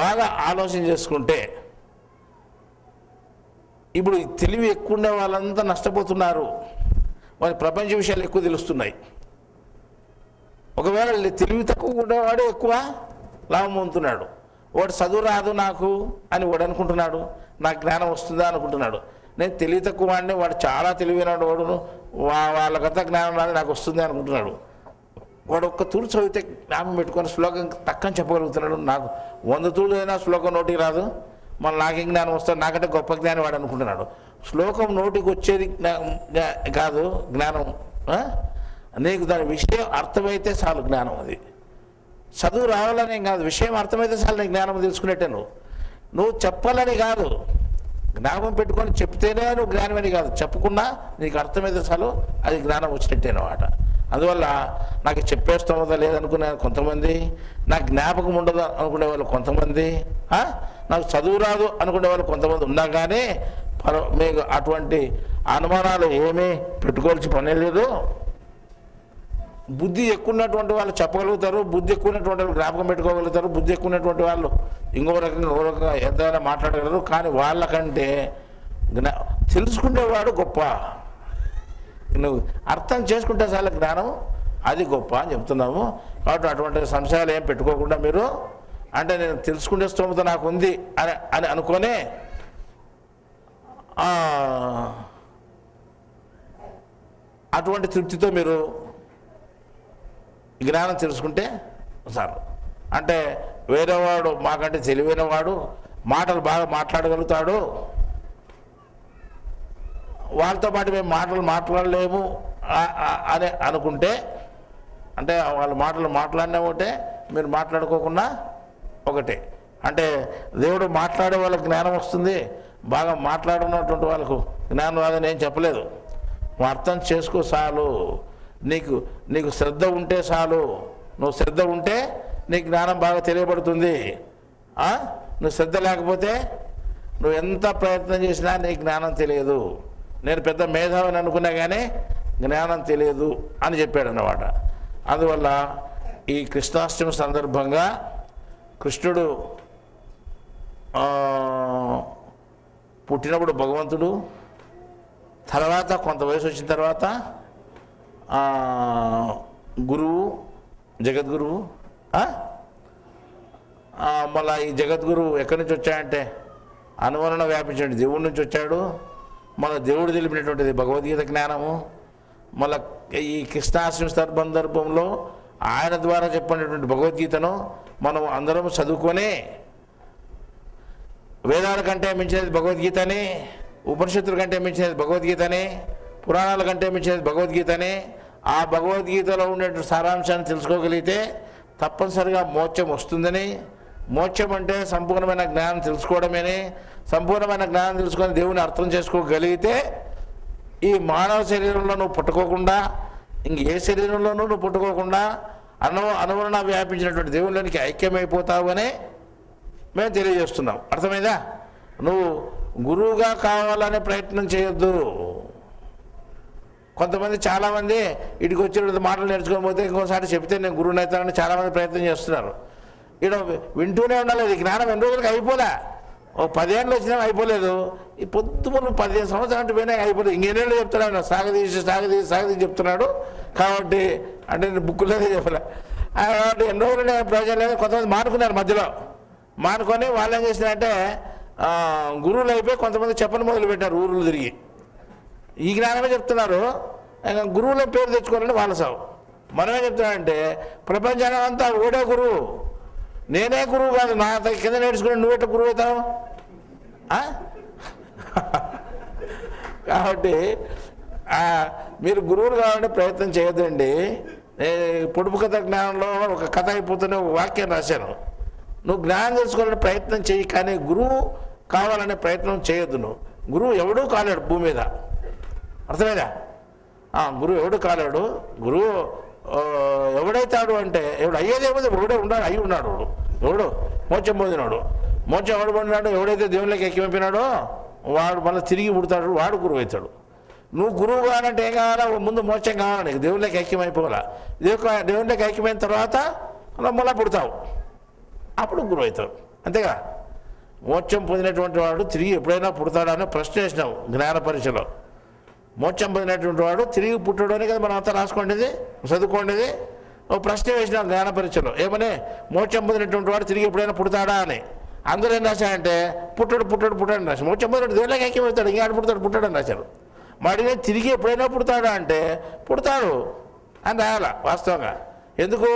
బాగా ఆలోచన చేసుకుంటే ఇప్పుడు తెలివి ఎక్కువ ఉండే వాళ్ళంతా నష్టపోతున్నారు. వారి ప్రపంచ విషయాలు ఎక్కువ తెలుస్తున్నాయి. ఒకవేళ తెలివి తక్కువ ఉండేవాడు ఎక్కువ లాభం పొందుతున్నాడు. వాడు చదువు రాదు నాకు అని వాడు అనుకుంటున్నాడు, నాకు జ్ఞానం వస్తుందా అనుకుంటున్నాడు. నేను తెలివి తక్కువ వాడిని, వాడు చాలా తెలివైనవాడు, వాడును వాళ్ళకంతా జ్ఞానం రాదు నాకు వస్తుంది అనుకుంటున్నాడు. వాడు ఒక్క తూరు చదివితే జ్ఞాపకం పెట్టుకొని శ్లోకం తక్కువ చెప్పగలుగుతున్నాడు. నాకు 100 తూళ్ళు అయినా శ్లోకం నోటికి రాదు, మళ్ళీ నాకేం జ్ఞానం వస్తుంది, నాకంటే గొప్ప జ్ఞానం వాడు అనుకుంటున్నాడు. శ్లోకం నోటికి వచ్చేది కాదు జ్ఞానం. నీకు దాని విషయం అర్థమైతే చాలు జ్ఞానం. అది చదువు రావాలనేం కాదు, విషయం అర్థమైతే చాలు నీ జ్ఞానం తెలుసుకునేట్టే. నువ్వు చెప్పాలని కాదు, జ్ఞాపకం పెట్టుకొని చెప్తేనే నువ్వు జ్ఞానమని కాదు, చెప్పకుండా నీకు అర్థమైతే చాలు అది జ్ఞానం వచ్చినట్టేనమాట. అందువల్ల నాకు చెప్పేస్తామో లేదనుకునే కొంతమంది, నాకు జ్ఞాపకం ఉండదు అనుకునే వాళ్ళు కొంతమంది, నాకు చదువు రాదు అనుకునే వాళ్ళు కొంతమంది ఉన్నా కానీ మీకు అటువంటి అనుమానాలు ఏమీ పెట్టుకోవాల్సిన పనే లేదు. బుద్ధి ఎక్కువ ఉన్నటువంటి వాళ్ళు చెప్పగలుగుతారు, బుద్ధి ఎక్కువ ఉన్నటువంటి వాళ్ళు జ్ఞాపకం పెట్టుకోగలుగుతారు, బుద్ధి ఎక్కువ ఉన్నటువంటి వాళ్ళు ఇంకో రకంగా ఎంతైనా మాట్లాడగలరు. కానీ వాళ్ళకంటే తెలుసుకునేవాడు గొప్ప. నువ్వు అర్థం చేసుకుంటే చాలా జ్ఞానం అది గొప్ప అని చెప్తున్నాము. కాబట్టి అటువంటి సంశయాలు ఏం పెట్టుకోకుండా మీరు, అంటే నేను తెలుసుకునే స్తోమత నాకు ఉంది అని అనుకొని అటువంటి తృప్తితో మీరు జ్ఞానం తెలుసుకుంటే సార్. అంటే వేరేవాడు మాకంటే తెలివైన వాడు, మాటలు బాగా మాట్లాడగలుగుతాడు, వాళ్ళతో పాటు మేము మాటలు మాట్లాడలేము అని అనుకుంటే, అంటే వాళ్ళ మాటలు మాట్లాడినా ఒకటే, మీరు మాట్లాడుకోకుండా ఒకటే. అంటే దేవుడు మాట్లాడే వాళ్ళకి జ్ఞానం వస్తుంది, బాగా మాట్లాడున్నటువంటి వాళ్ళకు జ్ఞానం రాదని ఏం చెప్పలేదు. నువ్వు అర్థం చేసుకో చాలు, నీకు శ్రద్ధ ఉంటే చాలు. నువ్వు శ్రద్ధ ఉంటే నీకు జ్ఞానం బాగా తెలియబడుతుంది. నువ్వు శ్రద్ధ లేకపోతే నువ్వు ఎంత ప్రయత్నం చేసినా నీకు జ్ఞానం తెలియదు. నేను పెద్ద మేధావిని అనుకున్నా కానీ జ్ఞానం తెలియదు అని చెప్పాడు అన్నమాట. అందువల్ల ఈ కృష్ణాష్టమి సందర్భంగా కృష్ణుడు పుట్టినప్పుడు భగవంతుడు, తర్వాత కొంత వయసు వచ్చిన తర్వాత గురువు, జగద్గురువు. మళ్ళీ ఈ జగద్గురువు ఎక్కడి నుంచి వచ్చాడంటే అనువరణ వ్యాపించాడు, దేవుడి నుంచి వచ్చాడు. మళ్ళీ దేవుడు తెలిపినటువంటిది భగవద్గీత జ్ఞానము. మళ్ళీ ఈ కృష్ణాష్టమి సందర్భంలో ఆయన ద్వారా చెప్పినటువంటి భగవద్గీతను మనం అందరం చదువుకొని, వేదాల కంటే మించినది భగవద్గీతని, ఉపనిషత్తుల కంటే మించినది భగవద్గీతని, పురాణాల కంటే మించినది భగవద్గీతని, ఆ భగవద్గీతలో ఉండే సారాంశాన్ని తెలుసుకోగలిగితే తప్పనిసరిగా మోక్షం వస్తుందని, మోక్షం అంటే సంపూర్ణమైన జ్ఞానం తెలుసుకోవడమేని, సంపూర్ణమైన జ్ఞానం తెలుసుకొని దేవుని అర్థం చేసుకోగలిగితే ఈ మానవ శరీరంలో నువ్వు పుట్టుకోకుండా, ఇంకే శరీరంలోనూ నువ్వు పుట్టుకోకుండా అనువరణ వ్యాపించినటువంటి దేవుళ్ళనికి ఐక్యమైపోతావని మేము తెలియజేస్తున్నాం. అర్థమైందా? నువ్వు గురువుగా కావాలనే ప్రయత్నం చేయొద్దు. కొంతమంది చాలామంది ఇటుకు వచ్చిన మాటలు నేర్చుకోకపోతే ఇంకోసారి చెప్తే నేను గురువుని అవుతానని చాలామంది ప్రయత్నం చేస్తున్నారు. ఇక్కడ వింటూనే ఉండాలి. ఇది జ్ఞానం ఎన్ని రోజులకి అయిపోలే, ఓ 10 ఏళ్ళు వచ్చినా అయిపోలేదు. ఈ పొద్దుమూలు 15 సంవత్సరాలు పోయినా అయిపోలేదు. ఇంకెన్నేళ్ళు చెప్తున్నాడు, సాగదీసి చెప్తున్నాడు. కాబట్టి అంటే నేను బుక్కులోనే చెప్పలే. కాబట్టి ఎన్ని రోజులు ప్రయోజనం లేదు. కొంతమంది మానుకున్నారు, మధ్యలో మానుకొని వాళ్ళు ఏం చేసినారంటే గురువులు అయిపోయి కొంతమంది చెప్పని మొదలు పెట్టారు ఊరులు తిరిగి. ఈ జ్ఞానమే చెప్తున్నారు, గురువుల పేరు తెచ్చుకోవాలని వాళ్ళ సాగు. మనమే చెప్తున్నానంటే ప్రపంచానికి అంతా ఓడే గురువు, నేనే గురువు కాదు, నా కింద నేర్చుకుని నువ్వెట్ట గురువు అవుతావు? కాబట్టి మీరు గురువులు కావాలంటే ప్రయత్నం చేయొద్దండి. పొడుపు కథ జ్ఞానంలో ఒక కథ అయిపోతూనే ఒక వాక్యం రాశాను. నువ్వు జ్ఞానం తెలుసుకోవాలని ప్రయత్నం చేయి, కానీ గురువు కావాలనే ప్రయత్నం చేయొద్దు. నువ్వు గురువు ఎవడూ కాలేడు భూమి మీద, అర్థమైందా? గురువు ఎవడు కాలేడు. గురువు ఎవడైతాడు అంటే ఎవడు అయ్యేదేమో ఎవడే ఉన్నాడు, అయి ఉన్నాడు. ఎవడు మోక్షం పొందినాడు, మోక్షం ఎవడు పొందినాడు, ఎవడైతే దేవుళ్ళకి ఎక్కిపోయినాడో వాడు మళ్ళీ తిరిగి పుడతాడు, వాడు గురువు అవుతాడు. నువ్వు గురువు కావాలంటే ఏం కావాలా? ముందు మోక్షం కావాలి నీకు, దేవుళ్ళకి ఐక్యమైపోవాలా. దేవుళ్ళకి ఐక్యమైన తర్వాత మళ్ళీ పుడతావు, అప్పుడు గురువు అవుతావు. అంతేగా. మోక్షం పొందినటువంటి వాడు తిరిగి ఎప్పుడైనా పుడతాడా అని ప్రశ్న వేసినావు జ్ఞాన పరీక్షలో. మోక్షం పొందినటువంటి వాడు తిరిగి పుట్టడు అని కదా మనం అంతా రాసుకోండిది, చదువుకోండిది. ఓ ప్రశ్న వేసినాం జ్ఞాన పరీక్షలో, ఏమని? మోక్షం పొందినటువంటి వాడు తిరిగి ఎప్పుడైనా పుడతాడా అని. అందరూ ఏం రాశారంటే పుట్టడు పుట్టడు పుట్టాడని రాశారు. మోక్షం పొందినట్టు దేవుళ్ళకి ఏకమవుతాడు, ఇంకా పుడతాడు పుట్టాడని రాశారు. మడినే తిరిగి ఎప్పుడైనా పుడతాడా అంటే పుడతాడు అని రాయాల. వాస్తవంగా ఎందుకు?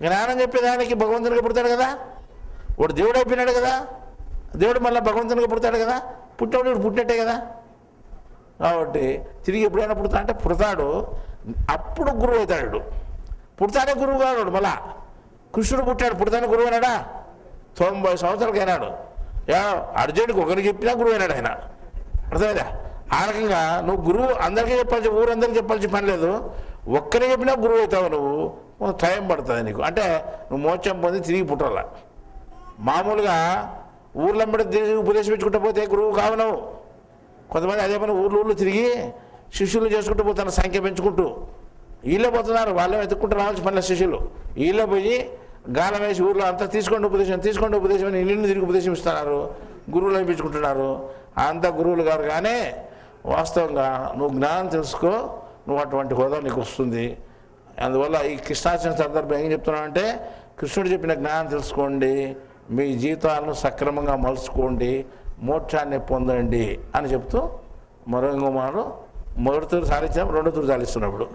జ్ఞానం చెప్పేదానికి భగవంతునిగా పుడతాడు కదా, వాడు దేవుడు అయిపోయినాడు కదా, దేవుడు మళ్ళీ భగవంతునిగా పుడతాడు కదా, పుట్టినప్పుడు పుట్టినట్టే కదా. కాబట్టి తిరిగి ఎప్పుడైనా పుడతా అంటే పుడతాడు, అప్పుడు గురువు అవుతాడు. పుడతానే గురువు కాడు. మళ్ళా కృష్ణుడు పుట్టాడు, పుడతానే గురువు అయినాడా? 90 సంవత్సరాలకి అయినాడు. అర్జునుడికి ఒకరికి చెప్పినా గురువు అయినాడు ఆయన. అర్థమైందా? ఆ రకంగా నువ్వు గురువు అందరికీ చెప్పాల్సి, ఊరందరికీ చెప్పాల్సి పని లేదు. ఒక్కరికి చెప్పినా గురువు అవుతావు నువ్వు. టైం పడుతుంది నీకు. అంటే నువ్వు మోక్షం పొంది తిరిగి పుట్టాల. మామూలుగా ఊర్లంబడి తిరిగి ఉపదేశించుకుంటూ పోతే గురువు కావు నువ్వు. కొంతమంది అదే పని ఊర్లు తిరిగి శిష్యులు చేసుకుంటూ పోతారు, సంఖ్య పెంచుకుంటూ. వీళ్ళే పోతున్నారు, వాళ్ళే వెతుక్కుంటూ రావాల్సిన పనిలో శిష్యులు. వీళ్ళే పోయి గాలం వేసి ఊర్లో అంతా తీసుకోండి ఉపదేశం అని ఇల్లు తిరిగి ఉపదేశం ఇస్తున్నారు, గురువులు అనిపించుకుంటున్నారు. అంతా గురువులు గారు. కానీ వాస్తవంగా నువ్వు జ్ఞానం తెలుసుకో, నువ్వు అటువంటి హోదా నీకు వస్తుంది. అందువల్ల ఈ కృష్ణాష్టమి సందర్భం ఏం చెప్తున్నానంటే, కృష్ణుడు చెప్పిన జ్ఞానం తెలుసుకోండి, మీ జీవితాలను సక్రమంగా మలుచుకోండి, మోక్షాన్ని పొందండి అని చెప్తూ మరో ఇంకో మాట, మొదటి తూరు సాధించాం, రెండో తూరు సాధిస్తున్నప్పుడు